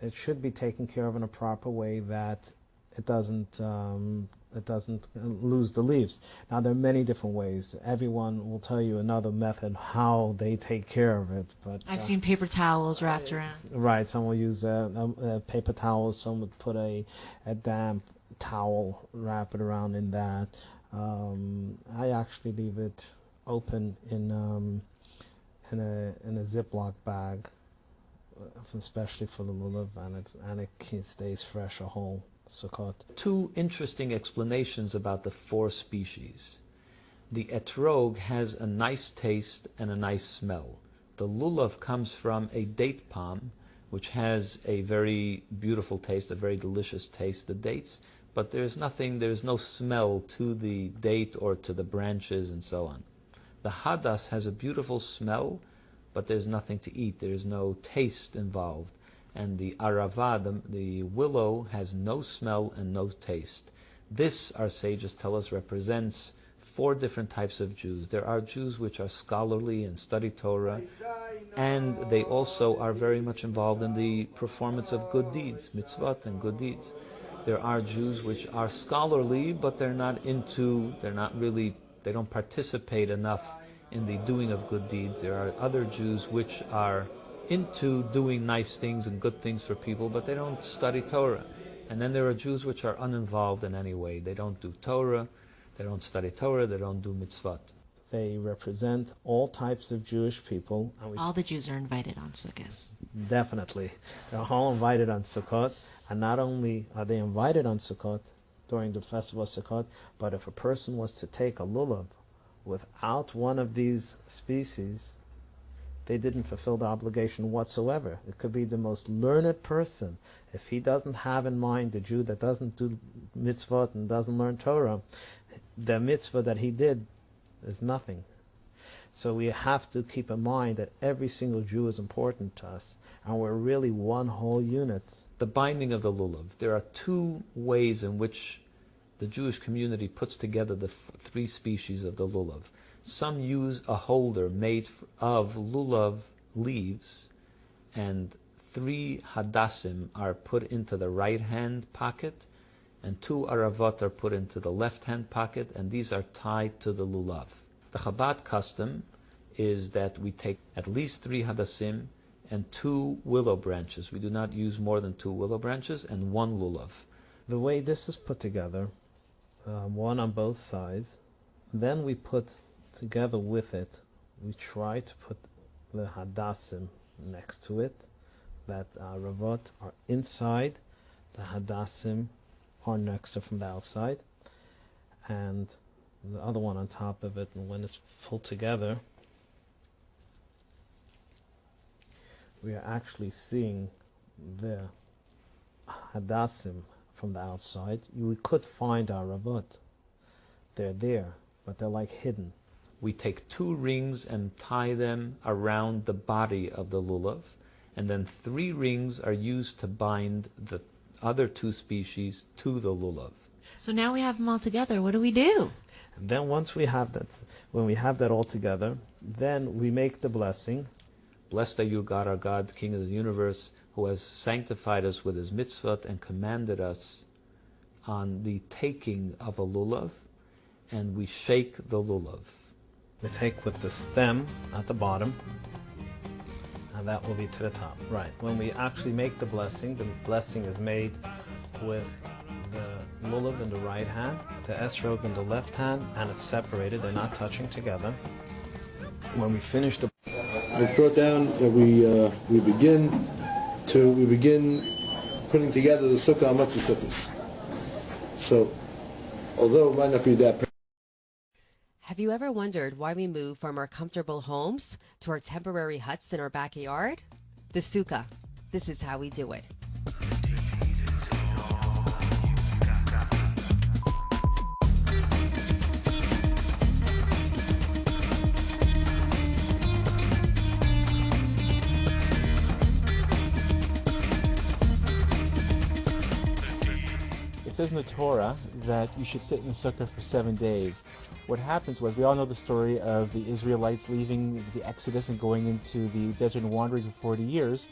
it should be taken care of in a proper way that it doesn't lose the leaves. Now there are many different ways. Everyone will tell you another method how they take care of it. But I've seen paper towels wrapped around. right, some will use paper towels. Some would put a damp towel, wrap it around in that. I actually leave it open in a Ziploc bag, especially for the lulav, and it stays fresh a whole Sukkot. Two interesting explanations about the four species. The etrog has a nice taste and a nice smell. The lulav comes from a date palm, which has a very beautiful taste, a very delicious taste, the dates, but there's no smell to the date or to the branches and so on. The hadas has a beautiful smell, but there's nothing to eat. There's no taste involved. And the arava, the willow, has no smell and no taste. This, our sages tell us, represents four different types of Jews. There are Jews which are scholarly and study Torah, and they also are very much involved in the performance of good deeds, mitzvot and good deeds. There are Jews which are scholarly, but they don't participate enough in the doing of good deeds. There are other Jews which are into doing nice things and good things for people, but they don't study Torah. And then there are Jews which are uninvolved in any way. They don't do Torah, they don't study Torah, they don't do mitzvot. They represent all types of Jewish people. And all the Jews are invited on Sukkot. Definitely. They're all invited on Sukkot. And not only are they invited on Sukkot during the festival of Sukkot, but if a person was to take a lulav without one of these species, they didn't fulfill the obligation whatsoever. It could be the most learned person. If he doesn't have in mind the Jew that doesn't do mitzvot and doesn't learn Torah, the mitzvah that he did is nothing. So we have to keep in mind that every single Jew is important to us, and we're really one whole unit. The binding of the lulav. There are two ways in which the Jewish community puts together the three species of the lulav. Some use a holder made of lulav leaves, and 3 hadassim are put into the right-hand pocket, and 2 aravot are put into the left-hand pocket, and these are tied to the lulav. The Chabad custom is that we take at least 3 hadassim and 2 willow branches. We do not use more than 2 willow branches and 1 lulav. The way this is put together, one on both sides, then we put together with it, we try to put the hadassim next to it, that ravot are inside, the hadassim are next to from the outside, and the other one on top of it. And when it's pulled together, we are actually seeing the hadassim from the outside. We could find our ravot. They're there, but they're like hidden. We take 2 rings and tie them around the body of the lulav, and then 3 rings are used to bind the other 2 species to the lulav. So now we have them all together. What do we do? And then once we have that, when we have that all together, then we make the blessing. Blessed are you, God, our God, King of the universe, who has sanctified us with his mitzvot and commanded us on the taking of a lulav, and we shake the lulav. We take with the stem at the bottom, and that will be to the top. Right. When we actually make the blessing is made with the lulav in the right hand, the esrog in the left hand, and it's separated. They're not touching together. When we finish the... I brought down that we begin putting together the sukkah on Matzah sukkahs. So, although it might not be that. Have you ever wondered why we move from our comfortable homes to our temporary huts in our backyard? The sukkah. This is how we do it. It says in the Torah that you should sit in the sukkah for 7 days. What happens was, we all know the story of the Israelites leaving the Exodus and going into the desert and wandering for 40 years.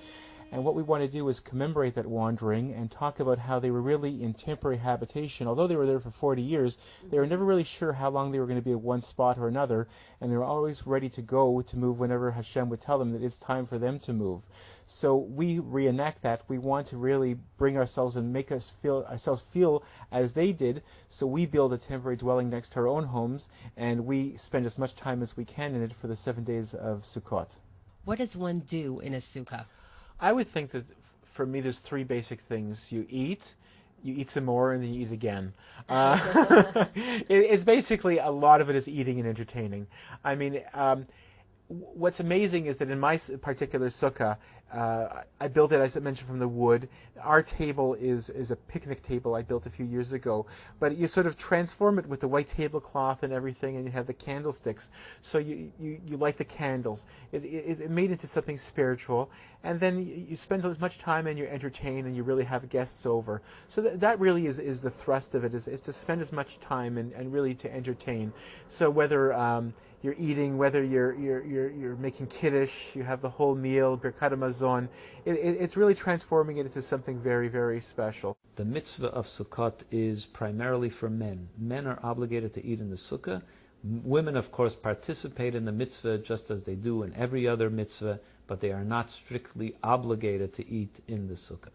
And what we want to do is commemorate that wandering and talk about how they were really in temporary habitation. Although they were there for 40 years, they were never really sure how long they were going to be at one spot or another, and they were always ready to go, to move whenever Hashem would tell them that it's time for them to move. So we reenact that. We want to really bring ourselves and make ourselves feel as they did. So we build a temporary dwelling next to our own homes, and we spend as much time as we can in it for the 7 days of Sukkot. What does one do in a sukkah? I would think that for me there's three basic things. You eat some more, and then you eat again. It's basically, a lot of it is eating and entertaining. I mean, what's amazing is that in my particular sukkah, I built it, as I mentioned, from the wood. Our table is a picnic table I built a few years ago, but you sort of transform it with the white tablecloth and everything, and you have the candlesticks. So you light the candles. It's made into something spiritual, and then you spend as much time and you entertain, and you really have guests over. So that really is the thrust of it, is to spend as much time and really to entertain. So whether you're eating, whether you're making kiddush, you have the whole meal, birkat hamazon. It's really transforming it into something very, very special. The mitzvah of Sukkot is primarily for men. Men are obligated to eat in the sukkah. Women, of course, participate in the mitzvah just as they do in every other mitzvah, but they are not strictly obligated to eat in the sukkah.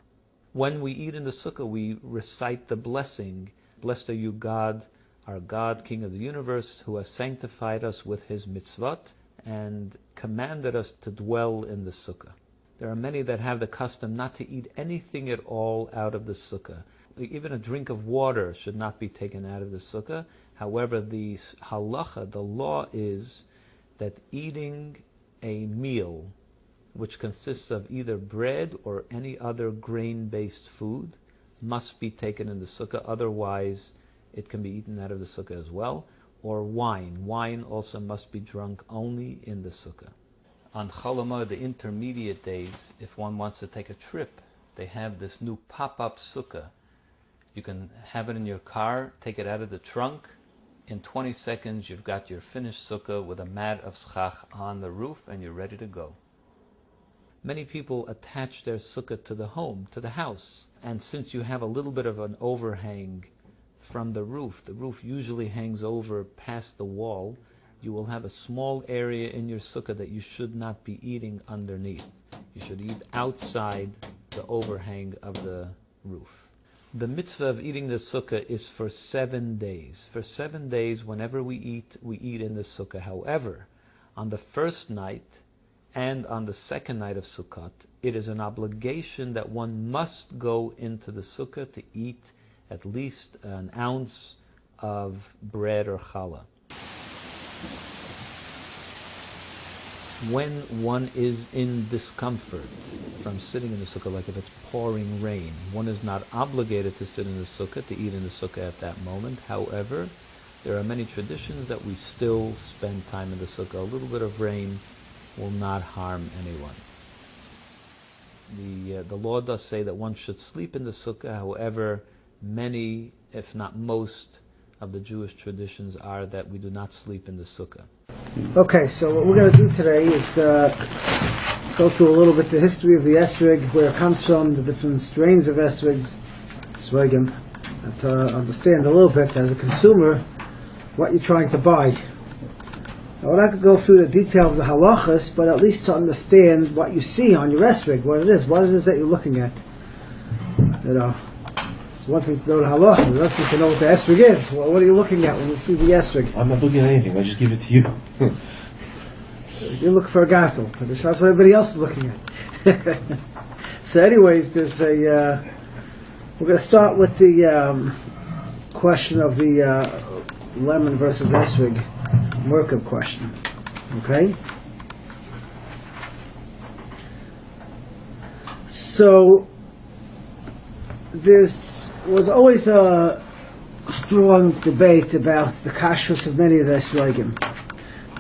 When we eat in the sukkah, we recite the blessing, "Blessed are you, God, our God, King of the universe, who has sanctified us with his mitzvot and commanded us to dwell in the sukkah." There are many that have the custom not to eat anything at all out of the sukkah. Even a drink of water should not be taken out of the sukkah. However, the halacha, the law is that eating a meal which consists of either bread or any other grain-based food must be taken in the sukkah. Otherwise, it can be eaten out of the sukkah as well. Or wine. Wine also must be drunk only in the sukkah. On Chol Hamoed, the intermediate days, if one wants to take a trip, they have this new pop-up sukkah. You can have it in your car, take it out of the trunk. In 20 seconds, you've got your finished sukkah with a mat of schach on the roof, and you're ready to go. Many people attach their sukkah to the home, to the house. And since you have a little bit of an overhang from the roof usually hangs over past the wall, you will have a small area in your sukkah that you should not be eating underneath. You should eat outside the overhang of the roof. The mitzvah of eating the sukkah is for 7 days. For 7 days, whenever we eat in the sukkah. However, on the first night and on the second night of Sukkot, it is an obligation that one must go into the sukkah to eat at least an ounce of bread or challah. When one is in discomfort from sitting in the sukkah, like if it's pouring rain, one is not obligated to sit in the sukkah, to eat in the sukkah at that moment. However, there are many traditions that we still spend time in the sukkah. A little bit of rain will not harm anyone. The law does say that one should sleep in the sukkah. However, many, if not most, of the Jewish traditions are that we do not sleep in the sukkah. Okay, so what we're going to do today is go through a little bit the history of the esrog, where it comes from, the different strains of esrogim, and to understand a little bit as a consumer what you're trying to buy. Now, we're not going to go through the details of the halachas, but at least to understand what you see on your esrog, what it is that you're looking at. You know, it's one thing to know the halachas, another thing to know what the esrog is. Well, what are you looking at when you see the esrog? I'm not looking at anything. I just give it to you. You look for a gatto, because that's what everybody else is looking at. So anyways, there's we're going to start with the question of the lemon versus esrog Merkab question. Okay? So there was always a strong debate about the kashrus of many of the esrogim.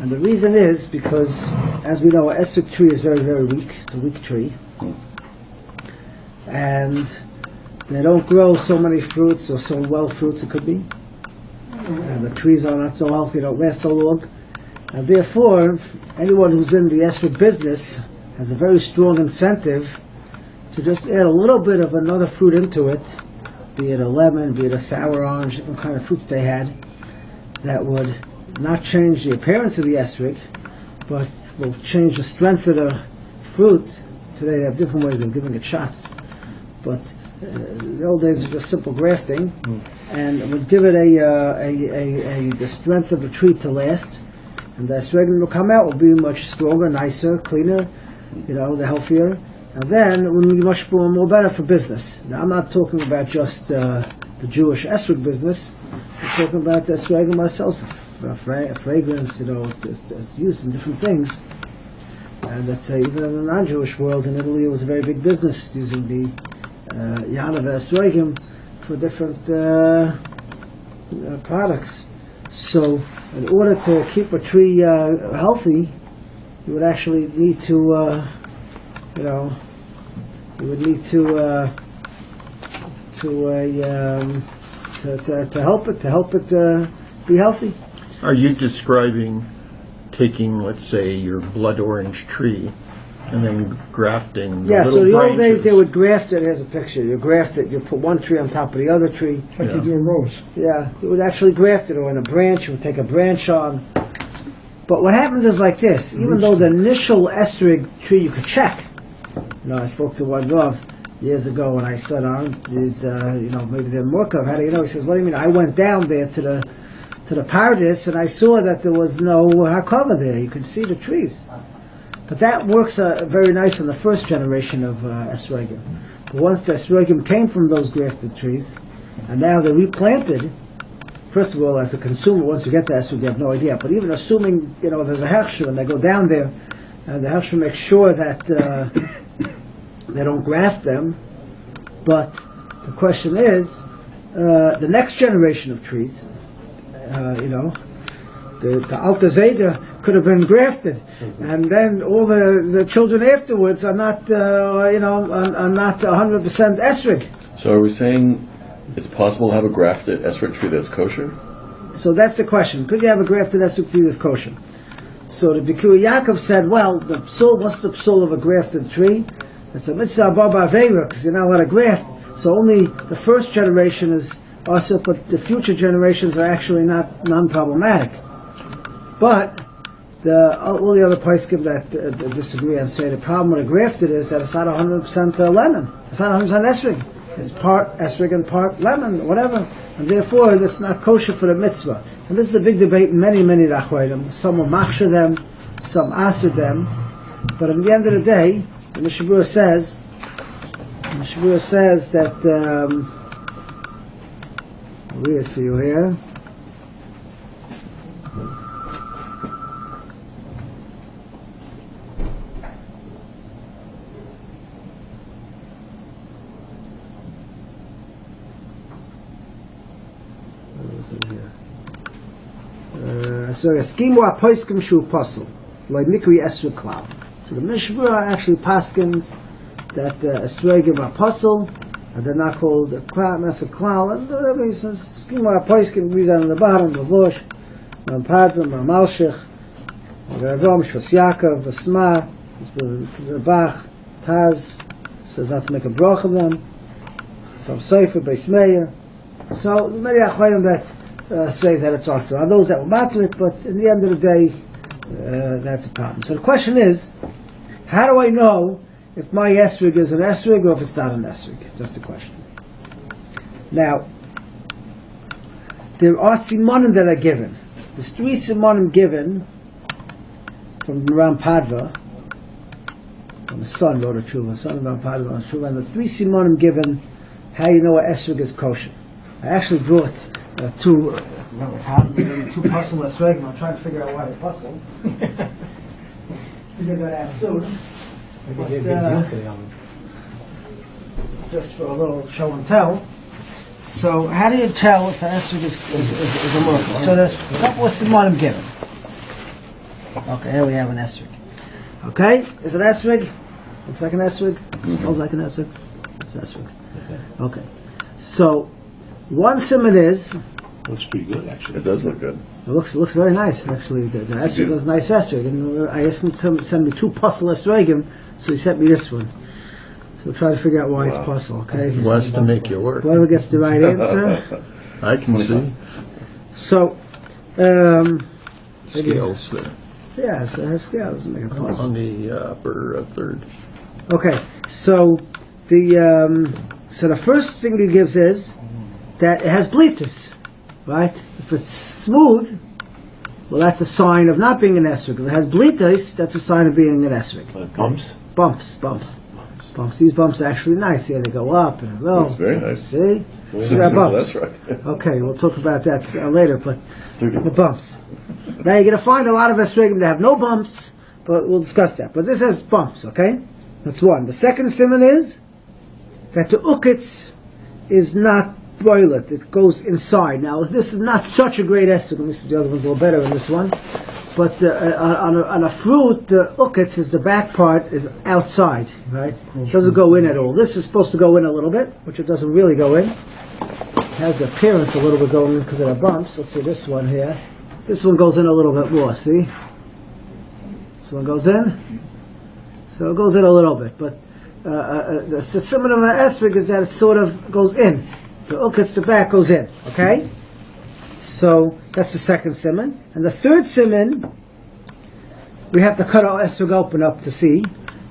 And the reason is because, as we know, an esrog tree is very, very weak. It's a weak tree. And they don't grow so many fruits, or so well fruits it could be. And the trees are not so healthy, don't last so long. And therefore, anyone who's in the esrog business has a very strong incentive to just add a little bit of another fruit into it, be it a lemon, be it a sour orange, different kind of fruits they had, that would not change the appearance of the esrog, but will change the strength of the fruit. Today they have different ways of giving it shots, but in the old days it was just simple grafting, and it would give it the strength of the tree to last, and the esrog that will come out will be much stronger, nicer, cleaner, the healthier, and then it will be much more better for business. Now I'm not talking about just the Jewish esrog business. I'm talking about the esrog myself, fragrance, it's used in different things. And let's say even in the non-Jewish world, in Italy, it was a very big business using the Yana Esrogim for different products. So, in order to keep a tree healthy, you would actually need to, to help it be healthy. Are you describing taking, let's say, your blood orange tree and then grafting the so the old days branches? they would graft it. Here's a picture. You graft it, you put one tree on top of the other tree. Like you do a rose. Yeah, you would actually graft it, or in a branch, you would take a branch on. But what happens is like this, even though the initial esrog tree you could check. I spoke to one Rav years ago when I said, maybe they're more of how do you know? He says, what do you mean? I went down there to the Paradis, and I saw that there was no hakava there. You could see the trees. But that works very nice in the first generation of esrogim. But once the esrogim came from those grafted trees, and now they're replanted, first of all, as a consumer, once you get the esrog, you have no idea. But even assuming, there's a hechsher, and they go down there, and the hechsher makes sure that they don't graft them. But the question is, the next generation of trees, the Alta Zeta could have been grafted, and then all the children afterwards are not, are not 100% esrog. So are we saying it's possible to have a grafted esrog tree that's kosher? So that's the question. Could you have a grafted esrog tree that's kosher? So the Bikur Yaakov said, well, what's the psul of a grafted tree? It's a mitzvah bar ba'avera, because you're not allowed to graft. So only the first generation is also, but the future generations are actually non-problematic. But all the other poskim that disagree and say the problem with a grafted is that it's not 100% lemon. It's not 100% esrog. It's part esrog and part lemon, whatever. And therefore, it's not kosher for the mitzvah. And this is a big debate in many Rachwaidim. Some will machshir them, some asir them. But at the end of the day, the Mishabura says that, I'll read it for you here. So the Mishabura actually paskins that esrogim are puzzle, and they're not called Mesa Klal, and whatever he says, Skimar Poiskin, reads on the bottom, Lavosh, Padram, Malshich, Ravom, Shvas Yaakov, Vasma, Bach, Taz, says not to make a brach of them, some Sefer, Beis Meir. So, many Achayim that say that it's also. Are those that will matter it, but in the end of the day, that's a problem. So the question is, how do I know if my esrog is an esrog or if it's not an esrog? Just a question. Now, there are simonim that are given. There's 3 simonim given from Ram Padva, from the son wrote a tshuva, son of Ram Padva wrote a tshuva, and there's 3 simonim given how you know an esrog is kosher. I actually brought 2 puzzle esrogim. I'm trying to figure out why they puzzle. Figure that out soon. Just for a little show and tell. So, how do you tell if an esrog is a miracle? So, there's a couple of simonim given. Okay, here we have an esrog. Okay, is it esrog? Looks like an esrog. Smells like an esrog. It's esrog. Okay, so one simon is. Looks pretty good, actually. It does look good. It looks very nice, actually. The esrog is nice esrog, and I asked him to send me 2 puzzle esrogim, so he sent me this one. So try to figure out why it's puzzle, okay? He wants to make you work. Whoever gets the right answer. I can see So, scales there yeah, so it has scale. Doesn't make a puzzle. on the upper third. Okay, so the first thing it gives is that it has blitus, right? If it's smooth, well, that's a sign of not being an esrog. If it has blitus, that's a sign of being an esrog. Bumps? Bumps. These bumps are actually nice. Yeah, they go up and low. It's very nice. See? See that bumps? That's right. Okay, we'll talk about that later, but Okay. the bumps. Now you're going to find a lot of esrogim that have no bumps, but we'll discuss that. But this has bumps, okay? That's one. The second simon is that the ukitz is not boilet. It goes inside. Now, this is not such a great esrog. Let me see, the other one's a little better than this one. But on a fruit, the ukitz is the back part is outside, right? It doesn't go in at all. This is supposed to go in a little bit, which it doesn't really go in. It has the appearance a little bit going in because of the bumps. Let's see this one here. This one goes in a little bit more, see? This one goes in. So it goes in a little bit. But the simon of an esrog is that it sort of goes in. The ukitz, the back goes in, okay? So that's the second simon. And the third simon, we have to cut our esrog open up to see.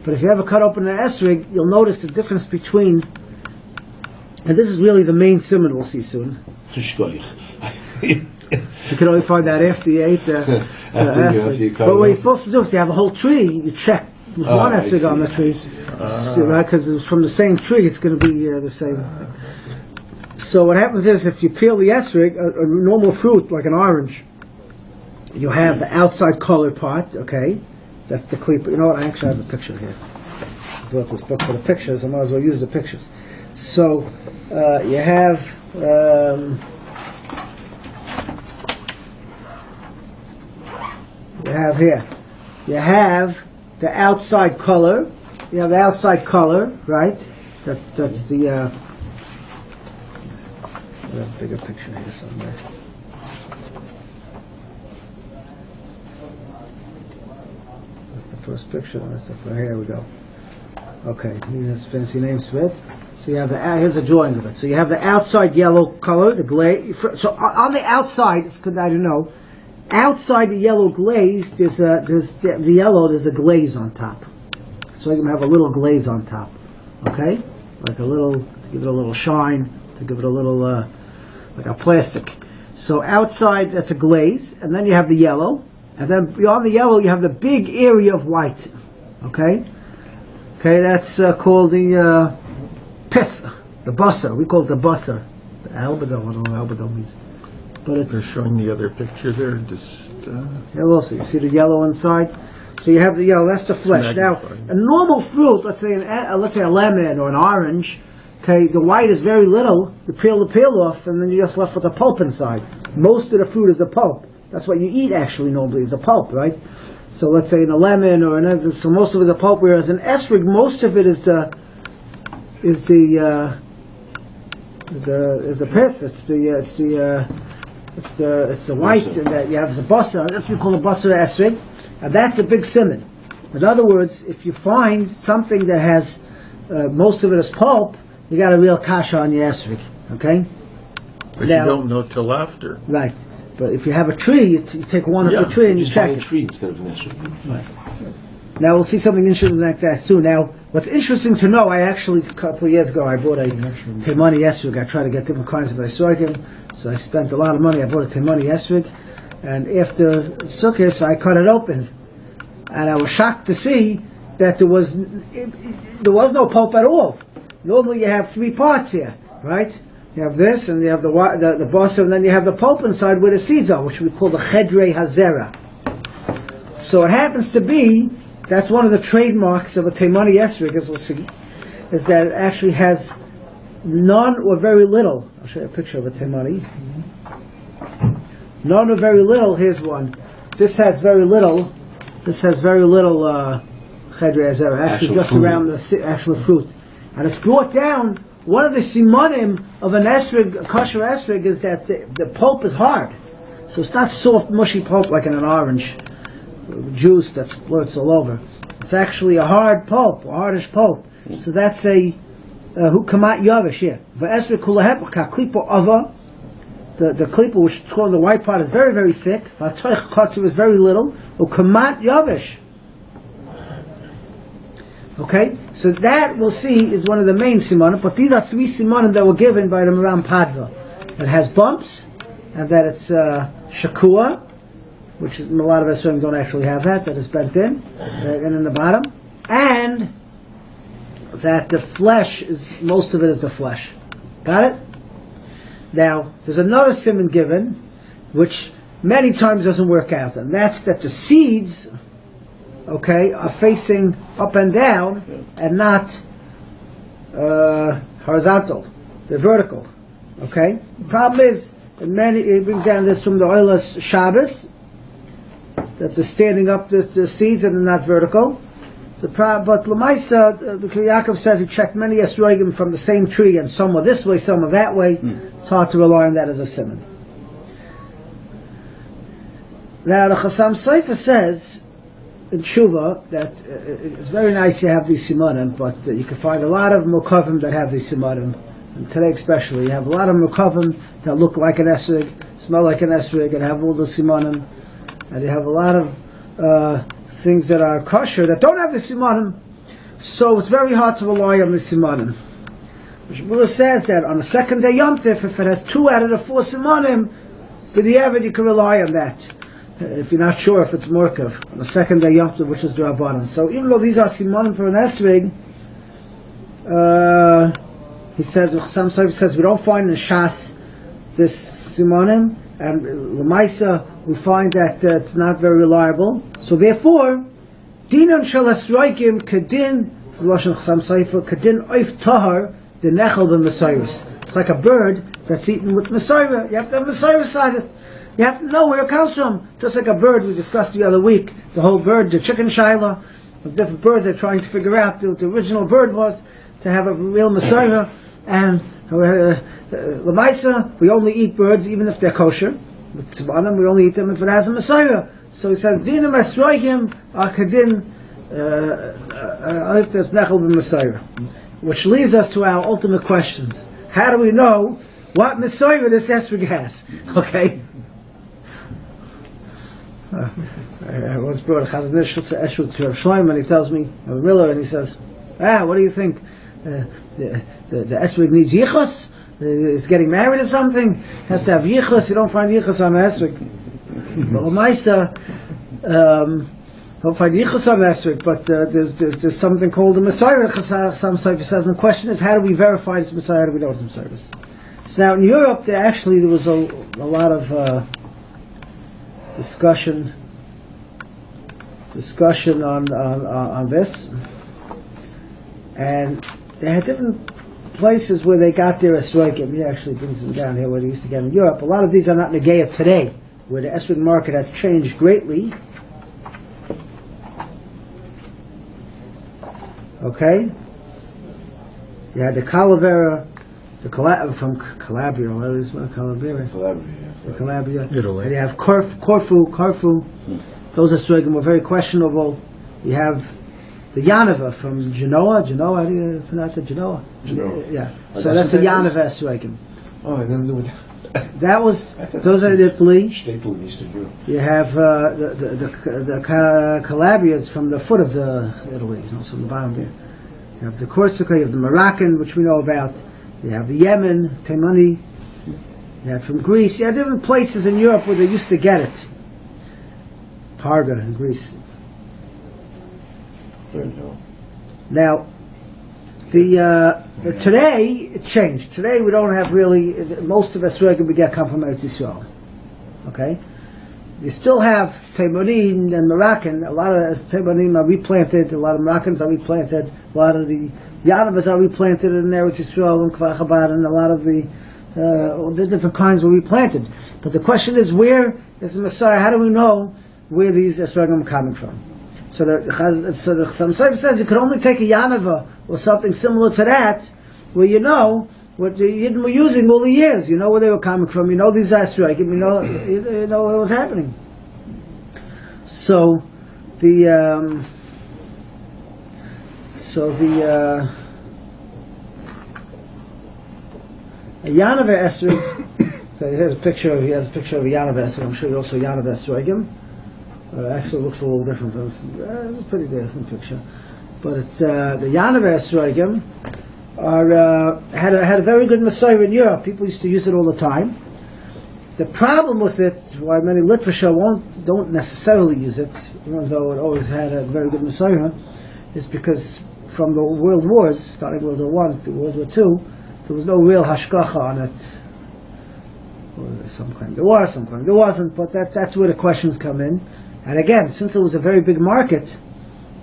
But if you ever cut open an esrog, you'll notice the difference between, and this is really the main simon we'll see soon. You can only find that after you ate the esrog. But what you're supposed to do is you have a whole tree, you check with one esrog on the tree. Right? Because it's from the same tree, it's going to be the same thing. So what happens is, if you peel the esrog, a normal fruit like an orange, you have the outside colored part, okay? That's the clear. You know what? I actually have a picture here. I brought this book for the pictures. I might as well use the pictures. So you have here. You have the outside color. You have the outside color, right? That's the. I have a bigger picture here somewhere. That's the first picture. Here we go. Okay, here's fancy names for it. So you have here's a drawing of it. So you have the outside yellow color, the glaze. So on the outside, it's good I don't know. Outside the yellow glaze, there's a glaze on top. So you're gonna have a little glaze on top. Okay, like a little, to give it a little shine, to give it a little. Like a plastic. So outside, that's a glaze, and then you have the yellow, and then beyond the yellow, you have the big area of white. Okay? Okay, that's called the pith, the busser. We call it the busser. The albedo, I don't know what albedo means. But it's... They're showing the other picture there, just... Yeah, we'll see. See the yellow inside? So you have the yellow, that's the flesh. Now, a normal fruit, let's say a lemon or an orange, okay, the white is very little. You peel the peel off, and then you're just left with the pulp inside. Most of the fruit is the pulp. That's what you eat actually normally, is the pulp, right? So let's say in a lemon or an so most of it is the pulp, whereas in esrog, most of it is the pith. It's the white, and that you have the basa. That's what we call the basa esrog, and that's a big simon. In other words, if you find something that has most of it is pulp, you got a real kasha on your esrog, okay? But now, you don't know till after. Right. But if you have a tree, you take one of the tree and you check it. Tree instead of an esrog. Right. Now we'll see something interesting like that soon. Now, what's interesting to know, I actually, a couple of years ago, I bought a Teimani esrog. I tried to get different kinds of esrogim, so I spent a lot of money. I bought a Teimani esrog, and after Sukkot, I cut it open. And I was shocked to see that there was no pulp at all. Normally you have three parts here, right? You have this, and you have the basa, and then you have the pulp inside where the seeds are, which we call the chedrei hazera. So it happens to be, that's one of the trademarks of a Teimani esrog, as we'll see, is that it actually has none or very little. I'll show you a picture of a Teimani. None or very little, here's one. This has very little. This has very little chedrei hazera, actually just fruit. Around the actual fruit. And it's brought down, one of the simanim of an esrog, a kosher esrog, is that the pulp is hard. So it's not soft, mushy pulp like in an orange juice that splurts all over. It's actually a hard pulp, a hardish pulp. So that's a hukamat yavish, yeah. V'esrei kulahep klipa ava. The klipa, which is called the white part, is very, very thick. V'atoich kotzer is very little. Hukamat yavish. Okay, so that we'll see is one of the main simanim, but these are 3 simanim that were given by the Maram Padva. It has bumps, and that it's shakua, which is, a lot of us don't actually have that is bent in, and in the bottom, and that the flesh is, most of it is the flesh. Got it? Now, there's another simon given, which many times doesn't work out, and that's that the seeds, okay, are facing up and down and not horizontal. They're vertical. Okay? The problem is, that many, it brings down this from the Oilas Shabbos, that they're standing up the seeds and they're not vertical. But Lamaisa, Yaakov says he checked many esrogim from the same tree, and some are this way, some are that way. It's hard to rely on that as a simon. Now the Chassam Sofer says in Tshuva that it's very nice to have these simanim, but you can find a lot of mukavim that have these simanim. And today especially, you have a lot of mukavim that look like an esrog, smell like an esrog, and have all the simanim. And you have a lot of things that are kosher that don't have the simanim. So it's very hard to rely on the simanim. Shmuel says that on the second day Yom Tif, if it has 2 out of the 4 simanim, but the Evid you can rely on that. If you're not sure if it's Murkav, on the second day Yom Tov, which is the Rabbanan. So even though these are simanim for an esrog, he says, Chassam Sofer says, we don't find in Shas this simanim, and Lamaisa, we find that it's not very reliable. So therefore, Dinan shel esrogim kedin, this is Lashon Chassam Sofer, kedin oif tahar, the nechel b'Mesayros. It's like a bird that's eaten with Messiah. You have to have Messiah side it. You have to know where it comes from. Just like a bird we discussed the other week, the whole bird, the chicken shaila, of different birds, they're trying to figure out what the original bird was, to have a real Messiah. And Lamaisa, we only eat birds even if they're kosher. With Tzvanim, we only eat them if it has a Messiah. So he says, Dinam esrogim akadin if there's nechel b'Messiah. Which leads us to our ultimate questions. How do we know what Messiah this esrog has? Okay? I once brought a Chazon Ish to Rav Shlomo, and he tells me, I'm a Miller, and he says, what do you think? The esrog needs yichus? It's getting married or something? Has to have yichus? You don't find yichus on the esrog. Well, Lamaisa, don't find yichus on the esrog, but there's something called a Messiah. Chassam Sofer says, and the question is, how do we verify it's Messiah? How do we know it's Messiah? So now in Europe, there was a lot of discussion on this, and they had different places where they got their esrogim. He actually brings them down here where they used to get in Europe. A lot of these are not negayah today, where the esrog market has changed greatly. Okay, you had the calavera, from Calabria, what is it? Calabria, Italy. And you have Corfu. Those esrogim were very questionable. You have the Yanova from Genoa. How do you pronounce it? Genoa. Yeah. So that's the Yanova esrogim. Oh, I never knew what that was. Those are in Italy. Staple in Eastern Europe. You have the Calabrias from the foot of the Italy, so from the bottom there. You have the Corsica, you have the Moroccan, which we know about. You have the Yemen, Taimani. You have from Greece. You have different places in Europe where they used to get it. Parga in Greece. Now, today it changed. Today we don't have really, most of esrogim we get come from Eretz Yisrael. Okay, you still have Taimanim and Moroccan. A lot of Taimanim are replanted. A lot of Moroccans are replanted. A lot of the Yanavas are replanted in Eretz Yisrael and Kfar Chabad, and a lot of the different kinds were replanted. But the question is, where is the Messiah? How do we know where these esrogim are coming from? So the Chassam Sofer says you could only take a Yanava or something similar to that, where you know what the Yidden were using all the years. You know where they were coming from. You know these esrogim. You know what was happening. So the So the Yanave Esrig. Okay, he has a picture of a Yanave Esrig. I'm sure you also Yanave Esrogim. Actually, it looks a little different. It's a pretty decent picture, but it's the Yanave Esrogim had a very good Messiah in Europe. People used to use it all the time. The problem with it, why many Litvisha don't necessarily use it, even though it always had a very good Messiah, is because from the World Wars, starting World War I to World War II, there was no real hashgacha on it. Well, some claim there was, some claim there wasn't, but that's where the questions come in. And again, since it was a very big market,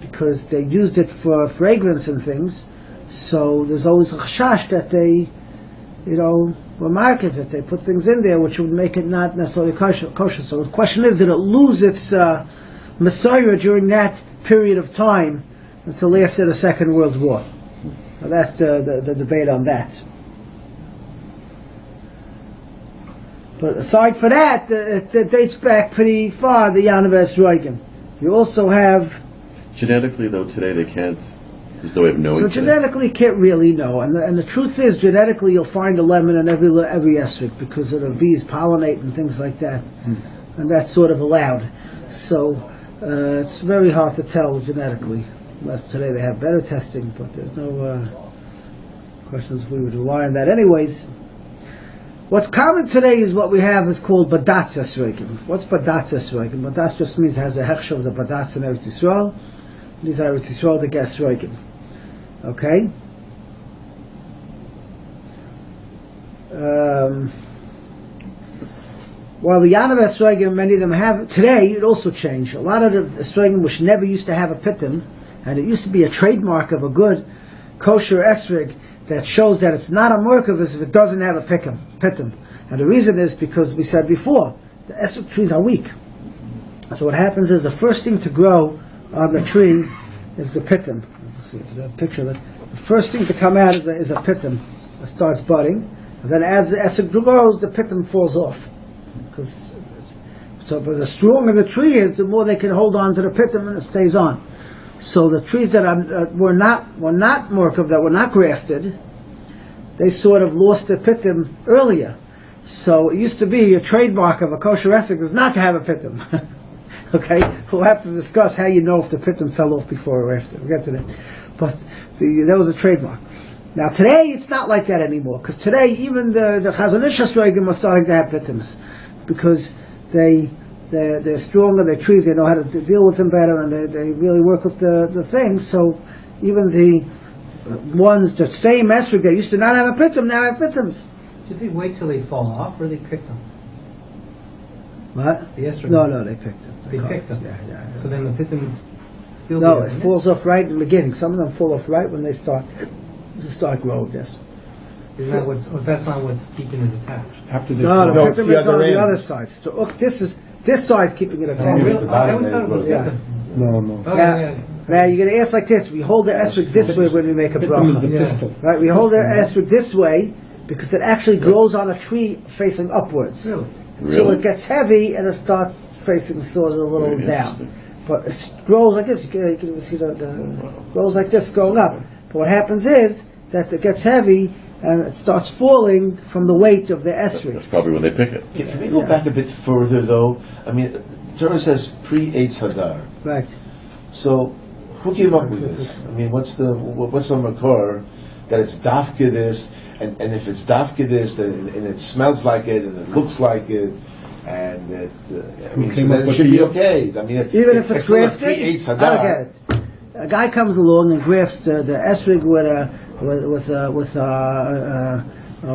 because they used it for fragrance and things, so there's always a chashash that they, were market it. They put things in there which would make it not necessarily kosher. So the question is, did it lose its Messiah during that period of time until after the Second World War? Now that's the debate on that. But aside for that, it dates back pretty far, the Yanave Esrogim. You also have... Genetically, though, today they can't... There's no way of knowing. So genetically, can't really know. And the truth is, genetically, you'll find a lemon in every esrog because of the bees pollinate and things like that. And that's sort of allowed. So it's very hard to tell genetically. Unless today they have better testing, but there's no questions if we would rely on that. Anyways, what's common today is what we have is called badatz esrogim. What's badatz esrogim? Badatz just means it has a hechsher of the badatz in Eretz Yisrael. These are Eretz Yisrael, the esrogim. Okay? While the Yanave esrogim, many of them have, today it also changed. A lot of the esrogim which never used to have a pitim, and it used to be a trademark of a good kosher esrog that shows that it's not a murkav if it doesn't have a pitim. And the reason is because we said before, the esrog trees are weak. So what happens is the first thing to grow on the tree is the pitim. Let's see if there's a picture of it. The first thing to come out is a pitim. It starts budding. And then as it grows, the pitim falls off. But the stronger the tree is, the more they can hold on to the pitim and it stays on. So the trees that were not murkav, that were not grafted, they sort of lost their pitim earlier. So it used to be a trademark of a kosher esrog was not to have a pitim. Okay, we'll have to discuss how you know if the pitim fell off before or after. We'll get to that. But that was a trademark. Now today it's not like that anymore, because today even the Chazon Ish esrogim are starting to have pitims, because they're stronger, they're trees, they know how to deal with them better, and they really work with the things. So even the same esrog that used to not have a pitim now have pitims. Did they wait till they fall off, or they picked them? What? The esrog? No, they picked them. They picked them? Yeah. So then the pitim's still No, there, it isn't falls off right in the beginning. Some of them fall off right when they start growing, yes. Isn't that that's not what's keeping it attached? After this, No, the it's pitim the is on other the end. other side. So, look, this side's keeping it Oh, attached. really? I always thought it was a Yeah. pitim. No. Oh, Now, yeah. now you're going to ask like this. We hold the esrog this way when we make a Pitim is the bracha. pistil. Right? We hold the esrog this way because it actually grows on a tree facing upwards. Really? Until Really? it gets heavy and it starts facing sort of a little Very down. interesting. But it grows like this. You can see the grows like this, going up. But what happens is that it gets heavy and it starts falling from the weight of the esrog. That's probably when they pick it. Can we go back a bit further, though? I mean, the Torah says pre-Eitz Hadar. Right. So, who came up with this? I mean, what's the makor that it's dafka this, and if it's dafka this, and it smells like it, and it looks like it, and it, I mean, so came up then it with should the- be okay. I mean, Even if it's still a grafted, pre-Eitz I don't get Hadar. it. A guy comes along and grafts the esrog with a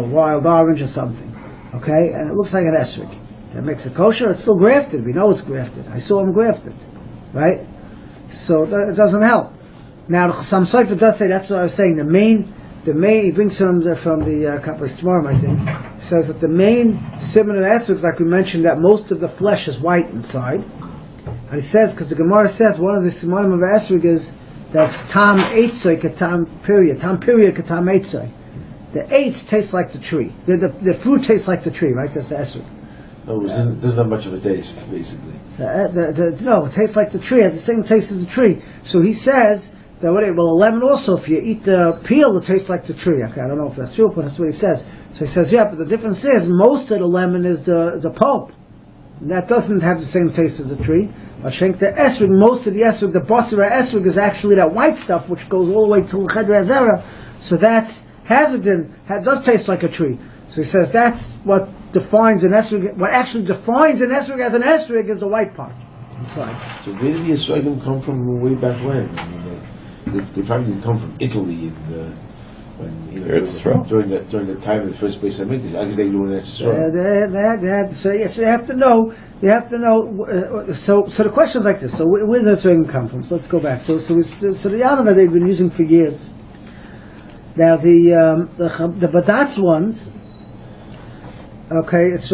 wild orange or something, okay, and it looks like an esrog. That makes it kosher. It's still grafted. We know it's grafted. I saw him graft it, right? So it doesn't help. Now, some Sefer does say, that's what I was saying, the main, he brings from the Kappas Tamarim, I think, he says that the main siman of esrog, like we mentioned, that most of the flesh is white inside. And he says, because the Gemara says, one of the simanim of esrog is that's tam eitzoi katam period katam eitzoi. The eitz tastes like the tree. The fruit tastes like the tree, right? That's the esrog. No, it doesn't have much of a taste, basically. No, it tastes like the tree. It has the same taste as the tree. So he says Well, a lemon also, if you eat the peel, it tastes like the tree. Okay, I don't know if that's true, but that's what he says. So he says, yeah, but the difference is most of the lemon is the pulp. And that doesn't have the same taste as the tree. But Shenk the esrog, most of the esrog, the basra esrog is actually that white stuff which goes all the way to l'chedra azera. So that's hazardin, does taste like a tree. So he says that's what defines an esrog. What actually defines an esrog as an esrog is the white part inside. So where did the esrogim come from way back when? I mean, they probably didn't come from Italy during the time of the first base of Mikdash. I guess they do an Eretz So you have to know. You have to know. So the question is like this. So where does esrogim come from? So let's go back. So the Yanava they've been using for years. Now the Badatz ones. Okay, it's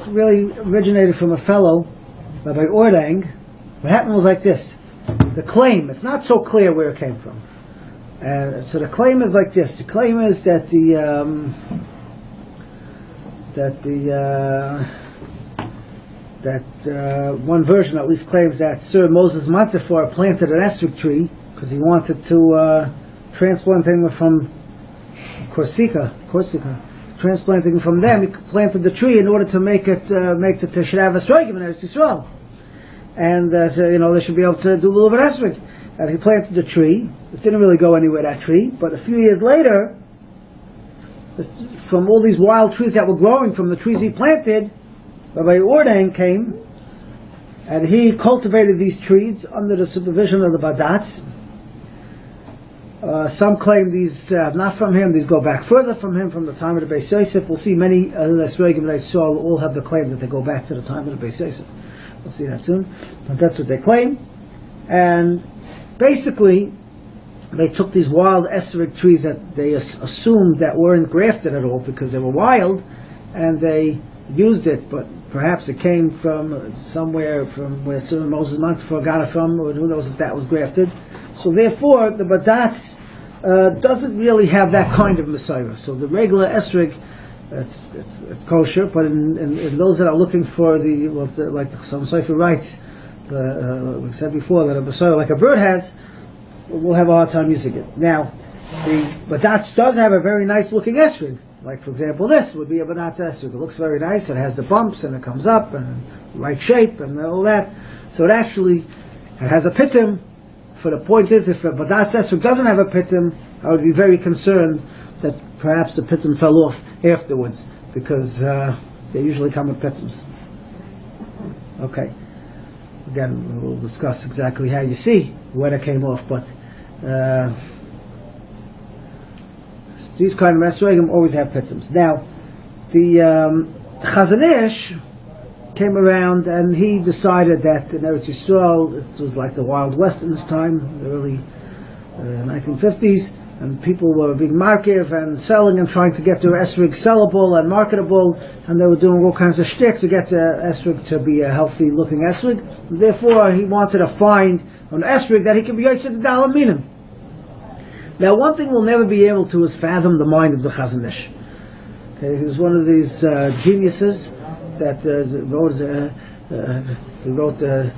really originated from a fellow, Rabbi Ordang. What happened was like this. The claim, it's not so clear where it came from. So the claim is like this. The claim is that one version at least claims that Sir Moses Montefiore planted an esrog tree because he wanted to transplant him from Corsica. Transplanting from them, he planted the tree in order to make the Teshrav Esrogim in Eretz Yisrael. And they should be able to do a little bit of esrog. And he planted the tree. It didn't really go anywhere, that tree. But a few years later, from all these wild trees that were growing from the trees he planted, Rabbi Ordang came, and he cultivated these trees under the supervision of the Badatz. Some claim these not from him; these go back further from him, from the time of the Beis Yosef. We'll see many Esrogim that I saw all have the claim that they go back to the time of the Beis Yosef. We'll see that soon, but that's what they claim. And basically, they took these wild esrog trees that they assumed that weren't grafted at all because they were wild, and they used it. But perhaps it came from somewhere from where Sir Moses Montefiore got it from, or who knows if that was grafted. So therefore, the Badatz doesn't really have that kind of Messiah. So the regular esrog, it's kosher, but in those that are looking for like some Sefer writes, we said before that a Messiah like a bird has, we'll have a hard time using it. Now, the Badatz does have a very nice looking esrog. Like for example, this would be a Badatz esrog. It looks very nice. It has the bumps and it comes up and the right shape and all that. So it has a pitim. For the point is, if a Badatz esrog doesn't have a pitim, I would be very concerned that perhaps the pitim fell off afterwards, because they usually come with pitims. Okay. Again, we'll discuss exactly how you see when it came off, but these kind of esrogim always have pitims. Now, the Chazon Ish came around and he decided that in Eretz Yisrael it was like the Wild West in this time, the early 1950s, and people were being markiv and selling and trying to get their esrog sellable and marketable, and they were doing all kinds of shtick to get the esrog to be a healthy looking esrog. Therefore he wanted to find an esrog that he could be yotzei the dalam minim. Now one thing we'll never be able to is fathom the mind of the Chazon Ish. Okay, he was one of these geniuses that wrote a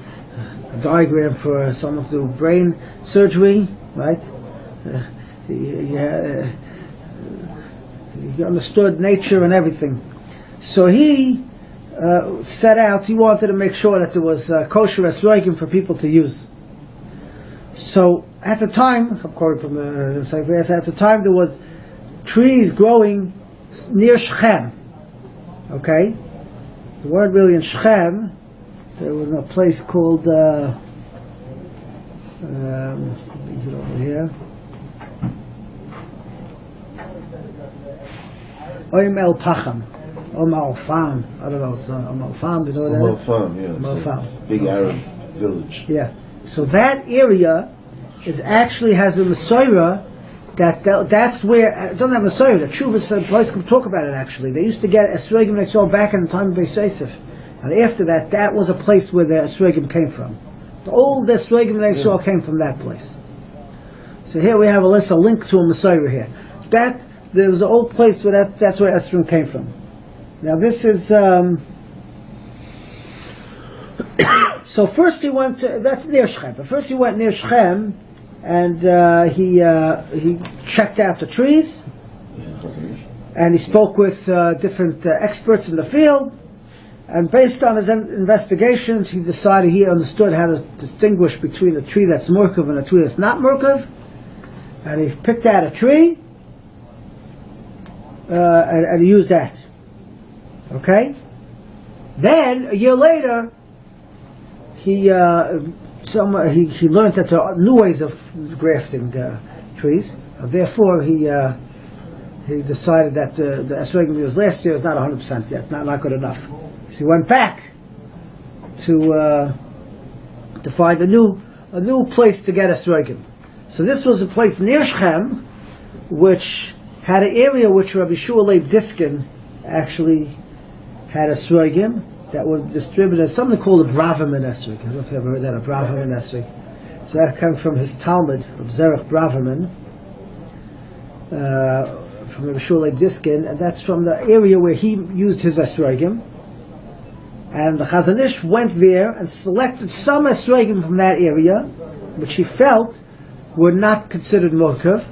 diagram for someone to do brain surgery, right? He understood nature and everything. So he set out, he wanted to make sure that there was kosher esrogim for people to use. So at the time, according from the Sefer, at the time there was trees growing near Shechem. Okay? They weren't really in Shechem. There was a place called, is it over here? Oim El Pacham. Omal Fam. I don't know, it's Omal Fam, you know what that is? Omal Fam, yeah. Omal Fam. Big Arab village. Yeah. So that area actually has a Messiah that's where it doesn't have Messiah. The Chuvas place can talk about it actually. They used to get esrogim they saw back in the time of Beis Yosef, and after that was a place where the esrogim came from. The old esrogim they saw came from that place. So here we have a link to a Messiah here. There was an old place where that's where esrogim came from. Now this is so first he went to, that's near Shechem. But first he went near Shechem, and he checked out the trees, and he spoke with different experts in the field. And based on his investigations, he decided he understood how to distinguish between a tree that's murkav and a tree that's not murkav. And he picked out a tree, and he used that. Okay? Then, a year later, he learned that there are new ways of grafting trees. Therefore, he decided that the esrogim he used last year is not 100% yet, not good enough. So he went back to find a new place to get esrogim. So this was a place near Shechem, which had an area which Rabbi Shua Leib Diskin actually had esrogim that were distributed as something called a Braverman esrog. I don't know if you ever heard that, a Braverman esrog. So that comes from his Talmud, of Zerach Braverman, from Rabbi Shua Leib Diskin, and that's from the area where he used his esrogim. And the Chazon Ish went there and selected some esrogim from that area, which he felt were not considered murkav.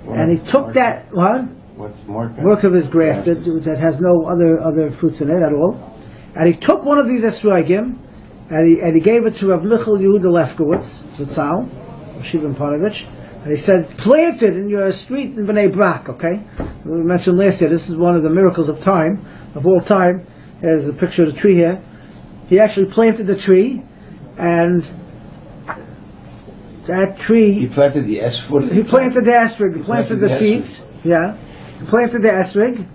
And he took that, what? What's murkav? Murkav is grafted, that has no other fruits in it at all. And he took one of these esrogim, and he gave it to Rav Michal Yehuda Lefkowitz, Zatzal, Shimon Panovich, and he said, plant it in your street in Bnei Brak, okay? We mentioned last year, this is one of the miracles of time, of all time. There's a picture of the tree here. He actually planted the tree, and that tree... He planted the esrog? He planted the esrog, he planted the seeds, yeah. He planted the esrog.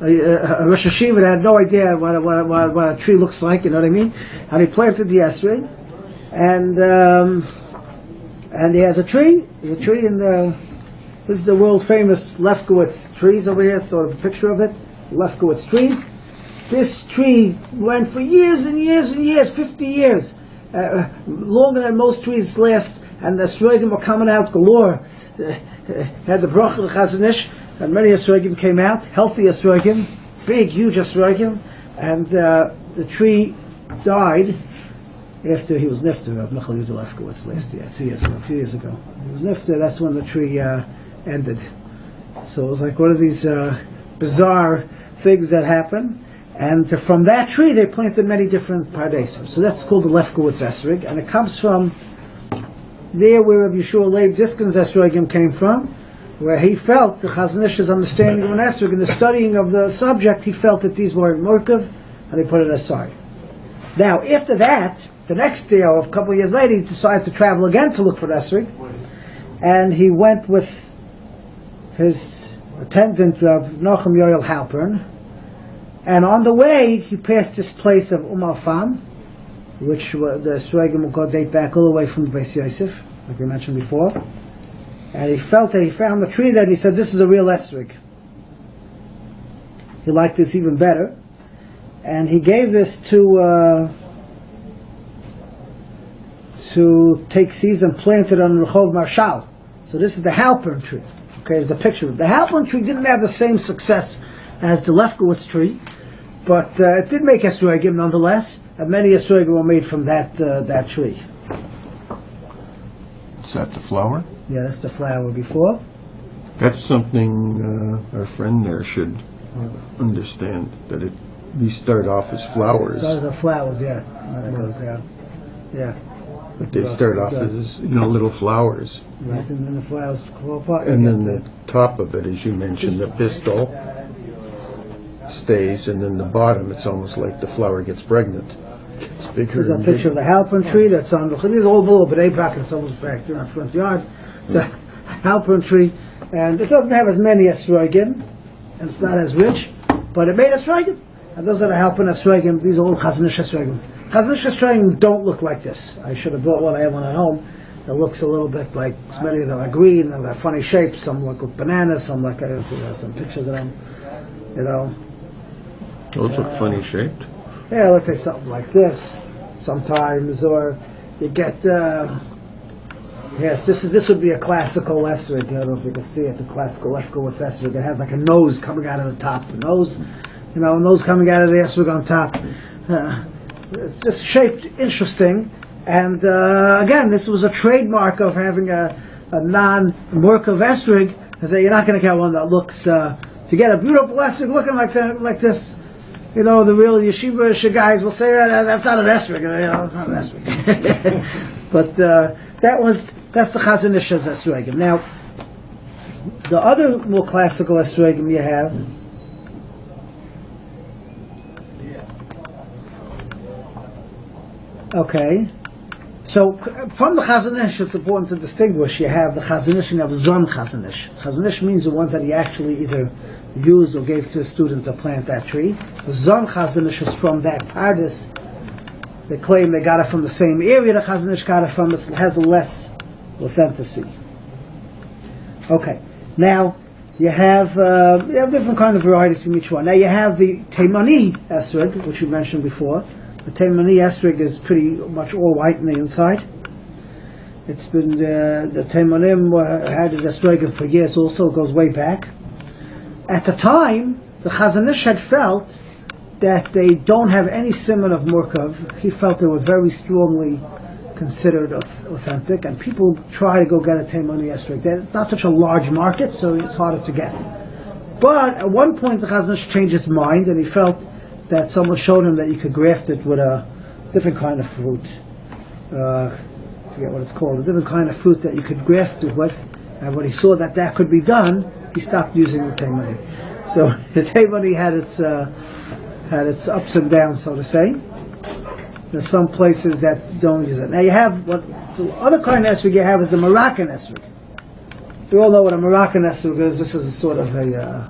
Rosh Hashiva had no idea what a tree looks like, you know what I mean? And he planted the esrog, and he has a tree in the... This is the world famous Lefkowitz trees over here, sort of a picture of it, Lefkowitz trees. This tree went for years and years and years, 50 years, longer than most trees last, and the esrogim were coming out galore. Had the bracha of the Chazon Ish, and many esrogim came out, healthy esrogim, big, huge esrogim, and the tree died after he was nifter of Michal Yehuda Lefkowitz last year, a few years ago. He was nifter, that's when the tree ended. So it was like one of these bizarre things that happened. And from that tree, they planted many different pardesim. So that's called the Lefkowitz esrog, and it comes from there where Rabbi Yeshua Leib Diskin's esrogim came from, where he felt the Chazon Ish's understanding of an esrog and the studying of the subject. He felt that these weren't murkav, and he put it aside. Now, after that, the next year, or a couple of years later, he decided to travel again to look for the esrog, and he went with his attendant, Rav Nochem Yoel Halpern. And on the way, he passed this place of Fam, which the esrogim will date back all the way from the Beis Yosef, like we mentioned before. And he felt that he found the tree there, and he said, this is a real esrog. He liked this even better. And he gave this to take seeds and plant it on Rehov Marshal. So this is the Halpern tree. Okay, there's a picture of it. The Halpern tree didn't have the same success as the Lefkowitz tree, but it did make esrogim nonetheless, and many esrogim were made from that tree. Is that the flower? Yeah, that's the flower before. That's something our friend there should understand, that these start off as flowers. So the flowers, yeah. When it goes down. Yeah. But they start off as, little flowers. Right, and then the flowers fall apart. And then the top of it, as you mentioned, the pistil stays, and then the bottom, it's almost like the flower gets pregnant. It's bigger. There's a picture of the Halpern tree that's on. These are all little B'nai Brak in someone's back there in the front yard. It's a Halpern tree, and it doesn't have as many esrogim, and it's not as rich, but it made esrogim. And those are the Halpern esrogim. These are all Chazon Ish esrogim. Chazon Ish esrogim don't look like this. I should have brought one. I have one at home. It looks a little bit like, many of them are green and they're funny shapes. Some look like bananas. Some like some pictures of them. Those look funny shaped. Yeah, let's say something like this. Sometimes, or you get. Yes, this would be a classical esrog. I don't know if you can see it. The classical Lefkowitz esrog. It has like a nose coming out of the top. A nose coming out of the esrog on top. It's just shaped interesting, And again, this was a trademark of having a non-Murkav esrog. You're not going to get one that looks. If you get a beautiful esrog looking like this, the real yeshiva guys will say that's not an esrog. It's not an esrog. But that's the Chazon Ish's esrogim. Now, the other more classical esrogim you have. Okay. So from the Chazon Ish, it's important to distinguish. You have the Chazon Ish and you have Zon Chazon Ish. Chazon Ish means the ones that he actually either used or gave to a student to plant that tree. The Zon Chazon Ish is from that Pardes. They claim they got it from the same area the Chazon Ish got it from. It has a less authenticity. Okay. Now, you have different kind of varieties from each one. Now you have the Teimani esrog, which we mentioned before. The Teimani esrog is pretty much all white on the inside. It's been the Teimanim had his esrogim for years. Also, it goes way back. At the time, the Chazon Ish had felt that they don't have any simon of Murkav. He felt they were very strongly considered authentic, and people try to go get a Teimani esrog. It's not such a large market, so it's harder to get. But at one point, the Chazon Ish changed his mind, and he felt that someone showed him that you could graft it with a different kind of fruit. I forget what it's called. A different kind of fruit that you could graft it with. And when he saw that could be done, he stopped using the Teimani. So the Teimani had its ups and downs, so to say. There's some places that don't use it. Now you have the other kind of esrog you have is the Moroccan esrog. We all know what a Moroccan esrog is. This is a sort of a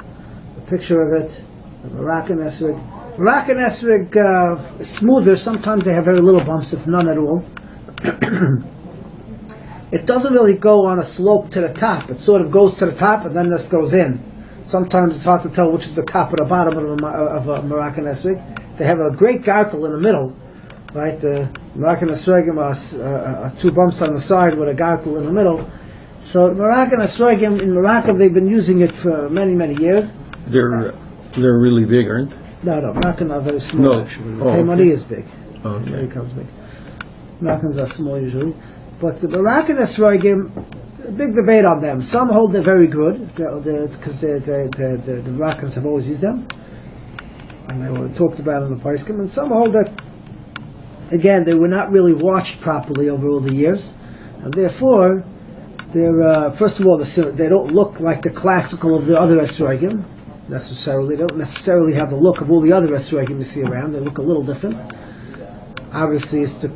picture of it. The Moroccan esrog. Moroccan esrog is smoother. Sometimes they have very little bumps, if none at all. It doesn't really go on a slope to the top. It sort of goes to the top and then this goes in. Sometimes it's hard to tell which is the top or the bottom of a Moroccan esrog. They have a great gartel in the middle, right? The Moroccan esrogim are two bumps on the side with a gartel in the middle. So Moroccan esrogim in Morocco, they've been using it for many, many years. They're really big, aren't they? No, Moroccans are very small actually. The Teimani is big. Okay. Teimani comes big. Moroccans are small usually. But the Moroccan esrogim, big debate on them. Some hold they're very good, because the Moroccans have always used them. And they were talked about in the Paiskim. And some hold that, again, they were not really watched properly over all the years. And therefore, they're, first of all, they don't look like the classical of the other esrogim. Necessarily, they don't necessarily have the look of all the other esrogim you see around. They look a little different. Obviously, it's the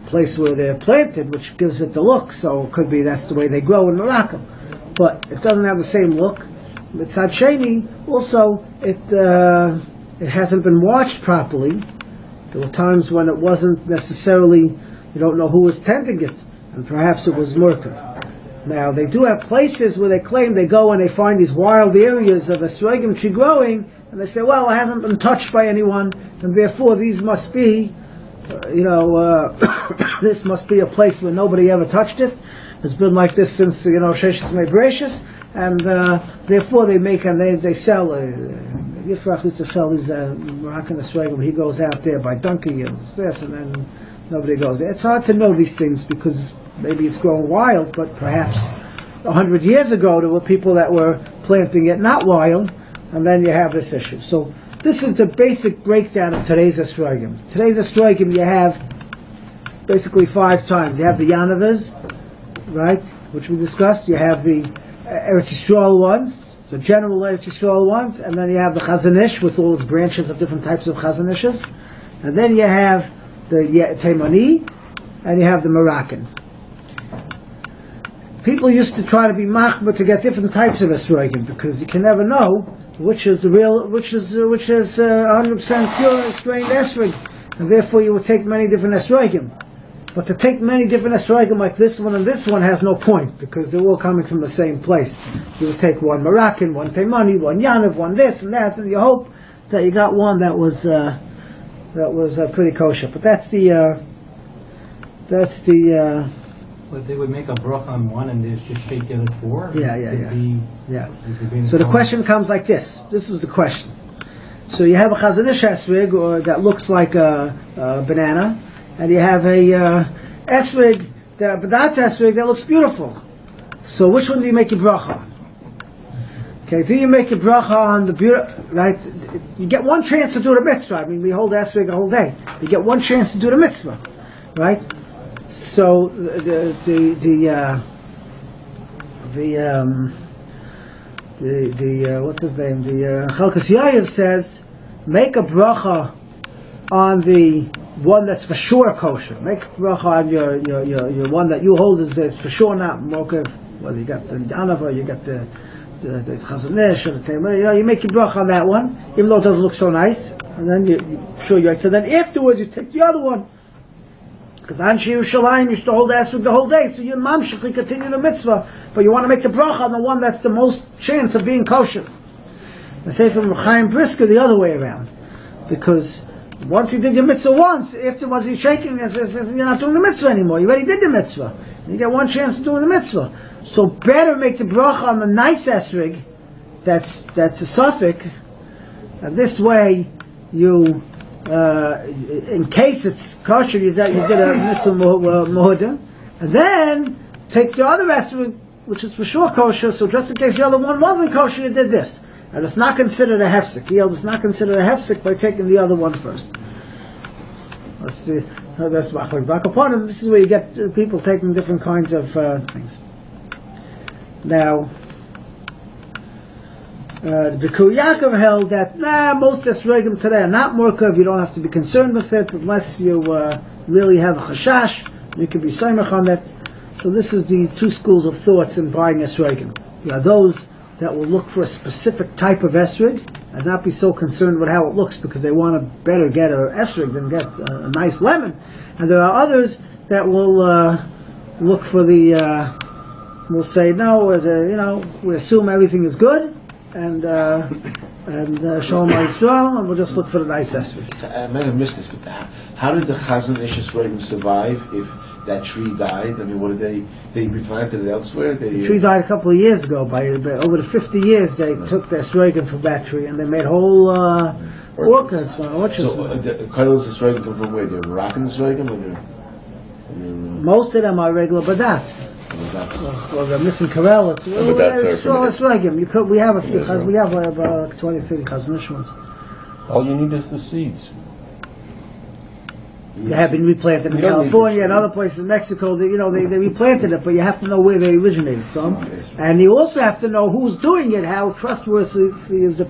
place where they're planted which gives it the look. So it could be that's the way they grow in Morocco, but it doesn't have the same look. Mitzad Sheni, also it hasn't been watched properly. There were times when it wasn't necessarily. You don't know who was tending it, and perhaps it was Murkav. Now, they do have places where they claim they go and they find these wild areas of esrogim tree growing, and they say, well, it hasn't been touched by anyone, and therefore these must be, this must be a place where nobody ever touched it. It's been like this since, Sheshis Mebreshis, and therefore they make, and they sell, Yifrach used to sell these Moroccan esrogim. He goes out there by donkey and this, and then nobody goes there. It's hard to know these things because maybe it's grown wild, but perhaps 100 years ago there were people that were planting it not wild, and then you have this issue. So this is the basic breakdown of today's esrogim. Today's esrogim you have basically 5 times. You have the Yanavas, right, which we discussed. You have the Eretz Yisrael ones, the general Eretz Yisrael ones, and then you have the Chazon Ish with all its branches of different types of Chazon Ishes, and then you have the Teimani, and you have the Moroccan. People used to try to be machmer to get different types of esrogim because you can never know which is the real, which is 100% pure strained esrog, and therefore you would take many different esrogim. But to take many different esrogim like this one and this one has no point because they're all coming from the same place. You would take one Moroccan, one Teimani, one Yanav, one this and that, and you hope that you got one that was pretty kosher. But that's the. But they would make a bracha on one and they just shake the other 4? Yeah. So the question comes like this. This was the question. So you have a Chazon Ish esrog that looks like a banana, and you have a esrig, the badat esrig that looks beautiful. So which one do you make your bracha on? Okay, do you make your bracha on the beautiful? Right, you get one chance to do the mitzvah. I mean, we hold esrig a whole day. You get one chance to do the mitzvah, right? So the what's his name? The Chalkas Yayev says, make a bracha on the one that's for sure kosher. Make a bracha on your one that you hold is for sure not mokev. Well, you got the anava, you got the Chazon Ish, or the Taimah. You make your bracha on that one, even though it doesn't look so nice, and then so then afterwards you take the other one. Because Anshe Yerushalayim used to hold esrog the whole day, so you mamshich continue the mitzvah, but you want to make the bracha on the one that's the most chance of being kosher. I say from Chaim Brisker the other way around, because once you did your mitzvah once, afterwards you're shaking and says you're not doing the mitzvah anymore. You already did the mitzvah. You get one chance of doing the mitzvah. So better make the bracha on the nice esrog, that's a suffix, and this way you. In case it's kosher, you did a mitzvah muhuda, and then take the other esrog, which is for sure kosher. So just in case the other one wasn't kosher, you did this, and it's not considered a hefsek. It's not considered a hefsek by taking the other one first. Let's see. That's back upon him. This is where you get people taking different kinds of things. Now. The Bikur Yaakov held that most esrogim today are not murkav. You don't have to be concerned with it unless you really have a chashash. You can be saimach on that. So this is the two schools of thoughts in buying esrogim. There are those that will look for a specific type of esrog and not be so concerned with how it looks because they want to better get an esrog than get a nice lemon. And there are others that will look for the. Will say no, we assume everything is good. And Shalom Yisrael, and we'll just look for the nice esrog. I might have missed this, but how did the Chazon Ish Esrogim survive if that tree died? I mean, what did they replanted it elsewhere? The tree died a couple of years ago. By over the 50 years, they took the esrogim from that tree and they made whole orchards. So the Kodelos Esrogim come from where? They're Moroccan Esrogim, or they're most of them are regular badats. Well, they're missing Karel. It's esrogim. We have a few. We have about 20, 30 Chazon Ish ones. All you need is the seeds. They have been replanted in California and other places in Mexico. They replanted it, but you have to know where they originated from, and you also have to know who's doing it. How trustworthy is the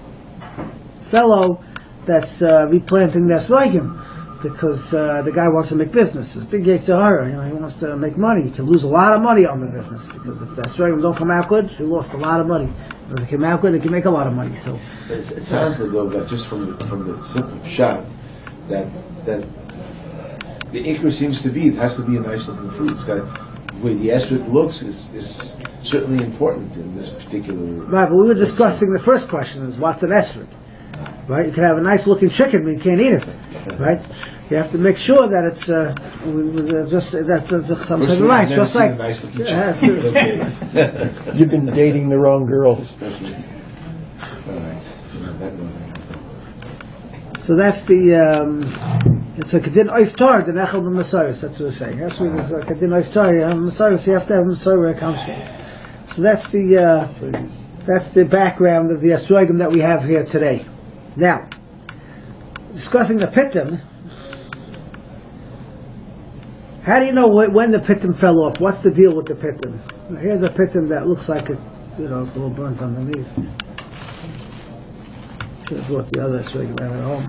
fellow that's replanting the esrogim? Because the guy wants to make business. It's big Yetzer Hara. He wants to make money. He can lose a lot of money on the business because if the esrogim don't come out good, he lost a lot of money. If they come out good, they can make a lot of money. So it sounds like though that just from the simple shot that the ikr seems to be it has to be a nice looking fruit. It's got the way the esrog looks is certainly important in this particular. Right, but we were discussing the first question is what's an esrog, right? You can have a nice looking chicken, but you can't eat it, right? You have to make sure that it's some sort of rice, just like. Nice looking chicken. You've been dating the wrong girls. So that's the. It's a kedin oiftar, the nechel b'masaris. That's what we're saying. That's what it's a kedin oiftar. Masaris, you have to have masar where it comes from. So that's the background of the esrogim that we have here today. Now, discussing the pitim. How do you know when the pitim fell off? What's the deal with the pitim? Now, here's a pitim that looks like it's a little burnt underneath. Should have brought the other esrogim at home.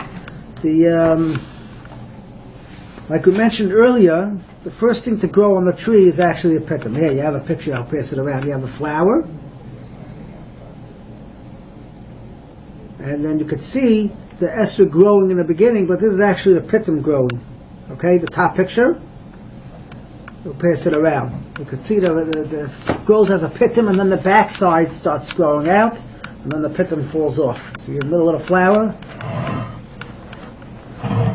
Like we mentioned earlier, the first thing to grow on the tree is actually a pitim. Here, you have a picture. I'll pass it around. You have a flower, and then you could see the esrog growing in the beginning, but this is actually the pitim growing. Okay, the top picture. We'll pass it around. You can see that it grows as a pitim, and then the back side starts growing out, and then the pitim falls off. So you're in the middle of the flower.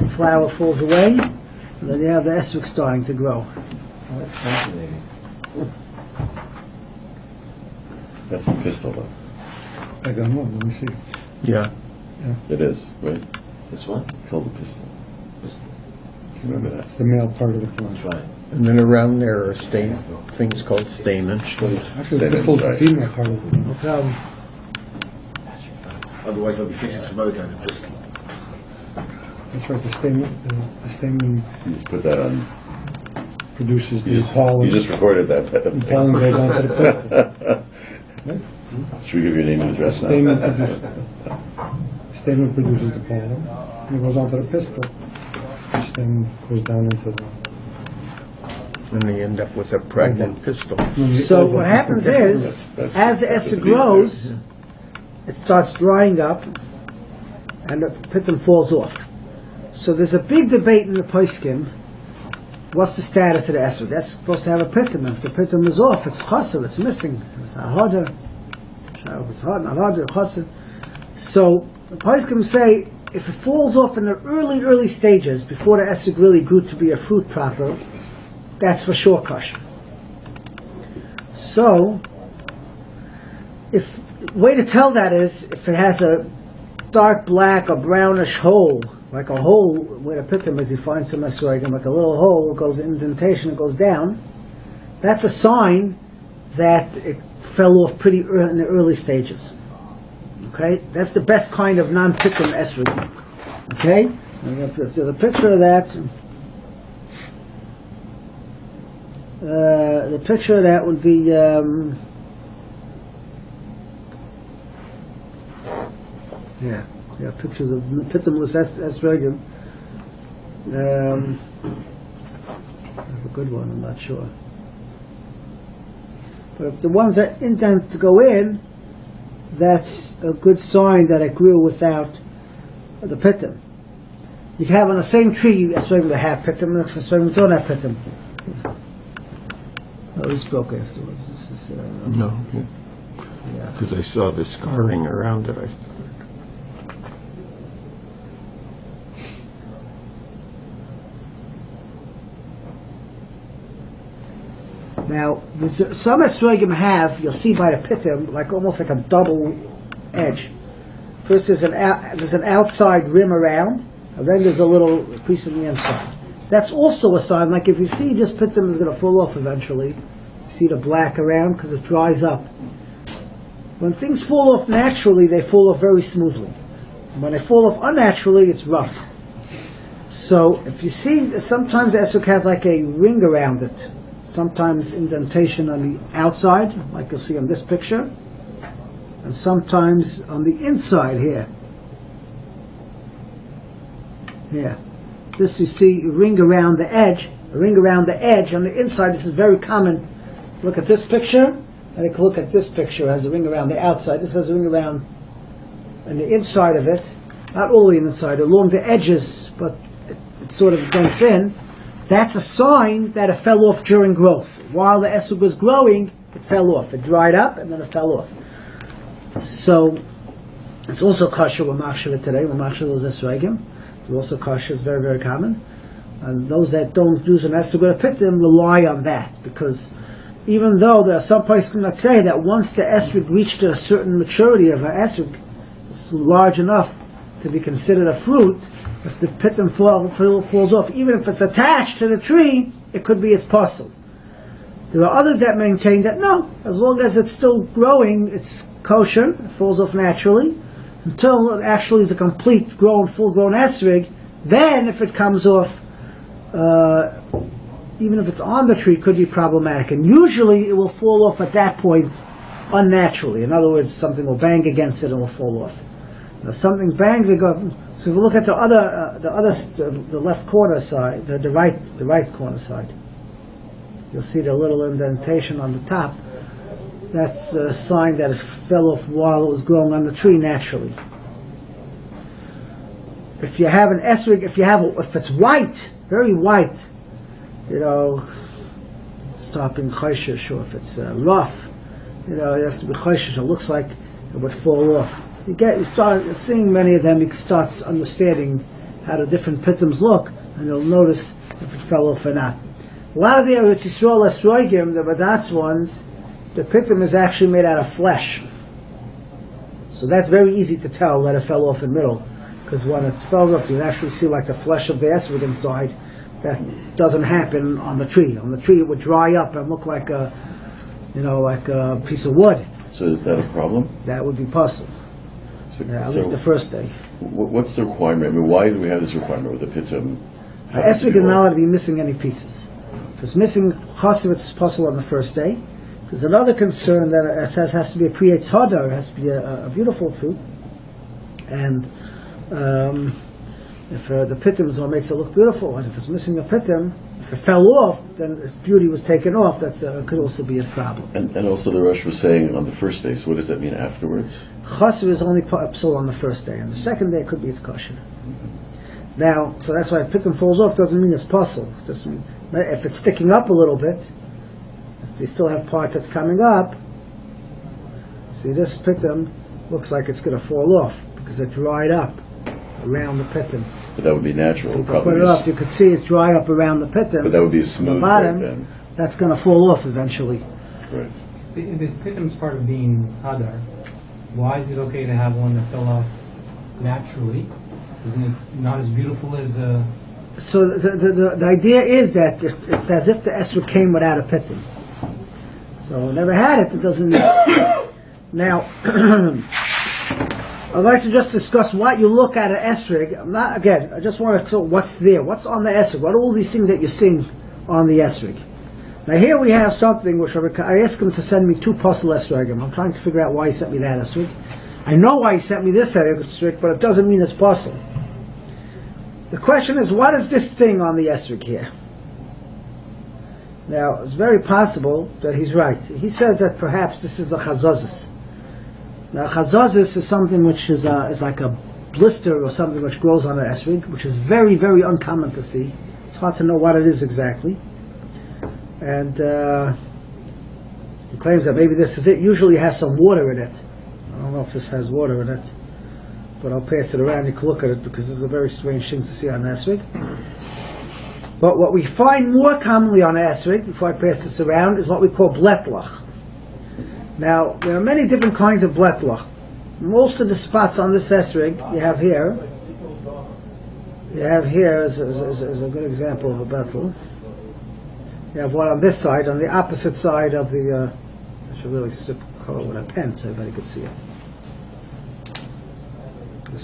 The flower falls away, and then you have the esrog starting to grow. Oh, that's fascinating. That's the pistol, though. I don't know. Let me see. Yeah. It is, right? This one? It's called a pistol. Remember that. It's the male part of the plant. That's right. And then around there are things called stamens. Actually, the pistol is the female part of the plant. Um, Otherwise, they'll be fixing some other kind of pistol. That's right, the stamen You just put that on. produces You the just, pollen. you just recorded that. The pollen goes onto the pistol. Right? Should we give you a name and address now? Stamen produces the pollen, and it goes onto the pistil. The stem goes down into the... And they end up with a pregnant pistol. So what happens is, as the ester grows, it starts drying up, and the pitum falls off. So there's a big debate in the poskim. What's the status of the ester? That's supposed to have a pitum. If the pitum is off, it's chaser, it's missing. It's not harder. It's hard, not harder, chaser. So the poskim say, if it falls off in the early stages, before the ester really grew to be a fruit proper, that's for sure kosher. So, way to tell that is if it has a dark black or brownish hole, like a hole where the pitum is, you find some esrogim, like a little hole, it goes indentation, it goes down. That's a sign that it fell off pretty in the early stages. Okay, that's the best kind of non-pitum esrogim. Okay, and if there's a picture of that. The picture of that would be pictures of pitumless esrogim. I have a good one, I'm not sure. But if the ones that intend to go in, that's a good sign that it grew without the pitum. You can have on the same tree esrogim that have pitum, and esrogim don't have pitum. Oh, we spoke afterwards. This is No, because I saw the scarring around it. I thought. Now, some esrogim have, you'll see by the pitum, like almost like a double edge. First there's an outside rim around, and then there's a little piece on the inside. That's also a sign, like if you see this pitum is going to fall off eventually, you see the black around because it dries up. When things fall off naturally, they fall off very smoothly. When they fall off unnaturally, it's rough. So if you see, sometimes the esrog has like a ring around it. Sometimes indentation on the outside, like you'll see on this picture, and sometimes on the inside here. Yeah. This you see a ring around the edge, on the inside. This is very common. Look at this picture, and you can look at this picture. It has a ring around the outside. This has a ring around on the inside of it, not all the way inside, along the edges, but it sort of dents in. That's a sign that it fell off during growth. While the esrog was growing, it fell off. It dried up, and then it fell off. So, it's also kosher with machshava today. With machshava those esrogim. It's also kosher. It's very, very common. And those that don't use an esrog or a pitum rely on that, because even though there are some places that say that once the esrog reached a certain maturity of an esrog, it's large enough to be considered a fruit, if the pitum falls off, even if it's attached to the tree, it could be its parcel. There are others that maintain that no, as long as it's still growing, it's kosher, it falls off naturally, until it actually is a complete grown, full-grown esrog. Then, if it comes off, even if it's on the tree, it could be problematic. And usually, it will fall off at that point unnaturally. In other words, something will bang against it and it will fall off. If something bangs, it goes. So if you look at the left corner side, the right corner side, you'll see the little indentation on the top. That's a sign that it fell off while it was growing on the tree naturally. If you have an esrog, if it's white, very white, stop being chayshish, or if it's rough, you have to be chayshish. It looks like it would fall off. You start seeing many of them, you start understanding how the different pitums look, and you'll notice if it fell off or not. A lot of the Eretz Yisrael esrogim, the Badatz ones, the pitum is actually made out of flesh. So that's very easy to tell that it fell off in the middle, because when it falls off, you actually see like the flesh of the esrog inside. That doesn't happen on the tree. On the tree, it would dry up and look like a, like a piece of wood. So is that a problem? That would be possible. So, At least the first day. What's the requirement? I mean, why do we have this requirement with the pitum? Esrog is not allowed to be missing any pieces. If it's missing chassid, it's possible on the first day. There's another concern that it has to be a pre-eitz hadar, it has to be a beautiful fruit. And if the pitum is what makes it look beautiful, and if it's missing a pitum, if it fell off, then its beauty was taken off. That's could also be a problem. And also the Rosh was saying on the first day, so what does that mean afterwards? Chassid is only psul on the first day, and the second day it could be its kosher. Now, so that's why if pitum falls off doesn't mean it's puzzle. If it's sticking up a little bit, if you still have part that's coming up, see this pitum looks like it's going to fall off because it dried up around the pitum. But that would be natural. So if you put it off, you could see it's dry up around the pitum. But that would be smooth the bottom, right then. That's going to fall off eventually. Right. If pitum's part of being hadar, why is it okay to have one that fell off naturally? Isn't it not as beautiful as So the idea is that it's as if the esrog came without a pitum. So never had it, it doesn't... Now, I'd like to just discuss what you look at an esrog. I just want to talk what's there. What's on the esrog? What are all these things that you're seeing on the esrog? Now here we have something which I asked him to send me 2 puzzle esrogim. I'm trying to figure out why he sent me that esrog. I know why he sent me this esrog, but it doesn't mean it's puzzle. The question is, what is this thing on the esrog here? Now, it's very possible that he's right. He says that perhaps this is a chazazis. Now, chazazis is something which is like a blister or something which grows on an esrog, which is very, very uncommon to see. It's hard to know what it is exactly. And he claims that maybe this is it. Usually it has some water in it. I don't know if this has water in it, but I'll pass it around. You can look at it because this is a very strange thing to see on an esrog. But what we find more commonly on esrog, before I pass this around, is what we call bletlach. Now, there are many different kinds of bletlach. Most of the spots on this esrog you have here is a good example of a bletl. You have one on this side, on the opposite side of the, I should really color with a pen so everybody could see it.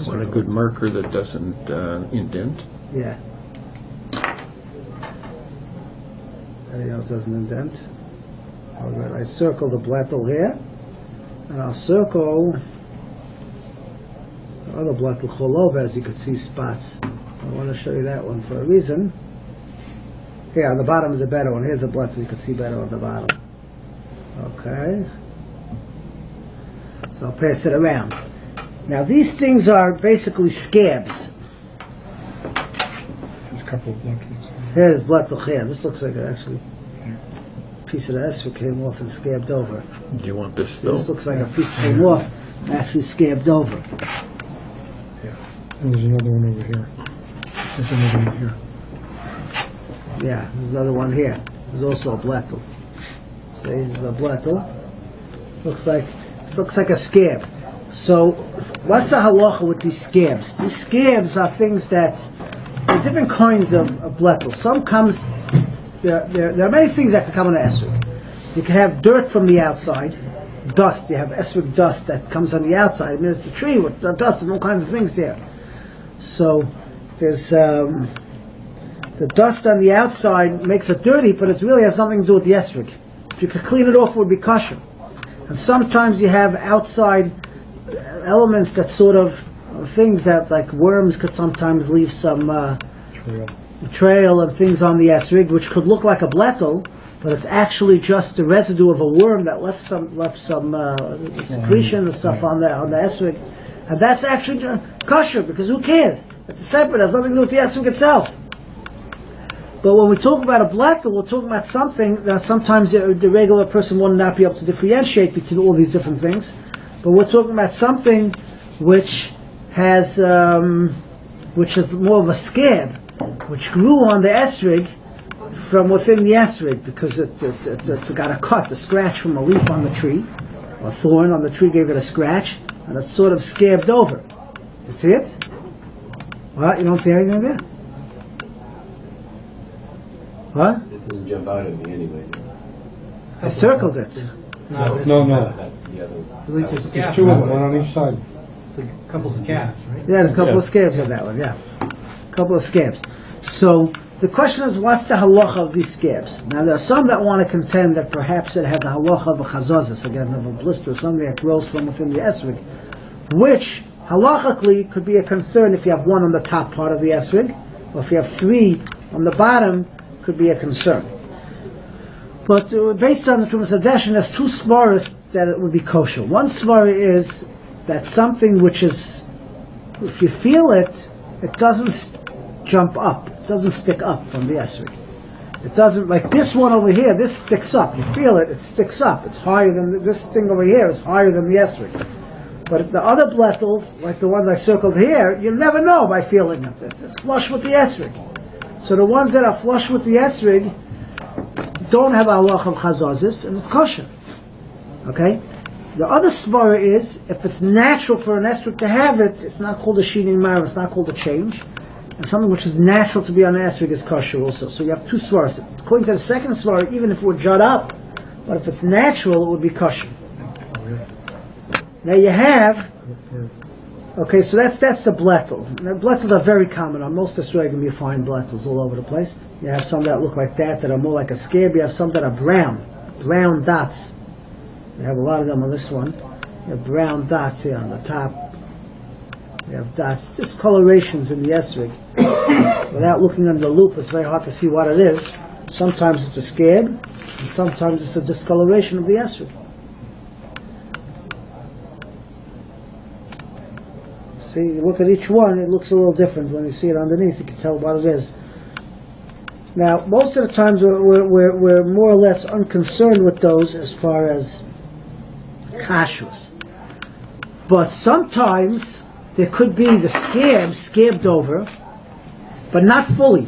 Want a good marker that doesn't indent? Yeah. There it doesn't indent. All right, I circle the bletl here, and I'll circle the other bletl cholov, as you can see spots. I want to show you that one for a reason. Here, on the bottom is a better one. Here's a bletl, you can see better on the bottom. Okay. So I'll pass it around. Now these things are basically scabs. there's a couple of blettles? Here's bletl here. This looks like actually a piece of the esrog came off and scabbed over. Do you want this See, still? this looks like a piece came off, actually scabbed over. Yeah. And there's another one over here. There's another one here. Yeah, there's another one here. There's also a bletl. See, there's a bletl. Looks like a scab. So, what's the halacha with these scabs? These scabs are things that there are different kinds of bletl. Some comes. There are many things that can come on an esrog. You can have dirt from the outside, dust. You have esrog dust that comes on the outside. I mean, it's a tree with dust and all kinds of things there. So, there's the dust on the outside makes it dirty, but it really has nothing to do with the esrog. If you could clean it off, it would be kosher. And sometimes you have outside elements that sort of things that, like worms, could sometimes leave some trail and things on the esrog, which could look like a bletl, but it's actually just the residue of a worm that left some secretion and stuff on the esrog, and that's actually kosher because who cares? It's separate; it has nothing to do with the esrog itself. But when we talk about a bletl, we're talking about something that sometimes the regular person will not be able to differentiate between all these different things. But we're talking about something which is more of a scab, which grew on the esrog from within the esrog because it got a cut, a scratch from a leaf on the tree, a thorn on the tree gave it a scratch, and it's sort of scabbed over. You see it? What? You don't see anything there? What? It doesn't jump out at me anyway. I circled it. No. The other. Like there's scabs. Two of them, one on each side. It's like a couple scabs, right? Yeah, there's a couple of scabs on that one, yeah. A couple of scabs. So the question is, what's the halacha of these scabs? Now, there are some that want to contend that perhaps it has a halacha of a chazazis, again, of a blister, something that grows from within the esrog, which halachically could be a concern if you have one on the top part of the esrog, or if you have three on the bottom, could be a concern. But based on the Trumas Hadeshin, there's two svaras that it would be kosher. One svara is that something which is, if you feel it, it doesn't jump up, it doesn't stick up from the esrog. It doesn't, like this one over here, this sticks up. You feel it, it sticks up. It's higher than, this thing over here is higher than the esrog. But the other blettles, like the ones I circled here, you'll never know by feeling it. It's flush with the esrog. So the ones that are flush with the esrog don't have halach of chazazis, and it's kosher. Okay? The other svara is, if it's natural for an esrog to have it, it's not called a shinin mar, it's not called a change. And something which is natural to be on an esrog is kosher also. So you have two svaras. According to the second svara, even if it would jut up, but if it's natural, it would be kosher. Now you have, okay, so that's the blettel. Now, blettels are very common. On most esrogim you find blettels all over the place. You have some that look like that are more like a scab. You have some that are brown dots. You have a lot of them on this one. You have brown dots here on the top. You have dots, just colorations in the esrog. Without looking under the loop, it's very hard to see what it is. Sometimes it's a scab, and sometimes it's a discoloration of the esrog. See, you look at each one, it looks a little different. When you see it underneath, you can tell what it is. Now, most of the times we're more or less unconcerned with those as far as kashrus. But sometimes there could be the scabbed over, but not fully.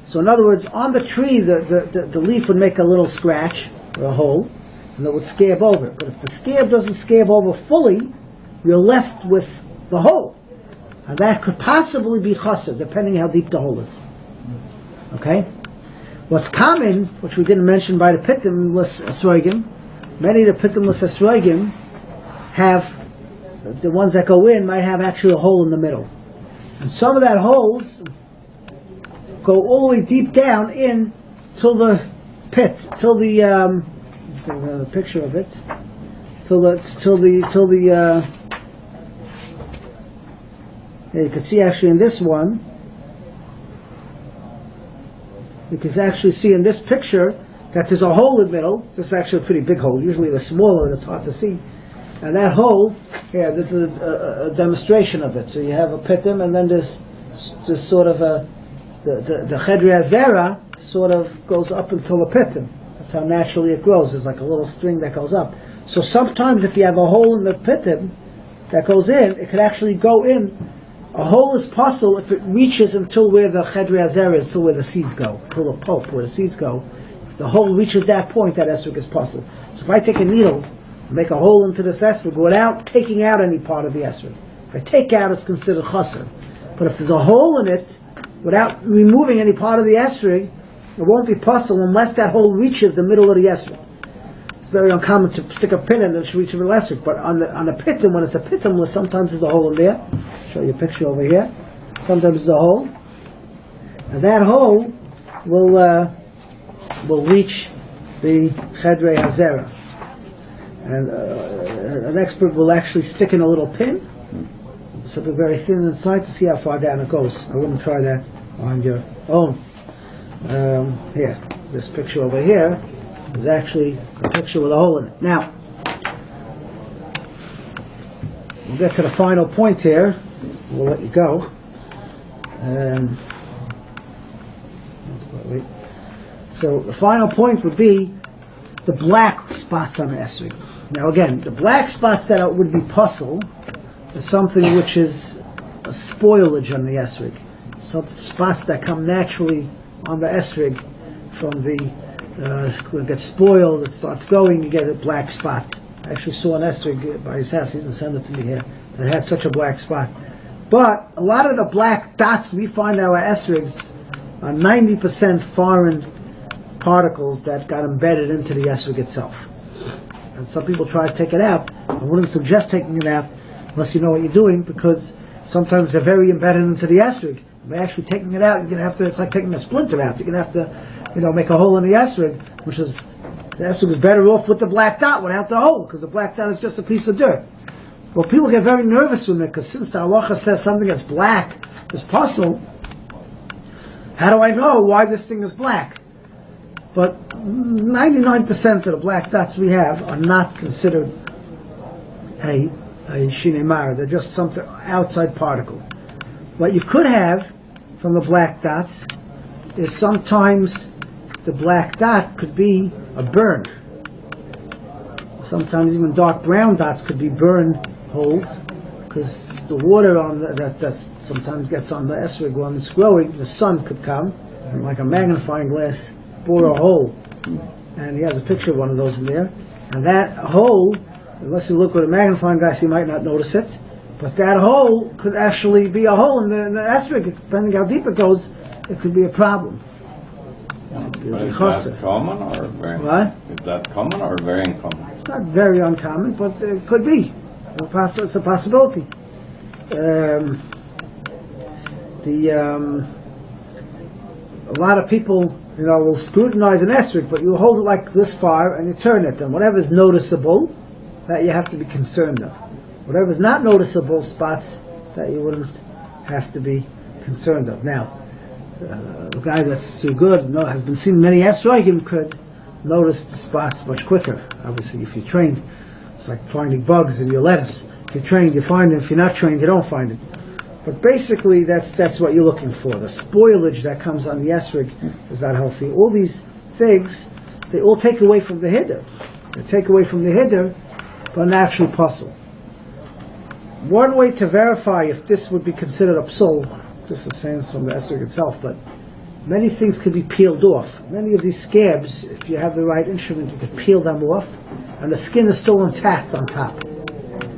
So in other words, on the tree, the leaf would make a little scratch or a hole, and it would scab over. But if the scab doesn't scab over fully, you're left with the hole. And that could possibly be chassid, depending how deep the hole is. Okay? What's common, which we didn't mention by the pitimless esrogim, many of the pitimless esrogim have, the ones that go in might have actually a hole in the middle. And some of that holes go all the way deep down in till the pit, till the, let's see a picture of it, you can see actually in this one, you can actually see in this picture that there's a hole in the middle. This is actually a pretty big hole. Usually they're smaller and it's hard to see. And that hole, here, this is a demonstration of it. So you have a pitim, and then there's sort of the chedrei hazera sort of goes up until the pitim. That's how naturally it grows. There's like a little string that goes up. So sometimes if you have a hole in the pitim that goes in, it could actually go in. A hole is possible if it reaches until where the chedrei hazera is, till where the seeds go, till the pulp, where the seeds go. If the hole reaches that point, that esrog is possible. So if I take a needle, make a hole into this esrog without taking out any part of the esrog, if I take out, it's considered chassid. But if there's a hole in it, without removing any part of the esrog, it won't be possible unless that hole reaches the middle of the esrog. It's very uncommon to stick a pin in it to reach a middle esrog, but on the pitim, when it's a pitim, sometimes there's a hole in there. I'll show you a picture over here. Sometimes there's a hole, and that hole will reach the chedrei hazera. And an expert will actually stick in a little pin, something very thin inside, to see how far down it goes. I wouldn't try that on your own. Here, this picture over here is actually a picture with a hole in it. Now, we'll get to the final point here. We'll let you go. So the final point would be the black spots on the esrog. Now again, the black spots that would be puzzle is something which is a spoilage on the esrog. Some spots that come naturally on the esrog from the, when it gets spoiled, it starts going, you get a black spot. I actually saw an esrog by his house, he didn't send it to me here, that had such a black spot. But a lot of the black dots we find in our esrogs are 90% foreign particles that got embedded into the esrog itself. And some people try to take it out. I wouldn't suggest taking it out unless you know what you're doing, because sometimes they're very embedded into the esrog. By actually taking it out, you're gonna have to. It's like taking a splinter out. You're gonna have to, make a hole in the esrog, which is the esrog is better off with the black dot without the hole, because the black dot is just a piece of dirt. Well, people get very nervous from it, because since the halacha says something that's black is puzzle, how do I know why this thing is black? But 99% of the black dots we have are not considered a shinei mara. They're just something outside particle. What you could have from the black dots is sometimes the black dot could be a burn. Sometimes even dark brown dots could be burn holes, because the water on that sometimes gets on the esrog when it's growing. The sun could come and, like a magnifying glass, bore a hole, and he has a picture of one of those in there. And that hole, unless you look with a magnifying glass, you might not notice it. But that hole could actually be a hole in the esrog. Depending how deep it goes, it could be a problem. But is that common or very? What? Is that common or very uncommon? It's not very uncommon, but it could be. It's a possibility. A lot of people, will scrutinize an esrog, but you hold it like this far and you turn it, and whatever's noticeable, that you have to be concerned of. Whatever's not noticeable, spots that you wouldn't have to be concerned of. Now, the guy that's too good, has been seeing many esrogim, could notice the spots much quicker. Obviously, if you're trained, it's like finding bugs in your lettuce. If you're trained, you find it. If you're not trained, you don't find it. But basically, that's what you're looking for. The spoilage that comes on the esrog is not healthy. All these things, they all take away from the hiddur. They take away from the hiddur, but not actually puzzle. One way to verify if this would be considered a psul, this is saying from the esrog itself, but many things could be peeled off. Many of these scabs, if you have the right instrument, you could peel them off, and the skin is still intact on top.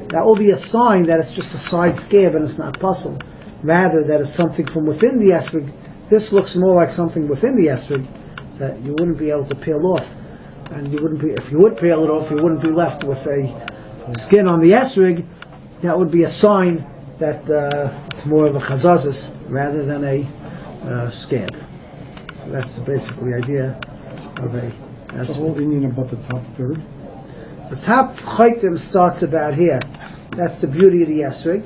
That will be a sign that it's just a side scab and it's not puzzle. Rather, that it's something from within the esrog. This looks more like something within the esrog that you wouldn't be able to peel off. And you wouldn't be, if you would peel it off, you wouldn't be left with a skin on the esrog. That would be a sign that it's more of a chazazis rather than a scab. So that's basically the idea of a esrog. The whole Indian about the top third? The top chaitim starts about here. That's the beauty of the esrog.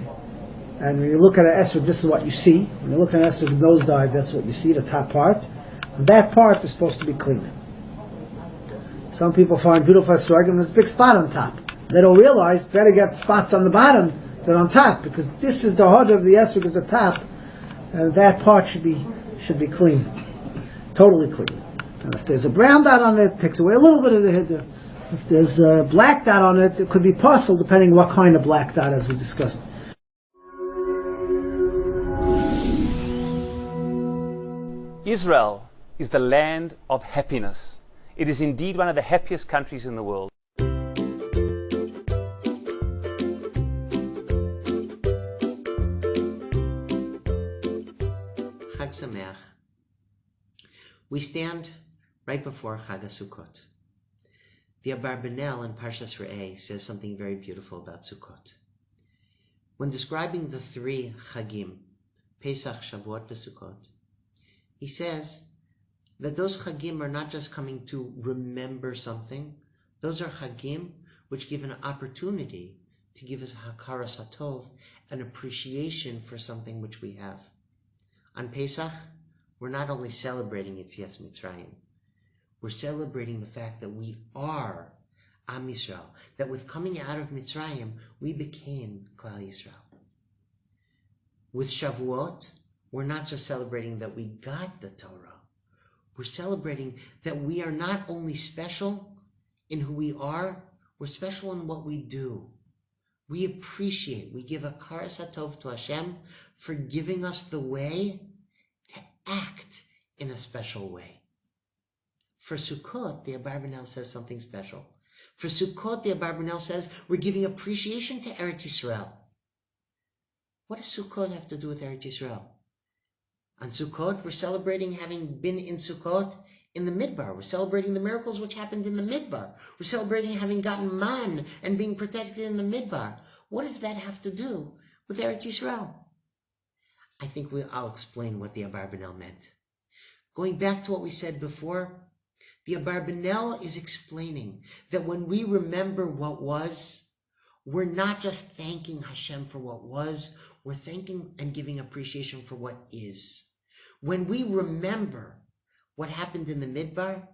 And when you look at an esrog, this is what you see. When you look at an esrog nosedive, that's what you see, the top part. And that part is supposed to be clean. Some people find beautiful esrog and there's a big spot on top. They don't realize better get spots on the bottom than on top, because this is the heart of the esrog, is the top, and that part should be clean, totally clean. And if there's a brown dot on it, it takes away a little bit of the hiddur. If there's a black dot on it, it could be puzzle, depending what kind of black dot, as we discussed. Israel is the land of happiness. It is indeed one of the happiest countries in the world. Chag Sameach. We stand right before Chag HaSukkot. The Abarbanel in Parshas Re'eh says something very beautiful about Sukkot. When describing the three Chagim, Pesach, Shavuot, and Sukkot, he says that those Chagim are not just coming to remember something, those are Chagim which give an opportunity to give us Hakaras HaTov, an appreciation for something which we have. On Pesach, we're not only celebrating Yetzias Mitzrayim, we're celebrating the fact that we are Am Yisrael, that with coming out of Mitzrayim, we became Klal Yisrael. With Shavuot, we're not just celebrating that we got the Torah, we're celebrating that we are not only special in who we are, we're special in what we do. We appreciate, we give a Hakaras HaTov to Hashem for giving us the way to act in a special way. For Sukkot, the Abarbanel says something special. For Sukkot, the Abarbanel says we're giving appreciation to Eretz Yisrael. What does Sukkot have to do with Eretz Yisrael? On Sukkot, we're celebrating having been in Sukkot in the Midbar. We're celebrating the miracles which happened in the Midbar. We're celebrating having gotten man and being protected in the Midbar. What does that have to do with Eretz Yisrael? I think I'll explain what the Abarbanel meant. Going back to what we said before, the Abarbanel is explaining that when we remember what was, we're not just thanking Hashem for what was, we're thanking and giving appreciation for what is. When we remember what happened in the Midbar,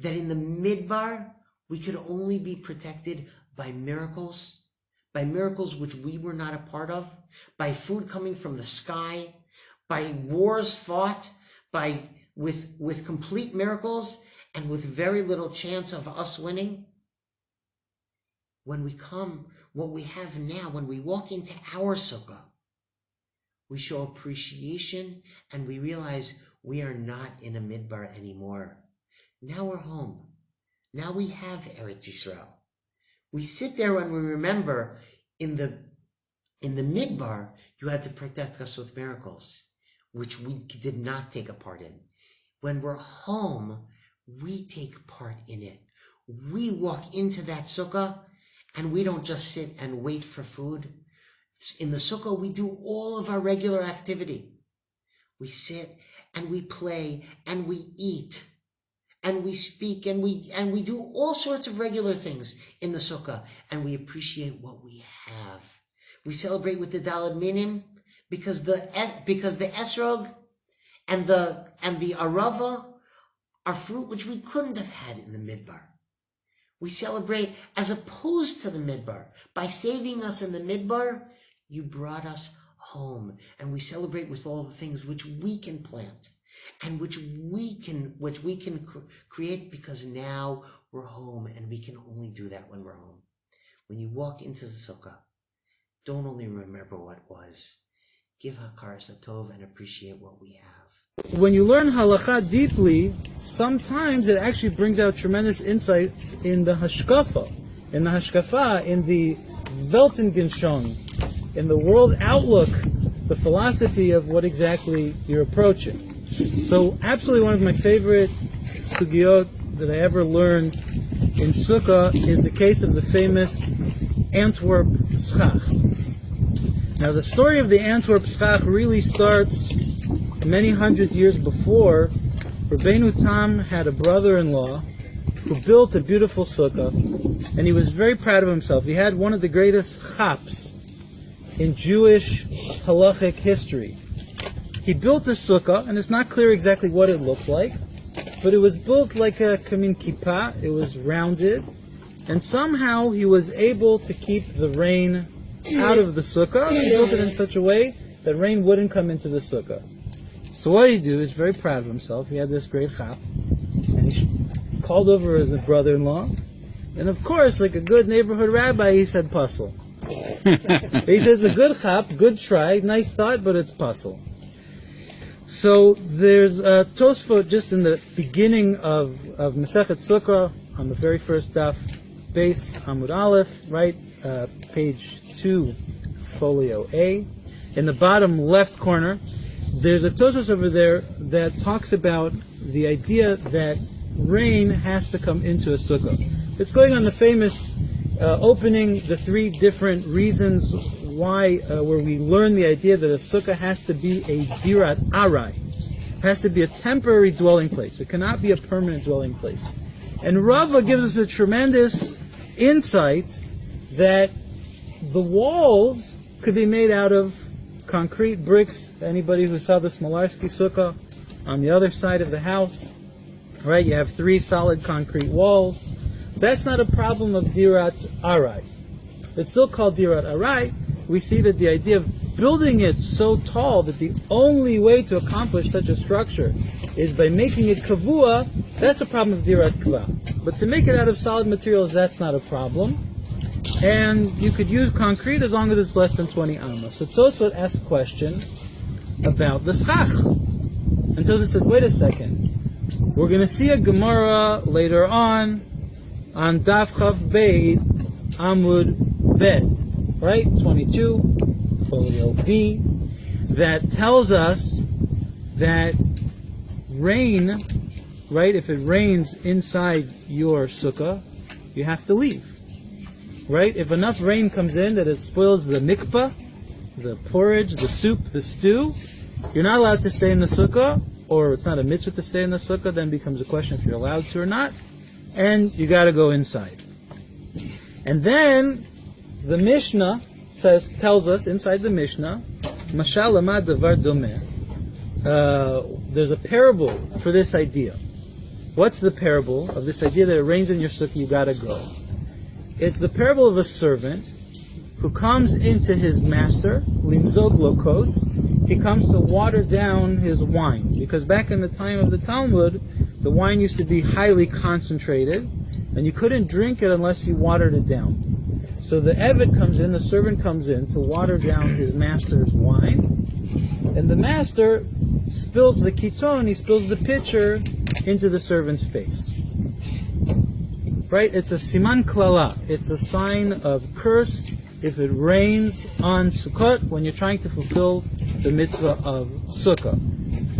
that in the Midbar we could only be protected by miracles which we were not a part of, by food coming from the sky, by wars fought, with complete miracles and with very little chance of us winning. When we come, what we have now, when we walk into our sukkah, we show appreciation and we realize we are not in a midbar anymore. Now we're home. Now we have Eretz Yisrael. We sit there and we remember in the midbar, you had to protect us with miracles, which we did not take a part in. When we're home, we take part in it. We walk into that sukkah and we don't just sit and wait for food. In the sukkah, we do all of our regular activity. We sit and we play and we eat and we speak and we do all sorts of regular things in the sukkah, and we appreciate what we have. We celebrate with the Daled Minim because the esrog and the arava are fruit which we couldn't have had in the midbar. We celebrate as opposed to the midbar. By saving us in the midbar, you brought us home, and we celebrate with all the things which we can plant and which we can create, because now we're home, and we can only do that when we're home. When you walk into the sukkah, don't only remember what was. Give hakaras hatov and appreciate what we have. When you learn halakha deeply, sometimes it actually brings out tremendous insights in the hashkafa, in the Weltanschauung, in the world outlook, the philosophy of what exactly you're approaching. So absolutely one of my favorite sugiyot that I ever learned in Sukkah is the case of the famous Antwerp schach. Now the story of the Antwerp schach really starts many hundred years before. Rabbeinu Tam had a brother-in-law who built a beautiful sukkah, and he was very proud of himself. He had one of the greatest chaps in Jewish halachic history. He built a sukkah, and it's not clear exactly what it looked like, but it was built like a kamin kippah. It was rounded, and somehow he was able to keep the rain out of the sukkah. He built it in such a way that rain wouldn't come into the sukkah. So what did he do? He's very proud of himself. He had this great chap, and he called over his brother-in-law, and of course, like a good neighborhood rabbi, he said puzzle. He says, a good chap, good try, nice thought, but it's puzzle. So there's a Tosfot just in the beginning of Masechet Sukkah, on the very first daf, base Amud Aleph, right, page 2, folio A. In the bottom left corner, there's a Tosfos over there that talks about the idea that rain has to come into a sukkah. It's going on the famous opening, the 3 different reasons why, where we learn the idea that a sukkah has to be a dirat arai, has to be a temporary dwelling place. It cannot be a permanent dwelling place. And Rava gives us a tremendous insight that the walls could be made out of concrete bricks. Anybody who saw the Smolarski sukkah on the other side of the house, right? You have 3 solid concrete walls. That's not a problem of dirat arai. It's still called dirat arai. We see that the idea of building it so tall that the only way to accomplish such a structure is by making it kavua, that's a problem of dirat kavua. But to make it out of solid materials, that's not a problem. And you could use concrete as long as it's less than 20 amma. So Tosfot asks a question about the schach. And Tosfot says, wait a second. We're going to see a Gemara later on Daf Chav Beis Amud Bet, right? 22, folio B, that tells us that rain right? If it rains inside your sukkah, you have to leave, right? If enough rain comes in that it spoils the mikvah, the porridge, the soup, the stew, you're not allowed to stay in the sukkah, or it's not a mitzvah to stay in the sukkah, then becomes a question if you're allowed to or not, and you got to go inside. And then the Mishnah tells us inside the Mishnah, Mashal Amad Davar Domeh. There's a parable for this idea. What's the parable of this idea that it rains in your sukkah, you got to go? It's the parable of a servant who comes into his master, Limzog Lokos. He comes to water down his wine, because back in the time of the Talmud, the wine used to be highly concentrated, and you couldn't drink it unless you watered it down. So the Eved comes in, the servant comes in to water down his master's wine, and the master spills the kiton, he spills the pitcher into the servant's face. Right? It's a siman klala. It's a sign of curse if it rains on Sukkot when you're trying to fulfill the mitzvah of Sukkah.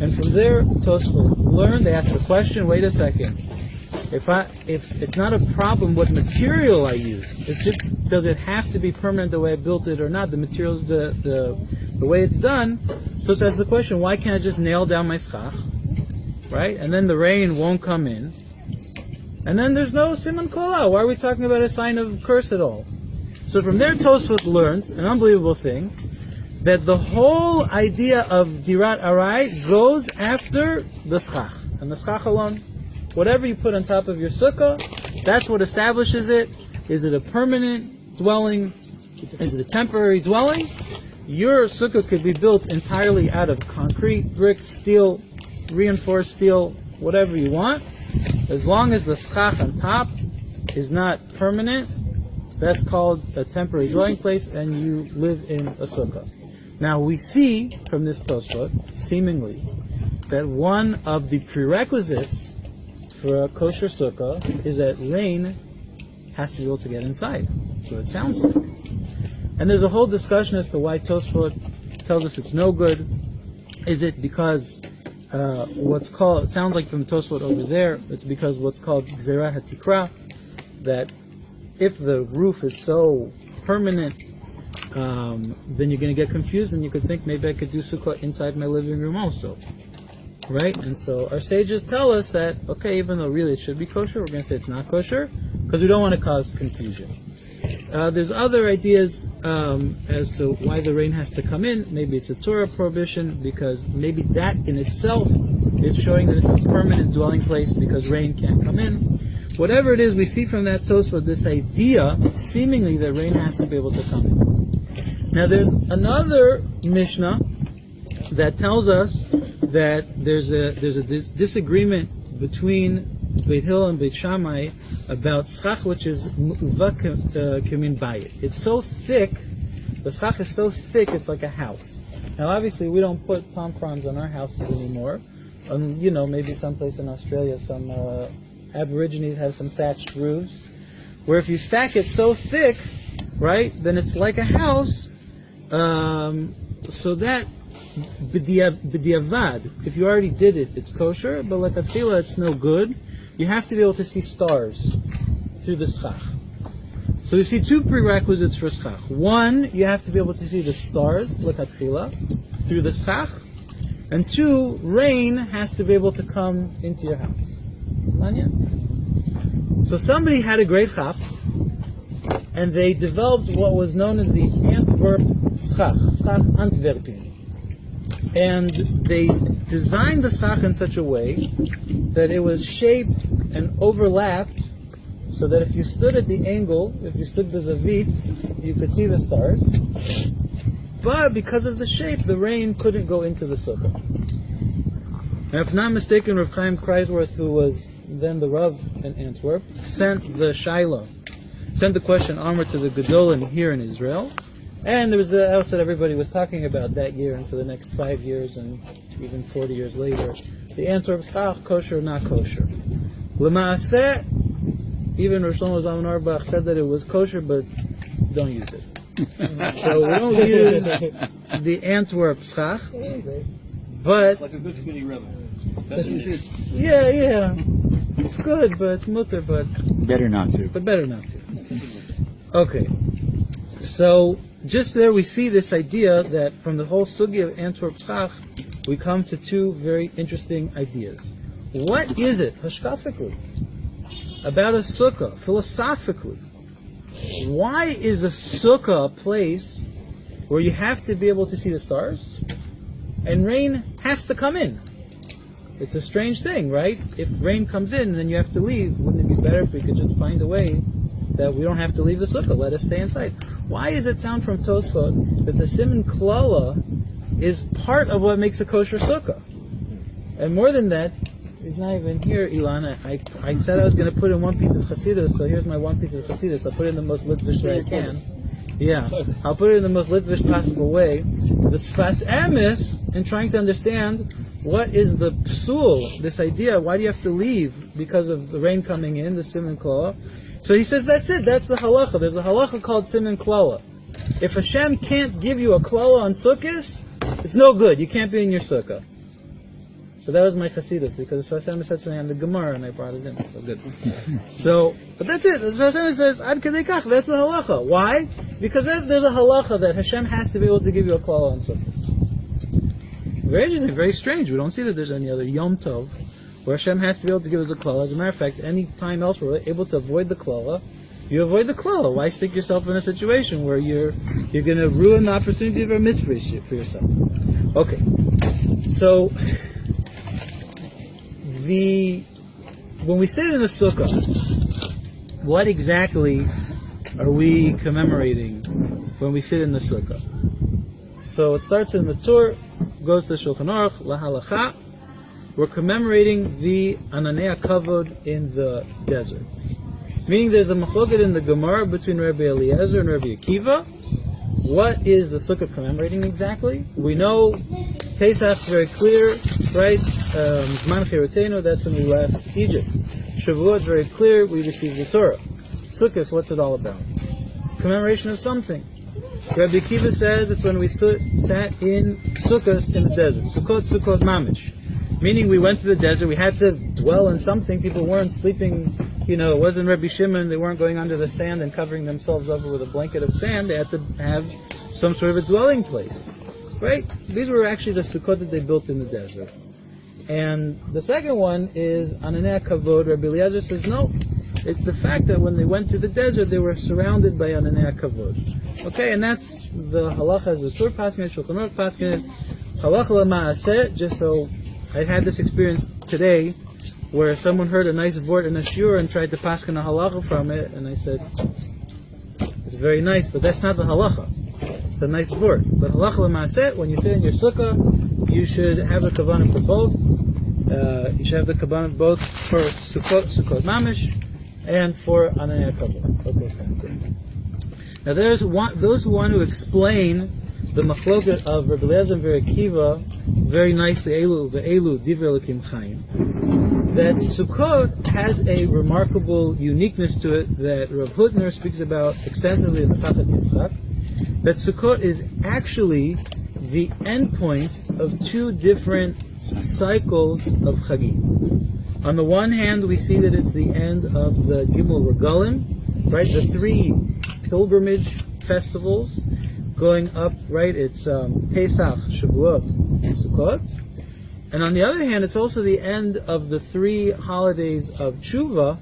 And from there, Tosfot learned, they asked the question, wait a second, if it's not a problem what material I use, it's just, does it have to be permanent the way I built it or not? The material's the way it's done. So that's the question, why can't I just nail down my schach, right? And then the rain won't come in. And then there's no siman kola. Why are we talking about a sign of curse at all? So from there, Tosfot learns an unbelievable thing, that the whole idea of dirat arai goes after the schach. And the schach alone, whatever you put on top of your sukkah, that's what establishes it. Is it a permanent dwelling? Is it a temporary dwelling? Your sukkah could be built entirely out of concrete, brick, steel, reinforced steel, whatever you want. As long as the schach on top is not permanent, that's called a temporary dwelling place, and you live in a sukkah. Now we see from this Tosfot, seemingly, that one of the prerequisites for a kosher sukkah is that rain has to be able to get inside. So it sounds like. And there's a whole discussion as to why Tosfot tells us it's no good. Is it because what's called, it sounds like from Tosfot over there, it's because what's called Gzerat HaTikra, that if the roof is so permanent, then you're going to get confused and you could think maybe I could do sukkah inside my living room also. Right? And so our sages tell us that, okay, even though really it should be kosher, we're going to say it's not kosher, because we don't want to cause confusion. There's other ideas as to why the rain has to come in. Maybe it's a Torah prohibition, because maybe that in itself is showing that it's a permanent dwelling place because rain can't come in. Whatever it is, we see from that Tosfot this idea, seemingly, that rain has to be able to come in. Now there's another Mishnah that tells us that there's a disagreement between Beit Hillel and Beit Shammai about schach, which is mu'uva kemin bayit. It's so thick, the schach is so thick, it's like a house. Now obviously we don't put palm fronds on our houses anymore. Maybe someplace in Australia, some Aborigines have some thatched roofs, where if you stack it so thick, right, then it's like a house. So that b'diavad, if you already did it, it's kosher, but like atchila, it's no good. You have to be able to see stars through the schach. So you see two prerequisites for schach. One, you have to be able to see the stars, like atchila, through the schach. And two, rain has to be able to come into your house. So somebody had a great chap, and they developed what was known as the Antwerp schach Antwerpen. And they designed the schach in such a way that it was shaped and overlapped, so that if you stood at the angle, if you stood vis-a-vis, you could see the stars. But because of the shape, the rain couldn't go into the sukkah. Now, if not mistaken, Rav Chaim Kreisworth, who was then the Rav in Antwerp, sent the question onward to the Gedolim here in Israel. And there was the house that everybody was talking about that year and for the next 5 years and even 40 years later. The Antwerp schach, kosher or not kosher. L'maaseh, even Rosh Shlomo Zalman Auerbach said that it was kosher, but don't use it. So we don't use the Antwerp schach, But like a good committee rebbe. yeah, it's good, but it's mutter, but Better not to. But better not to. Okay, so just there we see this idea that from the whole sugi of Antwerp Schach, we come to two very interesting ideas. What is it, hashkafically, about a sukkah, philosophically? Why is a sukkah a place where you have to be able to see the stars, and rain has to come in? It's a strange thing, right? If rain comes in, then you have to leave. Wouldn't it be better if we could just find a way that we don't have to leave the sukkah? Let us stay inside. Why does it sound from Tosfot that the Siman Klala is part of what makes a kosher sukkah? And more than that, he's not even here, Ilana. I said I was going to put in one piece of Chassidus, so here's my one piece of Chassidus. I'll put it in the most Litvish way I can. Yeah, I'll put it in the most Litvish possible way. The Sfas Emes, in trying to understand what is the psul, this idea, why do you have to leave because of the rain coming in, the Siman Klala? So he says that's it, that's the halacha. There's a halacha called Siman Klala. If Hashem can't give you a klala on Sukkot, it's no good, you can't be in your sukkah. So that was my Chassidus, because Sfas Emes said something on the Gemara, and I brought it in, so good. So, but that's it, Sfas Emes says, Ad Kadei Kach, that's the halacha. Why? Because there's a halacha that Hashem has to be able to give you a klala on Sukkot. Very interesting, very strange. We don't see that there's any other Yom Tov where Hashem has to be able to give us a klala. As a matter of fact, any time else we're able to avoid the klala, you avoid the klala. Why stick yourself in a situation where you're going to ruin the opportunity of a mitzvah for yourself? Okay, so when we sit in a sukkah, what exactly are we commemorating when we sit in the sukkah? So it starts in the Torah, goes to Shulchan Aruch, Lahalacha. We're commemorating the Ananei Kavod in the desert. Meaning there's a machloket in the Gemara between Rabbi Eliezer and Rabbi Akiva. What is the sukkah commemorating exactly? We know Pesach's very clear, right? Zman Chirutenu, that's when we left Egypt. Shavuot, very clear, we received the Torah. Sukkot, what's it all about? It's a commemoration of something. Rabbi Akiva says it's when we sat in Sukkot in the desert. Sukkot mamish. Meaning we went to the desert, we had to dwell in something. People weren't sleeping, it wasn't Rabbi Shimon, they weren't going under the sand and covering themselves over with a blanket of sand. They had to have some sort of a dwelling place. Right? These were actually the Sukkot that they built in the desert. And the second one is Ananei Kavod. Rabbi Eliezer says no. It's the fact that when they went through the desert, they were surrounded by Ananei Kavod. Okay, and that's the halacha as the Torah paskin, Shulchan Aruch paskin, halacha l'maaseh. Just so I had this experience today, where someone heard a nice vort in a shiur and tried to paskin a halacha from it, and I said, it's very nice, but that's not the halacha. It's a nice vort. But halacha l'maaseh, when you sit in your sukkah, you should have the kavanah for both. You should have the kavanah both for Sukkot mamish and for Ananei Kavod. Okay, good. Now those who want to explain the machloket of Rabbi Eliezer and Rabbi Akiva very nicely, Elu Divrei Elokim Chaim, that Sukkot has a remarkable uniqueness to it that Rav Hutner speaks about extensively in the Tachat Yitzchak, that Sukkot is actually the endpoint of two different cycles of Chagim. On the one hand, we see that it's the end of the Gimel Regalim, right? The three pilgrimage festivals going up, right? It's Pesach, Shavuot, and Sukkot. And on the other hand, it's also the end of the three holidays of Tshuva,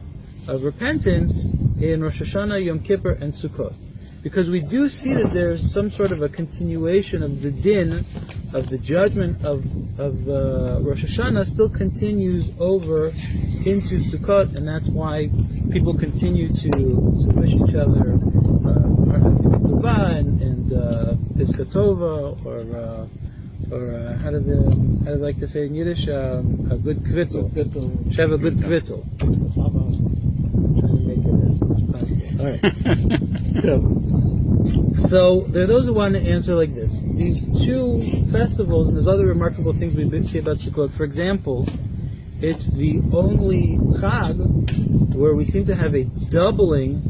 of repentance, in Rosh Hashanah, Yom Kippur, and Sukkot. Because we do see that there's some sort of a continuation of the din, of the judgment of Rosh Hashanah still continues over into Sukkot, and that's why people continue to wish each other and Pizka Tova, or how do they like to say in Yiddish, a good kvittel. Have a good kvittel. I'm trying to make it as possible. All right. So there are those who want to answer like this. These two festivals, and there's other remarkable things we see about Sukkot. For example, it's the only Chag where we seem to have a doubling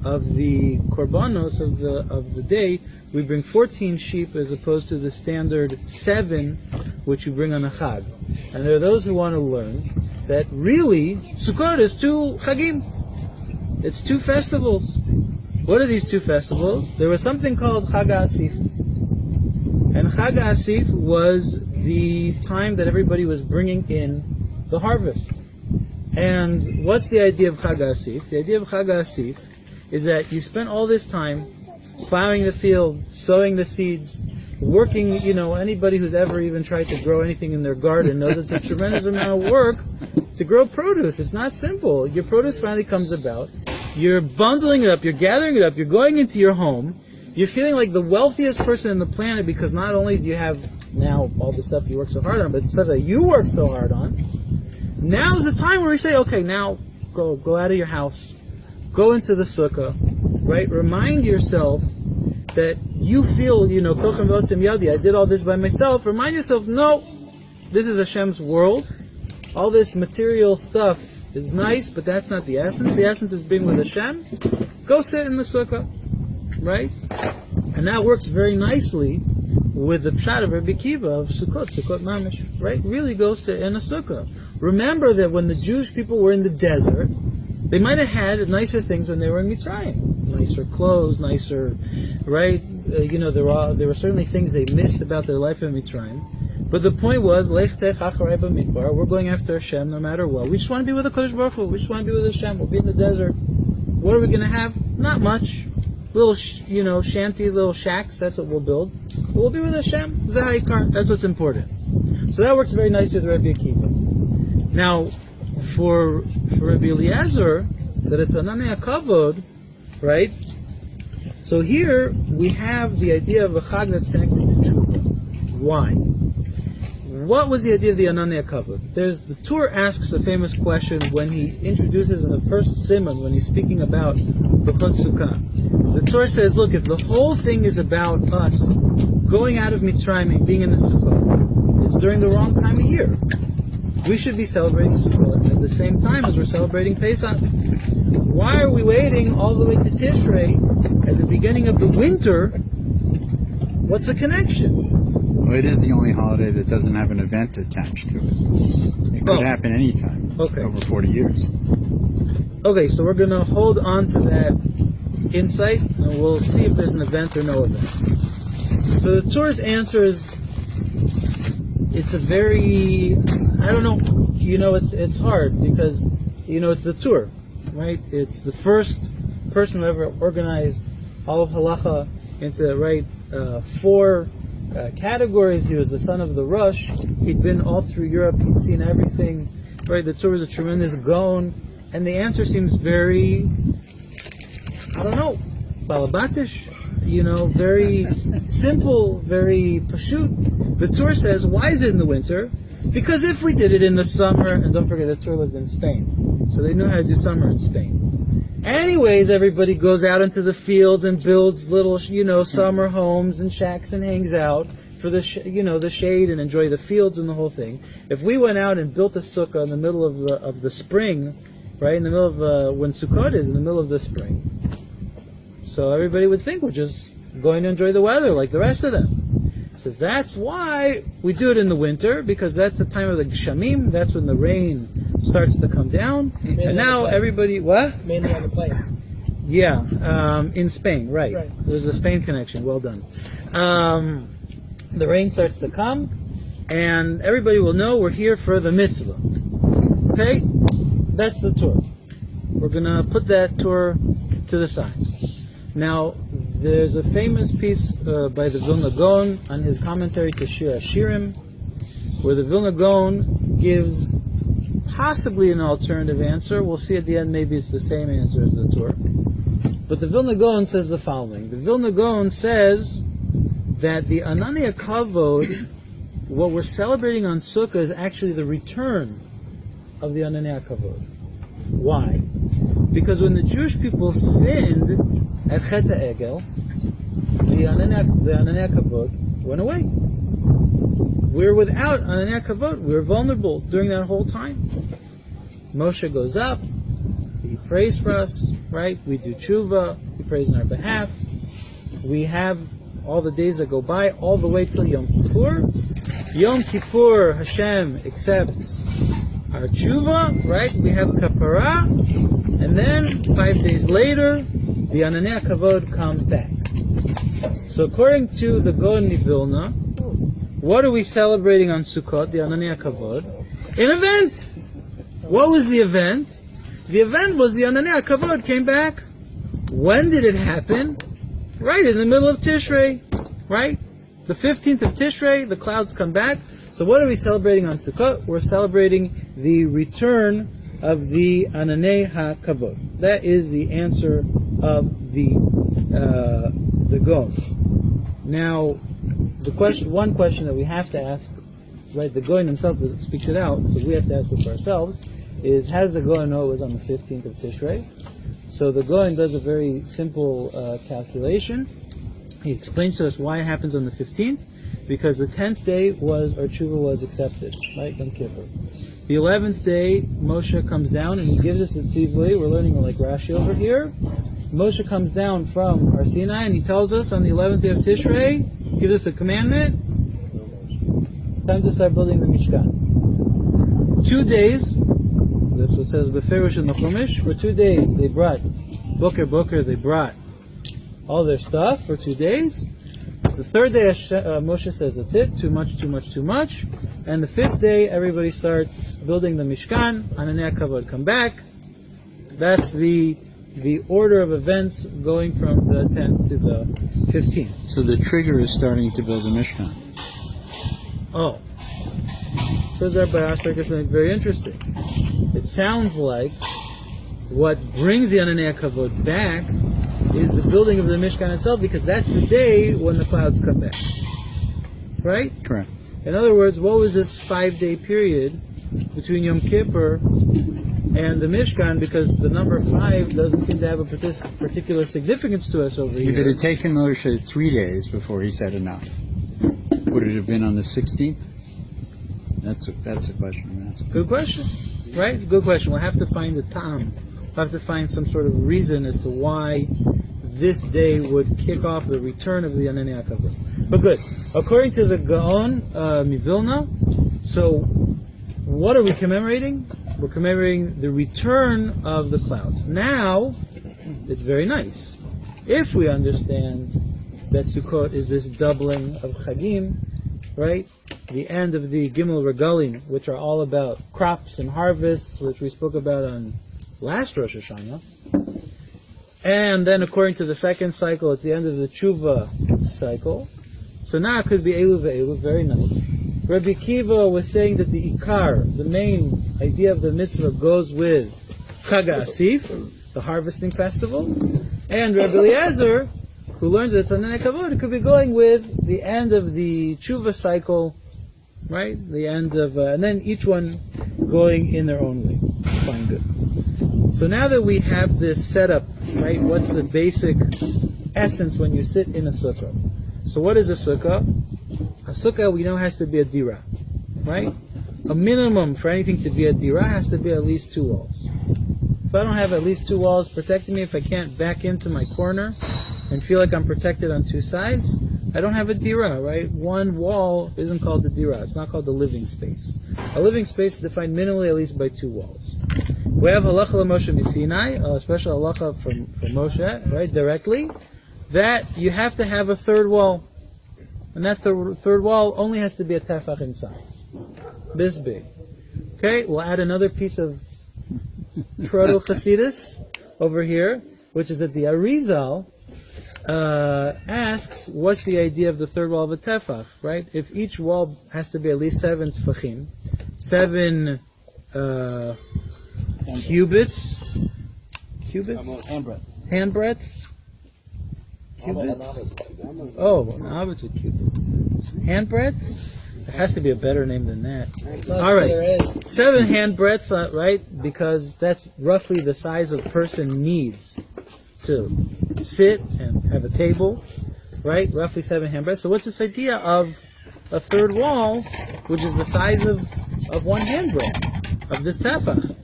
of the korbanos of the day. We bring 14 sheep as opposed to the standard 7 which you bring on a Chag. And there are those who want to learn that really Sukkot is 2 Chagim. It's 2 festivals. What are these 2 festivals? There was something called Chag HaAsif. And Chag HaAsif was the time that everybody was bringing in the harvest. And what's the idea of Chag HaAsif? The idea of Chag HaAsif is that you spend all this time plowing the field, sowing the seeds, working, anybody who's ever even tried to grow anything in their garden knows it's a tremendous amount of work to grow produce. It's not simple. Your produce finally comes about. You're bundling it up, you're gathering it up, you're going into your home, you're feeling like the wealthiest person on the planet because not only do you have now all the stuff you work so hard on, but the stuff that you work so hard on. Now's the time where we say, okay, now go out of your house, go into the sukkah, right? Remind yourself that you feel, Kochem V'otzim Yadi, I did all this by myself. Remind yourself, no, this is Hashem's world. All this material stuff is nice, but that's not the essence. The essence is being with Hashem. Go sit in the sukkah, right? And that works very nicely with the pshat of Rabbi Akiva of Sukkot Mamish, right? Really go sit in a sukkah. Remember that when the Jewish people were in the desert, they might have had nicer things when they were in Mitzrayim. Nicer clothes, nicer, right? There were certainly things they missed about their life in Mitzrayim. But the point was, Lech Tech Acharei B'Midbar, we're going after Hashem no matter what. We just want to be with the Kodesh Baruch Hu. We just want to be with Hashem. We'll be in the desert. What are we going to have? Not much. Little, shanties, little shacks. That's what we'll build. But we'll be with Hashem. Zahikar. That's what's important. So that works very nicely with Rabbi Akiva. Now, for Rabbi Eliezer, that it's Ananei HaKavod, right? So here we have the idea of a chag that's connected to tshuva. Why? What was the idea of the Ananei HaKavod? The Torah asks a famous question when he introduces in the first siman, when he's speaking about B'chot Sukkah. The Torah says, look, if the whole thing is about us going out of Mitzrayim and being in the Sukkah, it's during the wrong time of year. We should be celebrating Sukkot at the same time as we're celebrating Pesach. Why are we waiting all the way to Tishrei at the beginning of the winter? What's the connection? Well, it is the only holiday that doesn't have an event attached to it. It could happen anytime. Okay. Over 40 years. Okay, so we're going to hold on to that insight, and we'll see if there's an event or no event. So the Torah's answer is, it's a very, I don't know, it's hard because, it's the Torah, right? It's the first person who ever organized all of halacha into, 4 categories. He was the son of the Rosh. He'd been all through Europe. He'd seen everything, right? The Torah is a tremendous gaon. And the answer seems very, I don't know, balabatish, very simple, very pashut. The Torah says, why is it in the winter? Because if we did it in the summer, and don't forget the Torah lived in Spain, so they knew how to do summer in Spain. Anyways, everybody goes out into the fields and builds little, summer homes and shacks and hangs out for the, the shade and enjoy the fields and the whole thing. If we went out and built a sukkah in the middle of the spring, right, in the middle of, when Sukkot is, in the middle of the spring, so everybody would think we're just going to enjoy the weather like the rest of them. He says that's why we do it in the winter, because that's the time of the Gshamim, that's when the rain starts to come down. Mainly and now everybody, what? Mainly on the plane. Yeah, in Spain, right. There's the Spain connection, well done. The rain starts to come, and everybody will know we're here for the mitzvah. Okay? That's the Torah. We're going to put that Torah to the side. Now, there's a famous piece by the Vilna Gaon on his commentary to Shir HaShirim, where the Vilna Gaon gives possibly an alternative answer. We'll see at the end, maybe it's the same answer as the Torah. But the Vilna Gaon says the following. The Vilna Gaon says that the Ananei HaKavod, what we're celebrating on Sukkah, is actually the return of the Ananei HaKavod. Why? Because when the Jewish people sinned at Chet HaEgel, the Ananei HaKavod went away. We're without Ananei HaKavod. We're vulnerable during that whole time. Moshe goes up, he prays for us, right? We do tshuva, he prays on our behalf. We have all the days that go by, all the way till Yom Kippur. Yom Kippur, Hashem accepts our tshuva, right? We have kapara, and then 5 days later, the Ananei Kavod comes back. So according to the Gaon Vilna, what are we celebrating on Sukkot, the Ananei Kavod? An event! What was the event? The event was the Ananei Kavod came back. When did it happen? Right in the middle of Tishrei, right? The 15th of Tishrei, the clouds come back. So what are we celebrating on Sukkot? We're celebrating the return of the Ananei HaKavod. That is the answer of the Gaon. Now, one question that we have to ask, right? The Gaon himself speaks it out, so we have to ask it for ourselves, is how does the Gaon know it was on the 15th of Tishrei? So the Gaon does a very simple calculation. He explains to us why it happens on the 15th, because the 10th day was, our tshuva was accepted, right? Yom Kippur. The 11th day, Moshe comes down and he gives us the tzivui. We're learning like Rashi over here. Moshe comes down from Har Sinai and he tells us on the 11th day of Tishrei, gives us a commandment, time to start building the Mishkan. 2 days, that's what it says Beferish in the Chumash, for 2 days they brought, Boker, they brought all their stuff for 2 days. The 3rd day Moshe says that's it, too much. And the 5th day everybody starts building the Mishkan, Ananei Kavod come back. That's the order of events going from the 10th to the 15th. So the trigger is starting to build the Mishkan. Oh. Says Rabbi Osterker something very interesting. It sounds like what brings the Ananei Kavod back is the building of the Mishkan itself, because that's the day when the clouds come back. Right? Correct. In other words, what was this 5-day period between Yom Kippur and the Mishkan? Because the number 5 doesn't seem to have a particular significance to us over here. If it had taken Moshe 3 days before he said enough, would it have been on the 16th? That's a question I'm asking. Good question. Right? Good question. We'll have to find the time. We'll have to find some sort of reason as to why this day would kick off the return of the Ananei Kavod. But good. According to the Gaon Mivilna, so what are we commemorating? We're commemorating the return of the clouds. Now, it's very nice. If we understand that Sukkot is this doubling of Chagim, right? The end of the Gimel Regalim, which are all about crops and harvests, which we spoke about on last Rosh Hashanah. And then according to the second cycle, it's the end of the Tshuva cycle. So now it could be Elu ve'elu, very nice. Rabbi Kiva was saying that the Ikar, the main idea of the mitzvah, goes with Chag HaAsif, the harvesting festival. And Rabbi Eliezer, who learns that it's Ananei Kavod, it could be going with the end of the Tshuva cycle, right? The end of, and then each one going in their own way. Fine, good. So now that we have this setup, right, what's the basic essence when you sit in a sukkah? So what is a sukkah? A sukkah we know has to be a dirah, right? A minimum for anything to be a dirah has to be at least 2 walls. If I don't have at least 2 walls protecting me, if I can't back into my corner and feel like I'm protected on 2 sides, I don't have a dirah, right? 1 wall isn't called the dirah. It's not called the living space. A living space is defined minimally at least by 2 walls. We have halacha Moshe Misinai, a special halacha from Moshe, right, directly, that you have to have a 3rd wall. And that third wall only has to be a tefach in size. This big. Okay, we'll add another piece of Proto Chasidus over here, which is that the Arizal asks, what's the idea of the 3rd wall of a tefach, right? If each wall has to be at least 7 tefachim, 7 cubits, hand breadths. Cubits? Oh, hobbits are cubits. Hand breadths? There has to be a better name than that. All right, 7 hand breadths, right? Because that's roughly the size a person needs to sit and have a table, right? Roughly 7 hand breadths. So what's this idea of a 3rd wall, which is the size of 1 hand breadth of this tefach?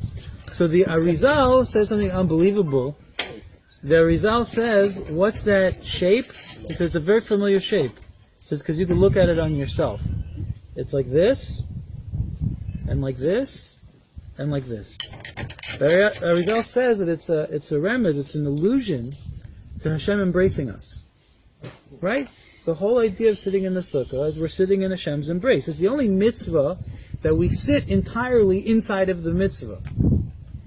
So the Arizal says something unbelievable. The Arizal says, what's that shape? He says it's a very familiar shape. He says, because you can look at it on yourself. It's like this, and like this, and like this. The Arizal says that it's a remez, it's an allusion to Hashem embracing us. Right? The whole idea of sitting in the sukkah is we're sitting in Hashem's embrace. It's the only mitzvah that we sit entirely inside of the mitzvah.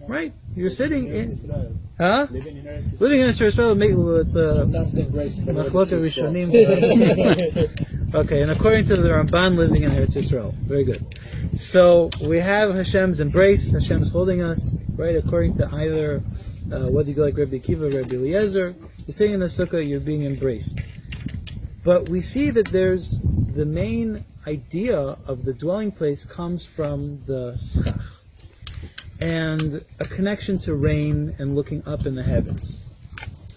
Right? You're sitting in... Huh? Living in Israel, it's a... Machlokah Rishonim. Okay, and according to the Ramban, living in Eretz Yisrael. Very good. So, we have Hashem's embrace, Hashem's holding us, right? According to either, what do you like, Rabbi Akiva, Rabbi Eliezer, you're sitting in the sukkah, you're being embraced. But we see that there's the main idea of the dwelling place comes from the schach and a connection to rain and looking up in the heavens.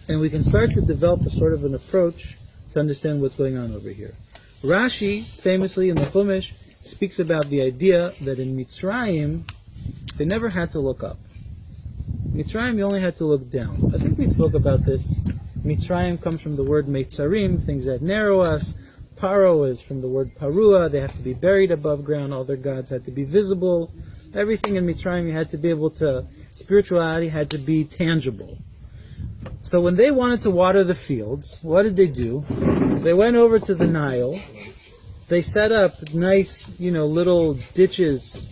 And we can start to develop a sort of an approach to understand what's going on over here. Rashi, famously in the Chumash, speaks about the idea that in Mitzrayim, they never had to look up. Mitzrayim, you only had to look down. I think we spoke about this. Mitzrayim comes from the word Meitzarim, things that narrow us. Paro is from the word Parua, they have to be buried above ground, all their gods had to be visible. Everything in Mitzrayim you had to be able to, spirituality had to be tangible. So when they wanted to water the fields, what did they do? They went over to the Nile, they set up nice, little ditches,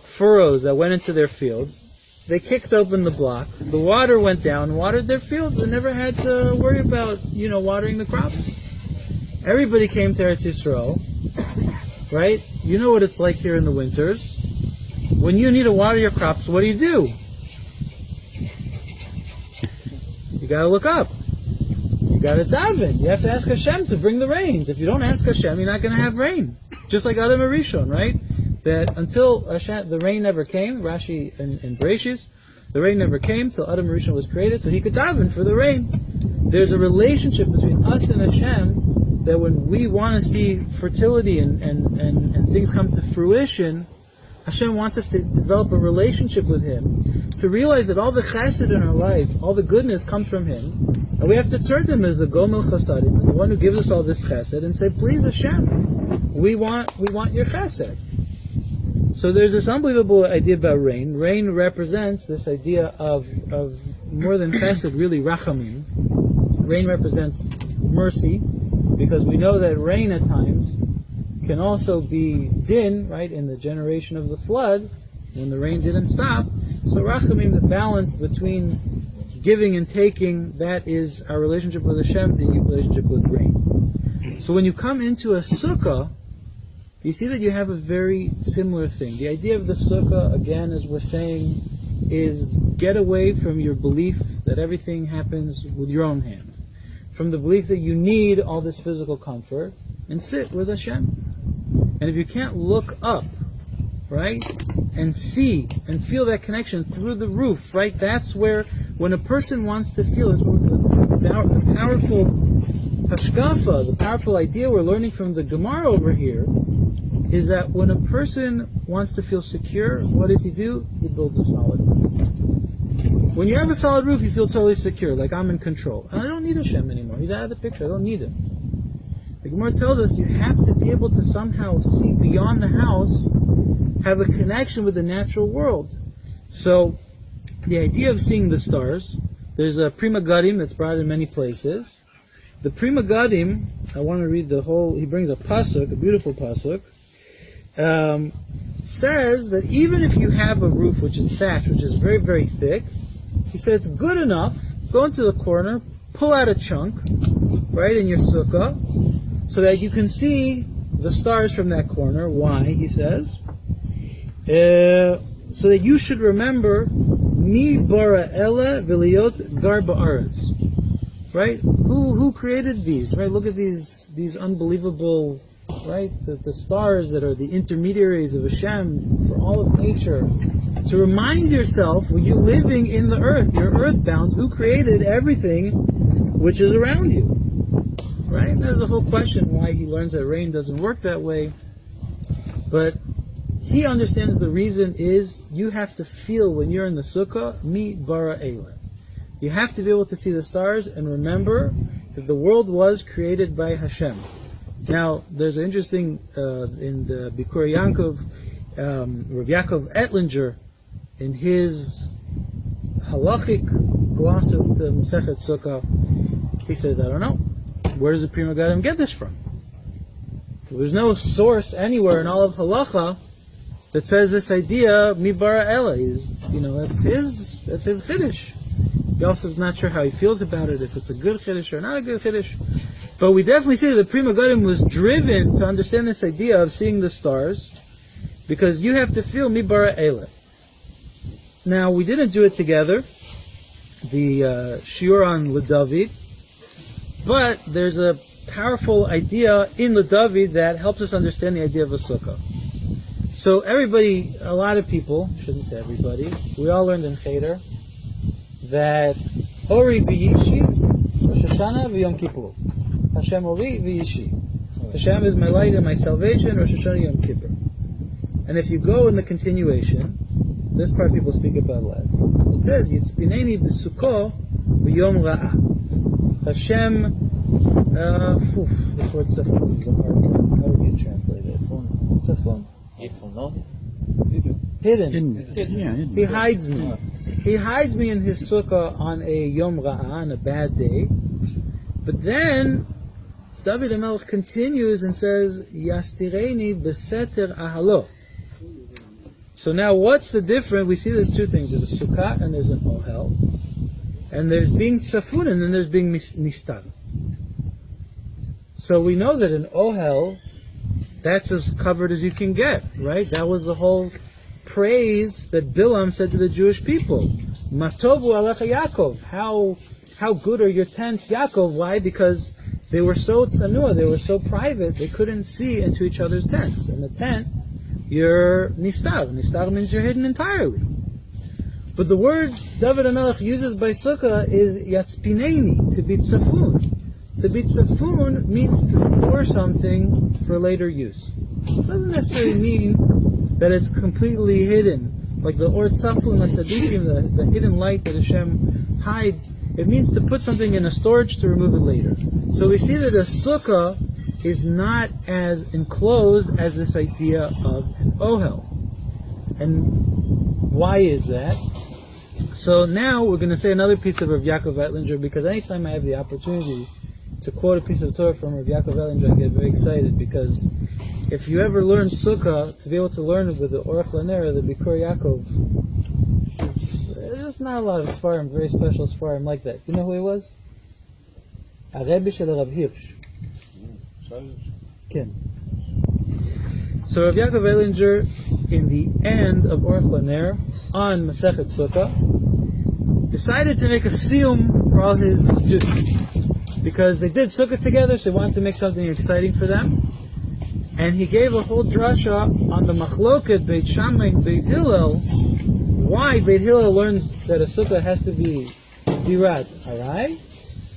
furrows that went into their fields. They kicked open the block, the water went down, watered their fields, they never had to worry about, watering the crops. Everybody came to Eretz Yisrael, right? You know what it's like here in the winters. When you need to water your crops, what do? You gotta look up. You gotta daven. You have to ask Hashem to bring the rains. If you don't ask Hashem, you're not gonna have rain. Just like Adam Arishon, right? That until Hashem, the rain never came, Rashi and Bereshis, the rain never came till Adam Arishon was created, so he could daven for the rain. There's a relationship between us and Hashem that when we want to see fertility and things come to fruition, Hashem wants us to develop a relationship with Him, to realize that all the chesed in our life, all the goodness comes from Him, and we have to turn to Him as the Gomel Chasadim, as the one who gives us all this chesed, and say, please Hashem, we want your chesed. So there's this unbelievable idea about rain. Rain represents this idea of more than chesed, really rachamim. Rain represents mercy, because we know that rain at times can also be din, right, in the generation of the flood, when the rain didn't stop. So rachamim, the balance between giving and taking, that is our relationship with Hashem, the relationship with rain. So when you come into a sukkah, you see that you have a very similar thing. The idea of the sukkah, again, as we're saying, is get away from your belief that everything happens with your own hand. From the belief that you need all this physical comfort, and sit with Hashem. And if you can't look up, right, and see and feel that connection through the roof, right, that's where, when a person wants to feel it, the powerful hashkafa, the powerful idea we're learning from the Gemara over here, is that when a person wants to feel secure, what does he do? He builds a solid roof. When you have a solid roof, you feel totally secure, like I'm in control. And I don't need Hashem anymore. He's out of the picture. I don't need him. The Gemara tells us you have to be able to somehow see beyond the house, have a connection with the natural world. So, the idea of seeing the stars, there's a Prima Gadim that's brought in many places. The Prima Gadim, I want to read the whole, he brings a pasuk, a beautiful pasuk, says that even if you have a roof which is thatched, which is very, very thick, he said it's good enough, go into the corner, pull out a chunk, right, in your sukkah, so that you can see the stars from that corner. Why, he says? So that you should remember, Mi bara ela v'liot gar ba'aretz. Right? Who created these? Right? Look at these unbelievable, right? The stars that are the intermediaries of Hashem for all of nature. To remind yourself, when you're living in the earth, you're earthbound, who created everything which is around you? Right? And there's a whole question why he learns that rain doesn't work that way. But he understands the reason is you have to feel when you're in the sukkah, mi bara eila. You have to be able to see the stars and remember that the world was created by Hashem. Now, there's an interesting, in the Bikur Yankov, Rabbi Yaakov Ettlinger, in his halachic glosses to Masechet Sukkah, he says, I don't know, where does the Pri Megadim get this from? There's no source anywhere in all of halacha that says this idea, mi bara ela, is, that's his chiddush. He also is not sure how he feels about it, if it's a good chiddush or not a good chiddush. But we definitely see that the Pri Megadim was driven to understand this idea of seeing the stars, because you have to feel mi bara ela. Now, we didn't do it together, the shiur on LeDavid, but there's a powerful idea in LeDavid that helps us understand the idea of a sukkah. So everybody, a lot of people, shouldn't say everybody, we all learned in Cheder that Ori v'yishi, Rosh Hashanah v'Yom Kippur. Hashem Ori v'yishi. Hashem is my light and my salvation, Rosh Hashanah Yom Kippur. And if you go in the continuation, this part people speak about less. It says, Yitzpineni b'sukkah v'yom ra'ah. Hashem, this word tzafon is a hard word. How would you translate it? Tzafon. Hidden. He hides me. He hides me in his sukkah on a yom ra'ah, on a bad day. But then, David HaMelech continues and says, Yastireni b'seter ahalo. So now what's the difference? We see there's two things. There's a sukkah and there's an ohel. And there's being tzafun and then there's being nistar. So we know that an ohel, that's as covered as you can get, right? That was the whole praise that Bilam said to the Jewish people. Matovu alecha Yaakov. How good are your tents, Yaakov? Why? Because they were so tzanua, they were so private, they couldn't see into each other's tents. In the tent, you're nistar. Nistar means you're hidden entirely. But the word David HaMelech uses by Sukkah is yatzpineni, to be tzafun. To be tzafun means to store something for later use. It doesn't necessarily mean that it's completely hidden. Like the or tzafun on tzaddikim, the hidden light that Hashem hides, it means to put something in a storage to remove it later. So we see that a sukkah is not as enclosed as this idea of an ohel. And why is that? So now we're going to say another piece of Rav Yaakov Ettlinger, because anytime I have the opportunity to quote a piece of Torah from Rav Yaakov Ettlinger, I get very excited, because if you ever learn Sukkah, to be able to learn it with the Orach Lanera, the Bikur Yaakov, there's not a lot of Sfarim, very special Sfarim like that. You know who he was? A Rebbe shel Rav Hirsch. Ken. So Rav Yaakov Ettlinger, in the end of Orach Laner, on Masechet Sukkah, decided to make a siyum for all his students. Because they did Sukkah together, so he wanted to make something exciting for them. And he gave a whole drasha on the machloket Beit Shammai and Beit Hillel, why Beit Hillel learns that a Sukkah has to be dirat arai,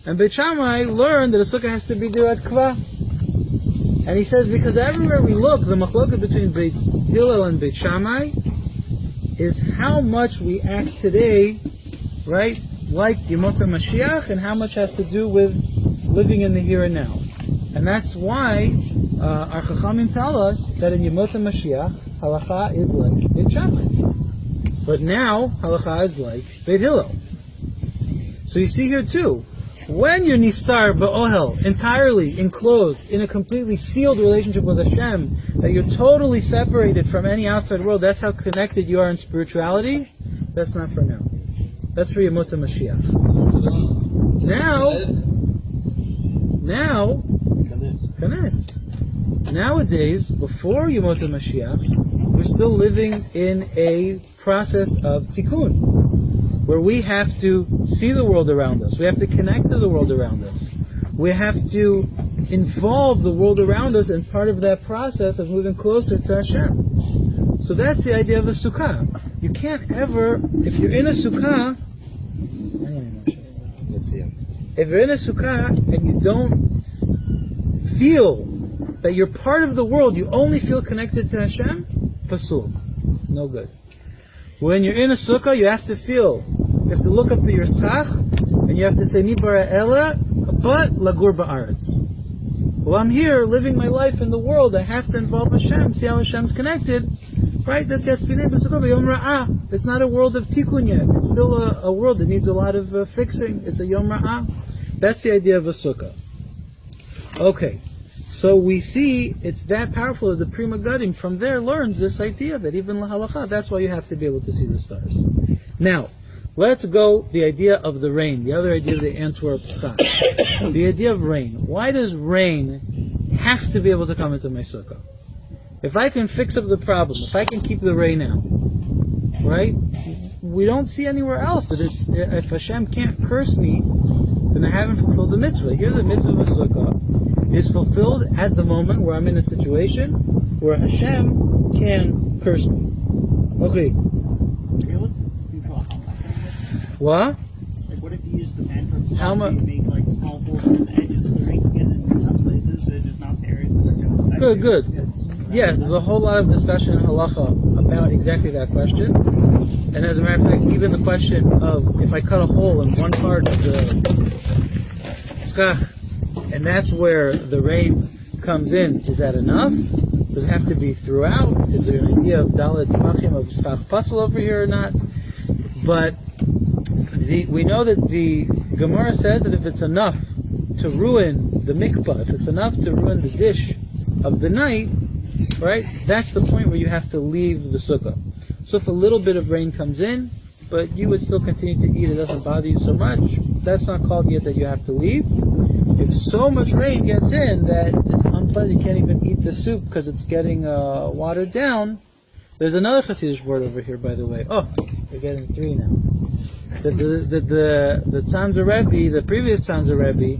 and Beit Shammai learned that a Sukkah has to be dirat kva. And he says, because everywhere we look, the machloket between Beit Hillel and Beit Shammai is how much we act today, right, like Yemot HaMashiach, and how much has to do with living in the here and now. And that's why our Chachamim tell us that in Yemot HaMashiach, halacha is like Beit Shammai. But now, halacha is like Beit Hillel. So you see here too, when you're nistar ba'ohel, entirely enclosed in a completely sealed relationship with Hashem, that you're totally separated from any outside world, that's how connected you are in spirituality, that's not for now. That's for Yemot HaMashiach. Now, Kanes. Nowadays, before Yemot HaMashiach, we're still living in a process of tikkun, where we have to see the world around us. We have to connect to the world around us. We have to involve the world around us in part of that process of moving closer to Hashem. So that's the idea of a sukkah. You can't ever, if you're in a sukkah, if you're in a sukkah and you don't feel that you're part of the world, you only feel connected to Hashem, pasul, no good. When you're in a sukkah, you have to feel, you have to look up to your schach, and you have to say, Mi bara ela, but lagur ba'aretz. Well, I'm here living my life in the world. I have to involve Hashem, see how Hashem's connected. Right? That's Yaspinei B'Sukkah Yom Ra'ah. It's not a world of tikkun yet. It's still a world that needs a lot of fixing. It's a Yom Ra'ah. That's the idea of a sukkah. Okay. So we see it's that powerful that the Pri Megadim from there learns this idea that even lahalacha, that's why you have to be able to see the stars. Now, let's go the idea of the rain, the other idea of the Antwerp sky. The idea of rain. Why does rain have to be able to come into my sukkah? If I can fix up the problem, if I can keep the rain out, right? We don't see anywhere else that it's, if Hashem can't curse me, then I haven't fulfilled the mitzvah. Here the mitzvah of a sukkah is fulfilled at the moment where I'm in a situation where Hashem can curse me. Okay. What? Like, what if you use the Antwerp sky How much? to make like small holes in the edges so the rain can get in some places, so it's just not there. Good, good. Yeah, there's a whole lot of discussion in halacha about exactly that question. And as a matter of fact, even the question of if I cut a hole in one part of the skach, and that's where the rain comes in, is that enough? Does it have to be throughout? Is there an idea of dalet machim of skach puzzle over here or not? But we know that the Gemara says that if it's enough to ruin the mikvah, if it's enough to ruin the dish of the night, right, that's the point where you have to leave the sukkah. So if a little bit of rain comes in, but you would still continue to eat, it doesn't bother you so much, that's not called yet that you have to leave. If so much rain gets in that it's unpleasant, you can't even eat the soup because it's getting watered down. There's another Hasidic word over here, by the way. Oh, we're getting three now. The Tzanzer Rebbe, the previous Tzanzer Rebbe,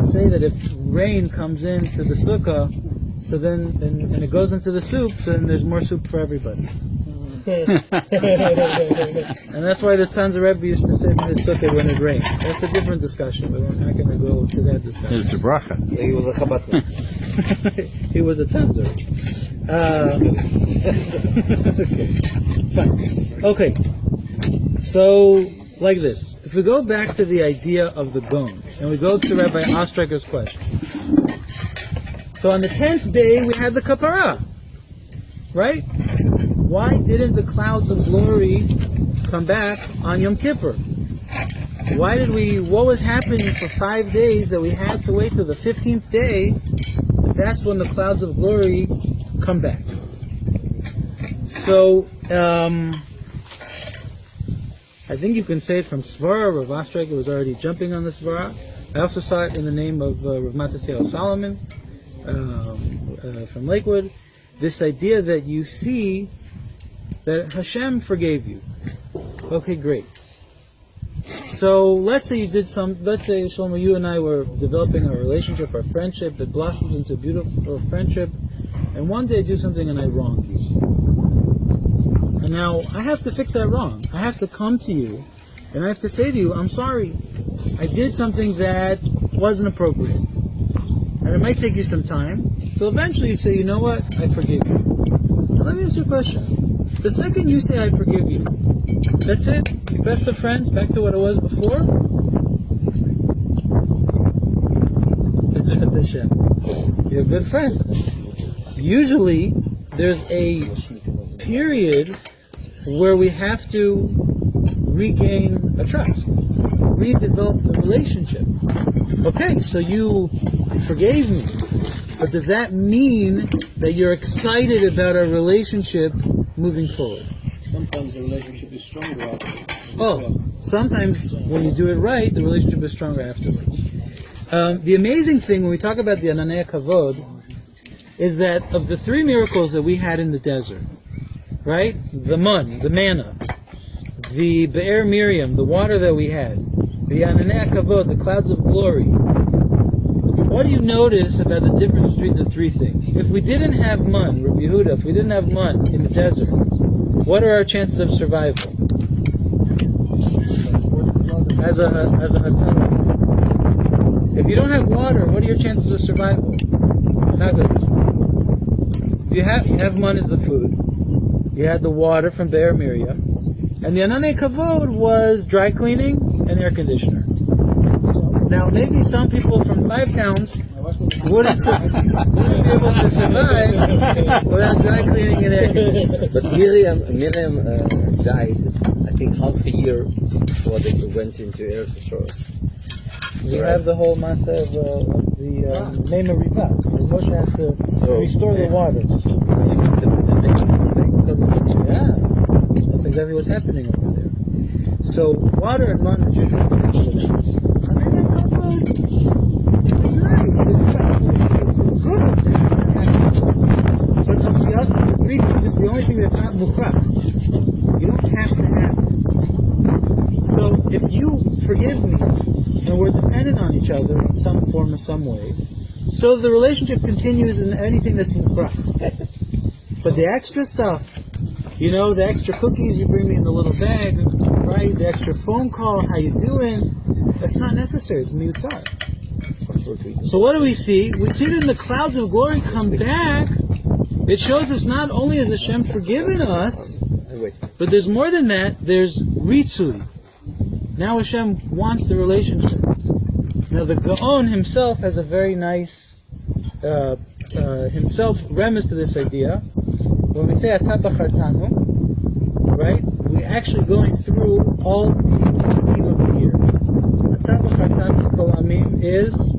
say that if rain comes into the sukkah, so then and it goes into the soup, so then there's more soup for everybody. And that's why the Tzanzer Rebbe used to sit in his sukkah when it rained. That's a different discussion, but we're not going to go to that discussion. It's a bracha. So he was a Chabadnik. He was a Tzanzer. Fine. Okay. So, like this. If we go back to the idea of the gon, and we go to Rabbi Ostreicher's question. So on the 10th day, we had the kapara. Right? Why didn't the clouds of glory come back on Yom Kippur? What was happening for 5 days that we had to wait till the 15th day? That's when the clouds of glory come back. So, I think you can say it from Svara. Rav Ostreicher was already jumping on the Svara. I also saw it in the name of Rav Matisyahu Solomon from Lakewood. This idea that you see that Hashem forgave you. Okay, great. So let's say Shlomo, you and I were developing our relationship, our friendship, it blossoms into a beautiful friendship, and one day I do something and I wrong you. And now I have to fix that wrong. I have to come to you and I have to say to you, I'm sorry. I did something that wasn't appropriate. And it might take you some time. So eventually you say, you know what? I forgive you. Now let me ask you a question. The second you say I forgive you, that's it? Best of friends, back to what it was before? You're a good friend. Usually there's a period where we have to regain a trust, redevelop the relationship. Okay, so you forgave me, but does that mean that you're excited about our relationship moving forward? Sometimes the relationship is stronger after. Oh, sometimes when you do it right, the relationship is stronger afterwards. The amazing thing when we talk about the Ananei Kavod is that of the 3 miracles that we had in the desert, right? The manna, the Be'er Miriam, the water that we had, the Ananei Kavod, the clouds of glory. What do you notice about the difference between the 3 things? If we didn't have man, Rabbi Yehuda, if we didn't have man in the desert, what are our chances of survival? As a Hatzara. If you don't have water, what are your chances of survival? Not good. You have man as the food. You had the water from Be'er Miriam. And the Ananei Kavod was dry cleaning and air conditioner. Now, maybe some people from 5 towns wouldn't be able to survive without dry cleaning and air conditioning. But Miriam died, I think, half a year before they went into Eretz Yisrael. We have the whole masa of the name of Rivah. Moshe has to restore the waters. Yeah, that's exactly what's happening over there. So water and man, the Jews are I mean, that couple is nice. It's good. But of the 3 things, it's the only thing that's not mukhrach. You don't have to have it. So if you forgive me, and we're dependent on each other in some form or some way, so the relationship continues in anything that's mukhrach. But the extra stuff, the extra cookies you bring me in the little bag, right? The extra phone call, how you doing? That's not necessary. It's mutar. So what do we see? We see that in the clouds of glory come back. It shows us not only has Hashem forgiven us, but there's more than that. There's ritzui. Now Hashem wants the relationship. Now the Gaon himself has a very nice himself remez to this idea. When we say Ata Bachartanu, right, we're actually going through all the Amim of the year. Ata Bachartanu Kol Amim is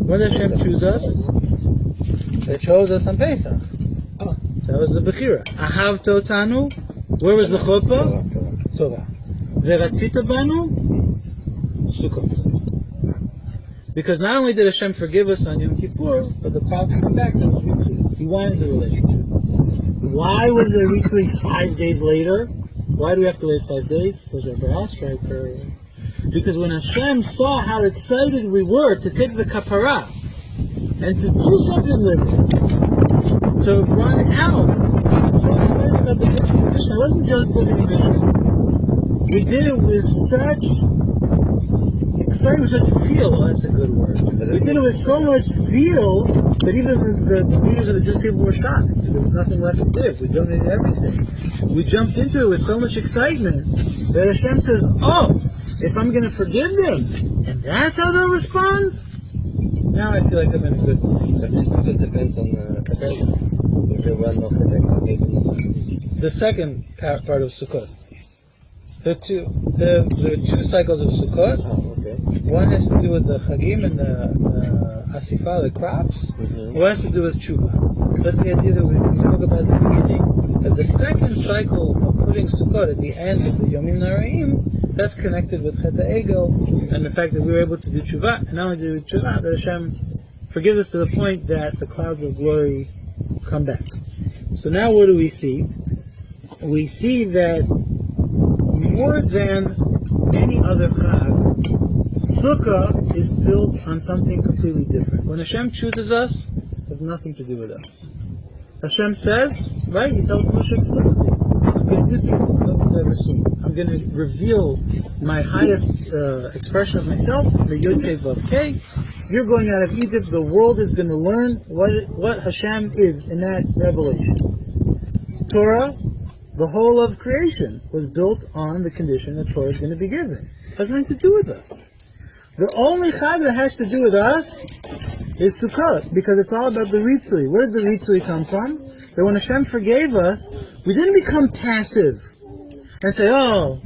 when Hashem chooses us. It chose us on Pesach. That was the Bechira. Ahav Totanu. Where was the Chuppah? Torah. Veratzita Banu. Sukkot. Because not only did Hashem forgive us on Yom Kippur, but the clouds come back to the Ritzui. He wanted the relationship. Why was the Ritzui 5 days later? Why do we have to wait 5 days? Says Rabbi Ostreicher. Because when Hashem saw how excited we were to take the kapara and to do something with it, to run out, so excited about the Mitzvah Mishnah. It wasn't just for the Mishnah. We did it with such excitement, such zeal. Oh, that's a good word. We did it with so much zeal that even the leaders of the Jewish people were shocked. There was nothing left to give. We donated everything. We jumped into it with so much excitement that Hashem says, "Oh, if I'm going to forgive them, and that's how they'll respond." Now I feel like I'm in a good place. It depends on the if there were no the second part of Sukkot. There are two cycles of Sukkot. Oh, okay. One has to do with the Chagim and the Asifah, the crops. One has to do with Tshuva. That's the idea that we spoke about at the beginning. That the second cycle of putting Sukkot at the end of the Yomim Naraim, that's connected with Chet HaEgel and the fact that we were able to do Tshuva. And not only do Tshuva, that Hashem forgives us to the point that the clouds of glory come back. So now what do we see? We see that more than any other Chag, Sukkah is built on something completely different. When Hashem chooses us, it has nothing to do with us. Hashem says, right, He tells Moshe explicitly, I'm going to do things no one's ever seen. I'm going to reveal my highest expression of myself, the Yud Kei Vav Kei. You're going out of Egypt, the world is going to learn what Hashem is in that revelation. Torah, the whole of creation, was built on the condition that Torah is going to be given. It has nothing to do with us. The only Chag that has to do with us is Sukkot, because it's all about the Ritzui. Where did the Ritzui come from? That when Hashem forgave us, we didn't become passive and say, oh,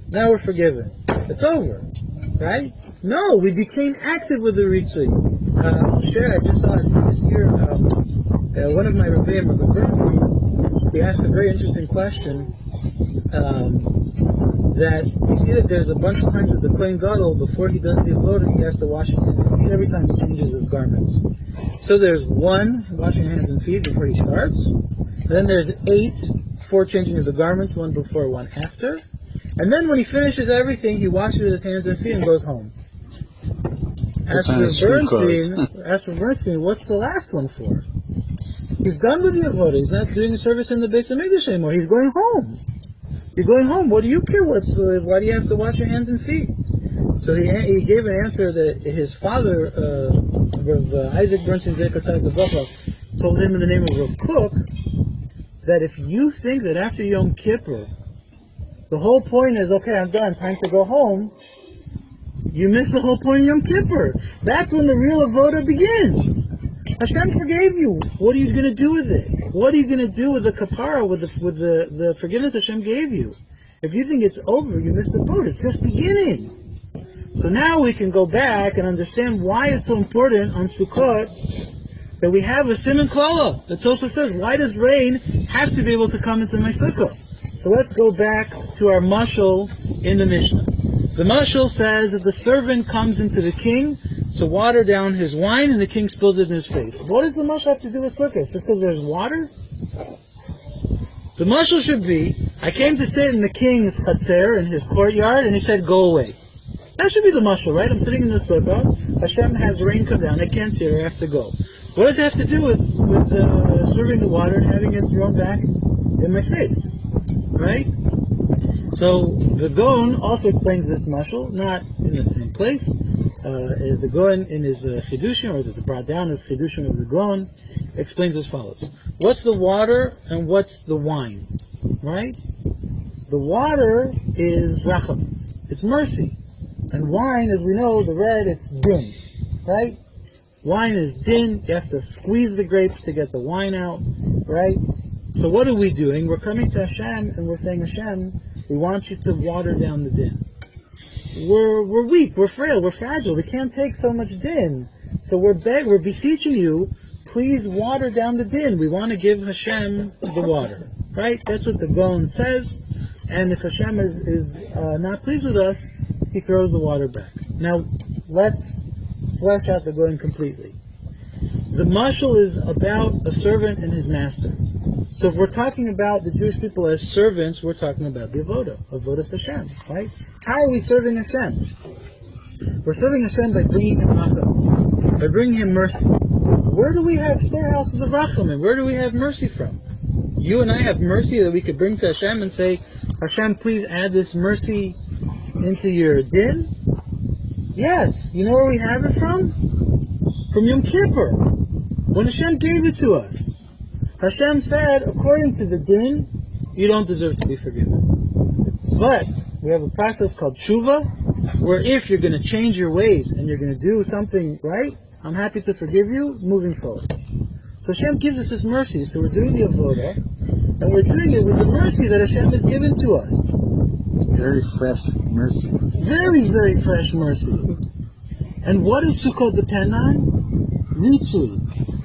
now we're forgiven. It's over. Right? No, we became active with the Ritzui. I'll share, I just saw it this year, one of my Rebbeim, Rabbi Bernstein, he asked a very interesting question, that you see that there's a bunch of times that the Kohen Gadol, before he does the avodah, he has to wash his hands and feet every time he changes his garments. So there's 1, washing hands and feet before he starts. Then there's 8, 4 changing of the garments, 1 before, 1 after. And then when he finishes everything, he washes his hands and feet and goes home. As for Bernstein, what's the last one for? He's done with the avodah. He's not doing the service in the Beis HaMikdash anymore. He's going home. You're going home. What do you care? Why do you have to wash your hands and feet? So he gave an answer that his father, Isaac Bernstein Zekotai Bavachal, told him in the name of Rav Kook that if you think that after Yom Kippur the whole point is, okay, I'm done, time to go home, You missed the whole point of Yom Kippur. That's when the real avoda begins. Hashem forgave you. What are you going to do with it? What are you going to do with the kapara, with the forgiveness Hashem gave you? If you think it's over, you missed the boat. It's just beginning. So now we can go back and understand why it's so important on Sukkot that we have a siman klala. The Tosafot says, why does rain have to be able to come into my sukkah? So let's go back to our mashal in the Mishnah. The mashal says that the servant comes into the king to water down his wine, and the king spills it in his face. What does the mashal have to do with sukkahs? Just because there's water? The mashal should be, I came to sit in the king's chatzer, in his courtyard, and he said, go away. That should be the mashal, right? I'm sitting in the sukkah, Hashem has rain come down, I can't see it, I have to go. What does it have to do with serving the water and having it thrown back in my face? Right? So the Gaon also explains this mashal, not in the same place. The Gaon in his Chidushim, or that's brought down as Chidushim of the Gaon, explains as follows. What's the water and what's the wine? Right? The water is rachamim. It's mercy. And wine, as we know, the red, it's din. Right? Wine is din. You have to squeeze the grapes to get the wine out. Right? So what are we doing? We're coming to Hashem and we're saying, Hashem, we want you to water down the din. We're weak, we're frail, we're fragile. We can't take so much din. So we're beseeching you, please water down the din. We want to give Hashem the water. Right? That's what the Gaon says. And if Hashem is not pleased with us, he throws the water back. Now, let's flesh out the Gaon completely. The mashal is about a servant and his master. So if we're talking about the Jewish people as servants, we're talking about the avodas Hashem, right? How are we serving Hashem? We're serving Hashem by bringing him rachamim, by bringing him mercy. Where do we have storehouses of rachamim? Where do we have mercy from? You and I have mercy that we could bring to Hashem and say, Hashem, please add this mercy into your din? Yes. You know where we have it from? From Yom Kippur, when Hashem gave it to us. Hashem said, according to the din, you don't deserve to be forgiven. But we have a process called tshuva, where if you're going to change your ways and you're going to do something right, I'm happy to forgive you moving forward. So Hashem gives us this mercy. So we're doing the avodah, and we're doing it with the mercy that Hashem has given to us. Very fresh mercy. Very, very fresh mercy. And what does Sukkot depend on? Ritzui.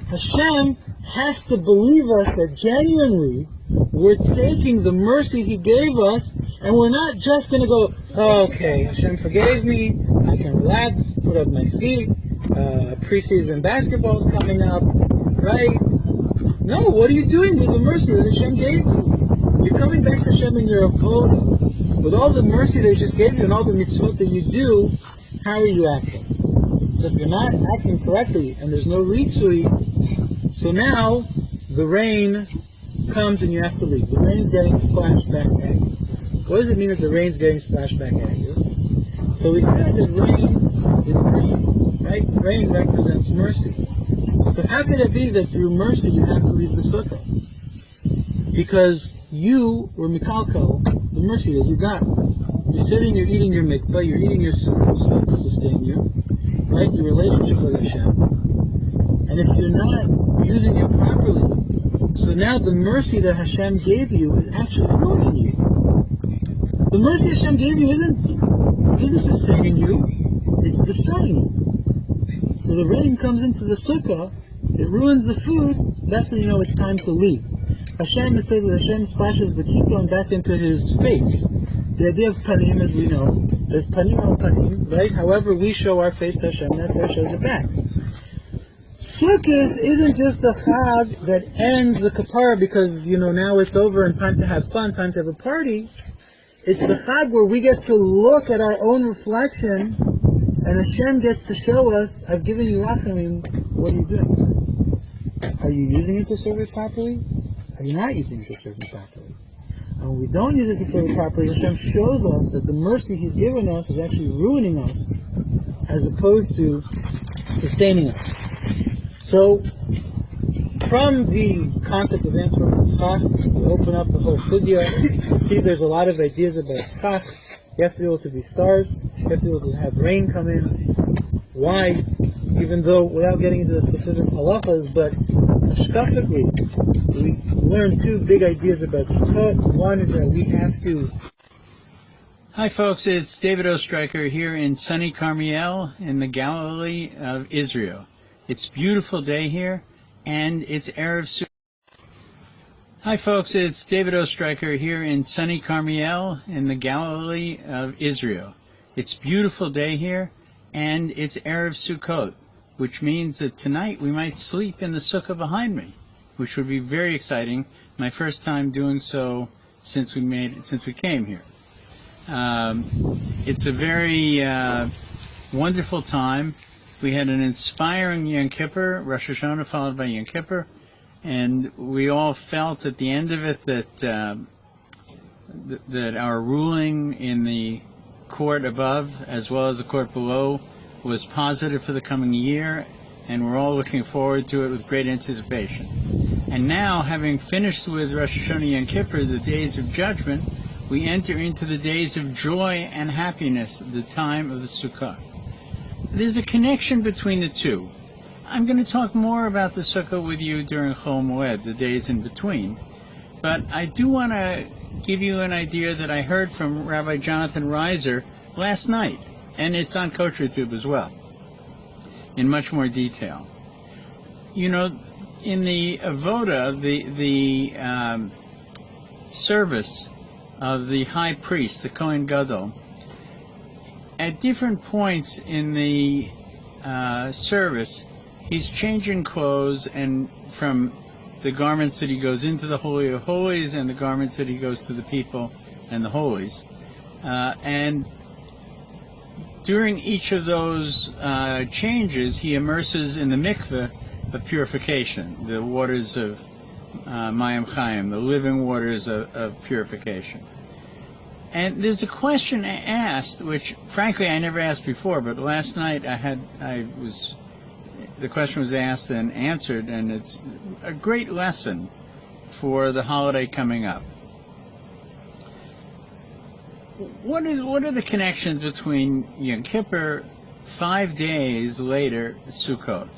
Hashem has to believe us that genuinely we're taking the mercy he gave us, and we're not just going to go, oh, okay, Hashem forgave me, I can relax, put up my feet, preseason basketball's coming up, right? No, what are you doing with the mercy that Hashem gave you? You're coming back to Hashem in your avodah. With all the mercy that he just gave you and all the mitzvot that you do, how are you acting? So if you're not acting correctly and there's no ritzui, so now the rain comes and you have to leave. The rain's getting splashed back at you. What does it mean that the rain's getting splashed back at you? So we said that rain is mercy, right? Rain represents mercy. So how could it be that through mercy you have to leave the sukkah? Because you were mikalko, the mercy that you got. You're sitting, you're eating your mikvah, you're eating your sukkah, it's supposed to sustain you, right? Your relationship with Hashem. And if you're not using it properly, so now the mercy that Hashem gave you is actually ruining you. The mercy Hashem gave you isn't sustaining you, it's destroying you. So the rain comes into the sukkah, it ruins the food, that's when you know it's time to leave. Hashem, it says that Hashem splashes the ketone back into his face. The idea of panim, as we know, is panim al panim, right? However we show our face to Hashem, that's how he shows it back. Sukkot isn't just a chag that ends the kapara because, now it's over and time to have fun, time to have a party. It's the chag where we get to look at our own reflection and Hashem gets to show us, I've given you rachamim, what are you doing? Are you using it to serve it properly? Are you not using it to serve it properly? And when we don't use it to serve it properly, Hashem shows us that the mercy he's given us is actually ruining us as opposed to sustaining us. So, from the concept of Antwerp and Tzchak, we open up the whole sugya. See, there's a lot of ideas about Tzchak. You have to be able to be stars. You have to be able to have rain come in. Why? Even though, without getting into the specific halachas, but hashkafically, we learned two big ideas about Sukkot. One is that we have to... Hi folks, it's David Ostreicher here in sunny Carmiel in the Galilee of Israel. It's a beautiful day here, and it's Erev Sukkot. Hi folks, it's David Ostreicher here in sunny Carmiel in the Galilee of Israel. It's a beautiful day here, and it's Erev Sukkot, which means that tonight we might sleep in the sukkah behind me, which would be very exciting. My first time doing so since we came here. It's a very wonderful time. We had an inspiring Yom Kippur, Rosh Hashanah followed by Yom Kippur, and we all felt at the end of it that that our ruling in the court above as well as the court below was positive for the coming year, and we're all looking forward to it with great anticipation. And now, having finished with Rosh Hashanah Yom Kippur, the days of judgment, we enter into the days of joy and happiness, the time of the Sukkah. There's a connection between the two. I'm going to talk more about the Sukkah with you during Chol Moed, the days in between, but I do want to give you an idea that I heard from Rabbi Jonathan Reiser last night, and it's on KosherTube as well, in much more detail. You know, in the avoda, the service of the high priest, the Kohen Gadol, at different points in the service, he's changing clothes, and from the garments that he goes into the Holy of Holies and the garments that he goes to the people and the holies. And during each of those changes, he immerses in the mikveh of purification, the waters of Mayim Chaim, the living waters of purification. And there's a question asked, which frankly I never asked before, but last night the question was asked and answered, and it's a great lesson for the holiday coming up. What are the connections between Yom Kippur, 5 days later, Sukkot?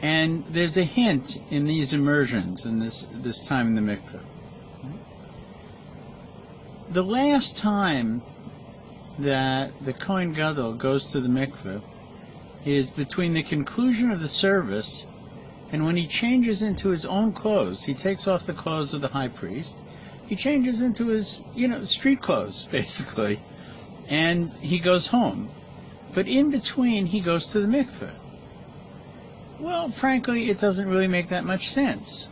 And there's a hint in these immersions, in this time in the mikveh. The last time that the Kohen Gadol goes to the mikveh is between the conclusion of the service and when he changes into his own clothes. He takes off the clothes of the high priest. He changes into his, street clothes, basically, and he goes home. But in between, he goes to the mikveh. Well, frankly, it doesn't really make that much sense.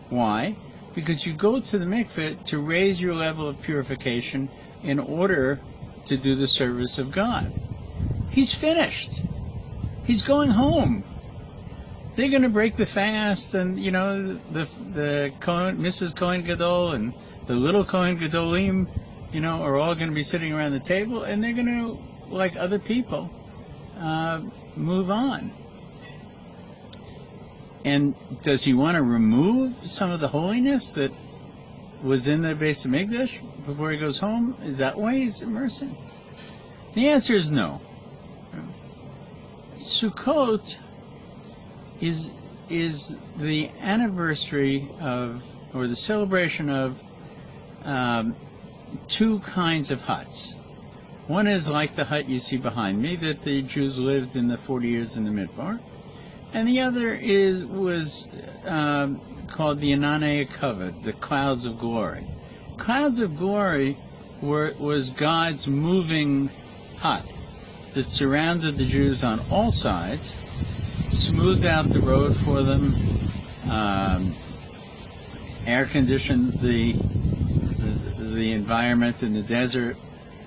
Why? Because you go to the mikveh to raise your level of purification in order to do the service of God. He's finished. He's going home. They're going to break the fast, and the Kohen, Mrs. Kohen Gadol and the little Kohen Gadolim, are all going to be sitting around the table, and they're going to, like other people, move on. And does he want to remove some of the holiness that was in the Beis Hamikdash before he goes home? Is that why he's immersing? The answer is no. Sukkot is the anniversary of, or the celebration of, two kinds of huts. One is like the hut you see behind me that the Jews lived in the 40 years in the Midbar. And the other was called the Ananei Kavod, the clouds of glory. Clouds of glory was God's moving hut that surrounded the Jews on all sides, smoothed out the road for them, air-conditioned the environment in the desert.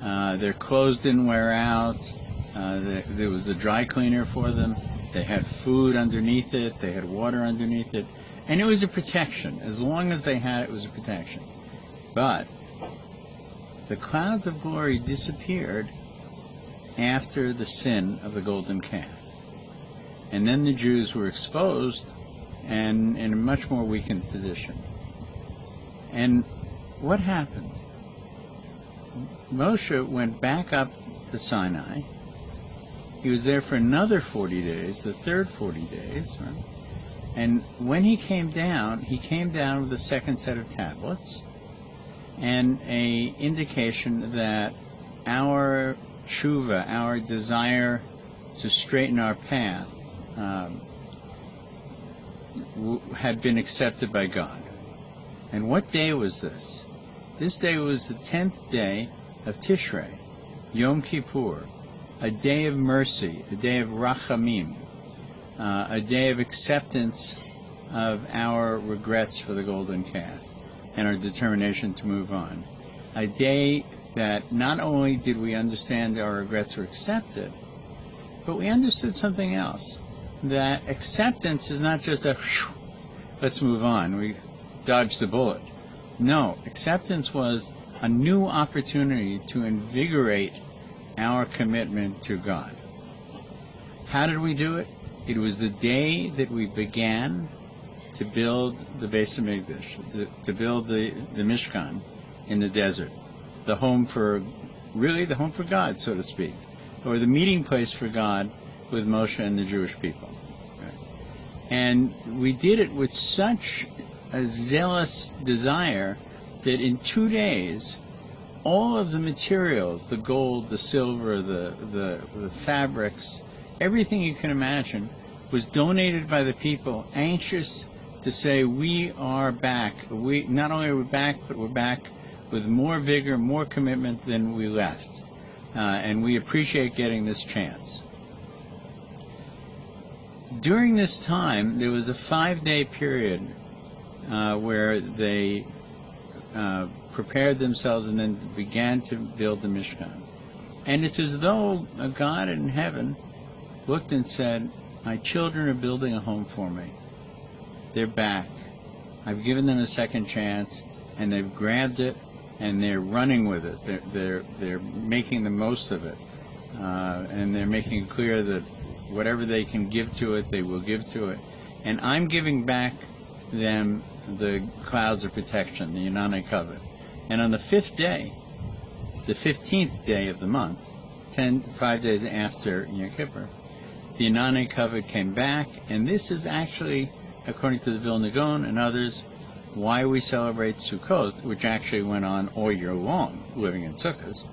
Their clothes didn't wear out. There was a dry cleaner for them. They had food underneath it. They had water underneath it. And it was a protection. As long as they had it, it was a protection. But the clouds of glory disappeared after the sin of the golden calf. And then the Jews were exposed and in a much more weakened position. And what happened? Moshe went back up to Sinai. He was there for another 40 days, the third 40 days, right? And when he came down with a second set of tablets and a indication that our tshuva, our desire to straighten our path, had been accepted by God. And what day was this? This day was the 10th day of Tishrei, Yom Kippur, a day of mercy, a day of rachamim, a day of acceptance of our regrets for the golden calf and our determination to move on. A day that not only did we understand our regrets were accepted, but we understood something else. That acceptance is not just a, let's move on, we dodged the bullet. No, acceptance was a new opportunity to invigorate our commitment to God. How did we do it? It was the day that we began to build the Beis HaMikdash, to build the Mishkan in the desert, the home for, really the home for God, so to speak, or the meeting place for God with Moshe and the Jewish people. And we did it with such a zealous desire that in 2 days, all of the materials, the gold, the silver, the fabrics, everything you can imagine, was donated by the people, anxious to say, we are back. We not only are we back, but we're back with more vigor, more commitment than we left. And we appreciate getting this chance. During this time, there was a 5-day period where they prepared themselves and then began to build the Mishkan. And it's as though a God in heaven looked and said, my children are building a home for me. They're back. I've given them a second chance, and they've grabbed it, and they're running with it. They're making the most of it. And they're making it clear that whatever they can give to it, they will give to it. And I'm giving back them the clouds of protection, the Inanei Kavod. And on the 5th day, the 15th day of the month, 5 days after Yom Kippur, the Inanei Kavod came back, and this is actually, according to the Vilna Gaon and others, why we celebrate Sukkot, which actually went on all year long, living in Sukkot,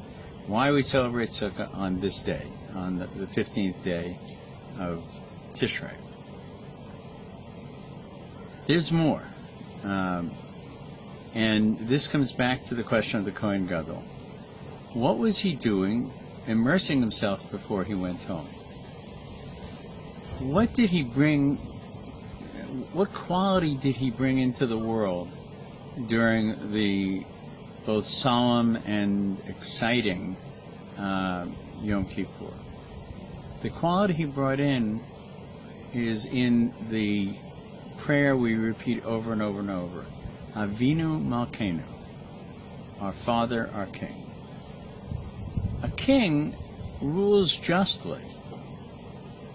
why we celebrate Sukkot on this day, on the 15th day of Tishrei. There's more. And this comes back to the question of the Kohen Gadol. What was he doing, immersing himself before he went home? What did he bring, what quality did he bring into the world during the both solemn and exciting Yom Kippur? The quality he brought in is in the prayer we repeat over and over and over. Avinu Malkeinu, our Father, our King. A king rules justly.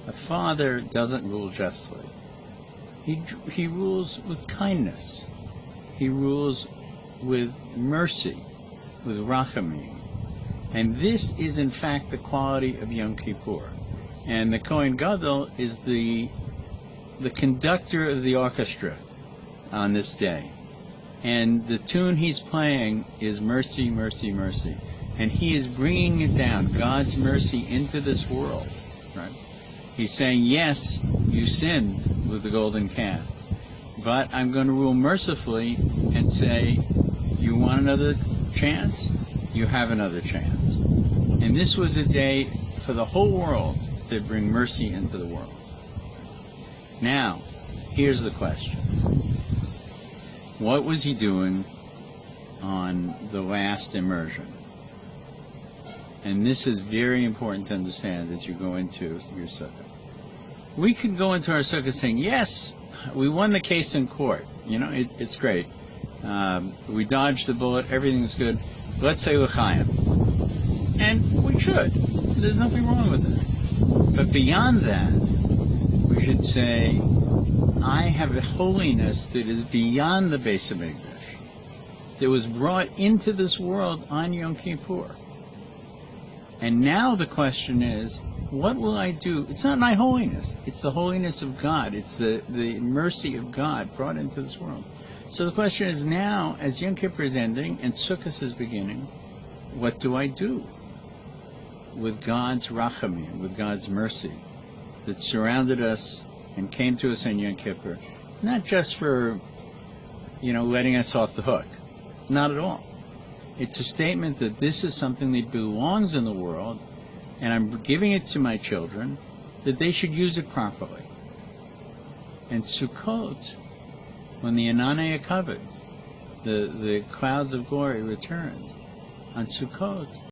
A father doesn't rule justly. He rules with kindness. He rules with mercy, with rachamim. And this is in fact the quality of Yom Kippur. And the Kohen Gadol is the conductor of the orchestra on this day. And the tune he's playing is Mercy, Mercy, Mercy. And he is bringing it down, God's mercy into this world. Right? He's saying, yes, you sinned with the golden calf, but I'm going to rule mercifully and say, you want another chance? You have another chance. And this was a day for the whole world to bring mercy into the world. Now, here's the question. What was he doing on the last immersion? And this is very important to understand as you go into your sukkah. We could go into our sukkah saying, yes, we won the case in court. You know, it's great. We dodged the bullet, everything's good. Let's say l'chaim. And we should. There's nothing wrong with it. But beyond that, we should say, I have a holiness that is beyond the Beis HaMikdash. that was brought into this world on Yom Kippur. And now the question is, what will I do? It's not my holiness. It's the holiness of God. It's the mercy of God brought into this world. So the question is now, as Yom Kippur is ending and Sukkot is beginning, what do I do with God's rachamim, with God's mercy that surrounded us and came to us on Yom Kippur? Not just for, letting us off the hook. Not at all. It's a statement that this is something that belongs in the world, and I'm giving it to my children, that they should use it properly. And Sukkot, when the Ananei Kavod, the clouds of glory returned, on Sukkot,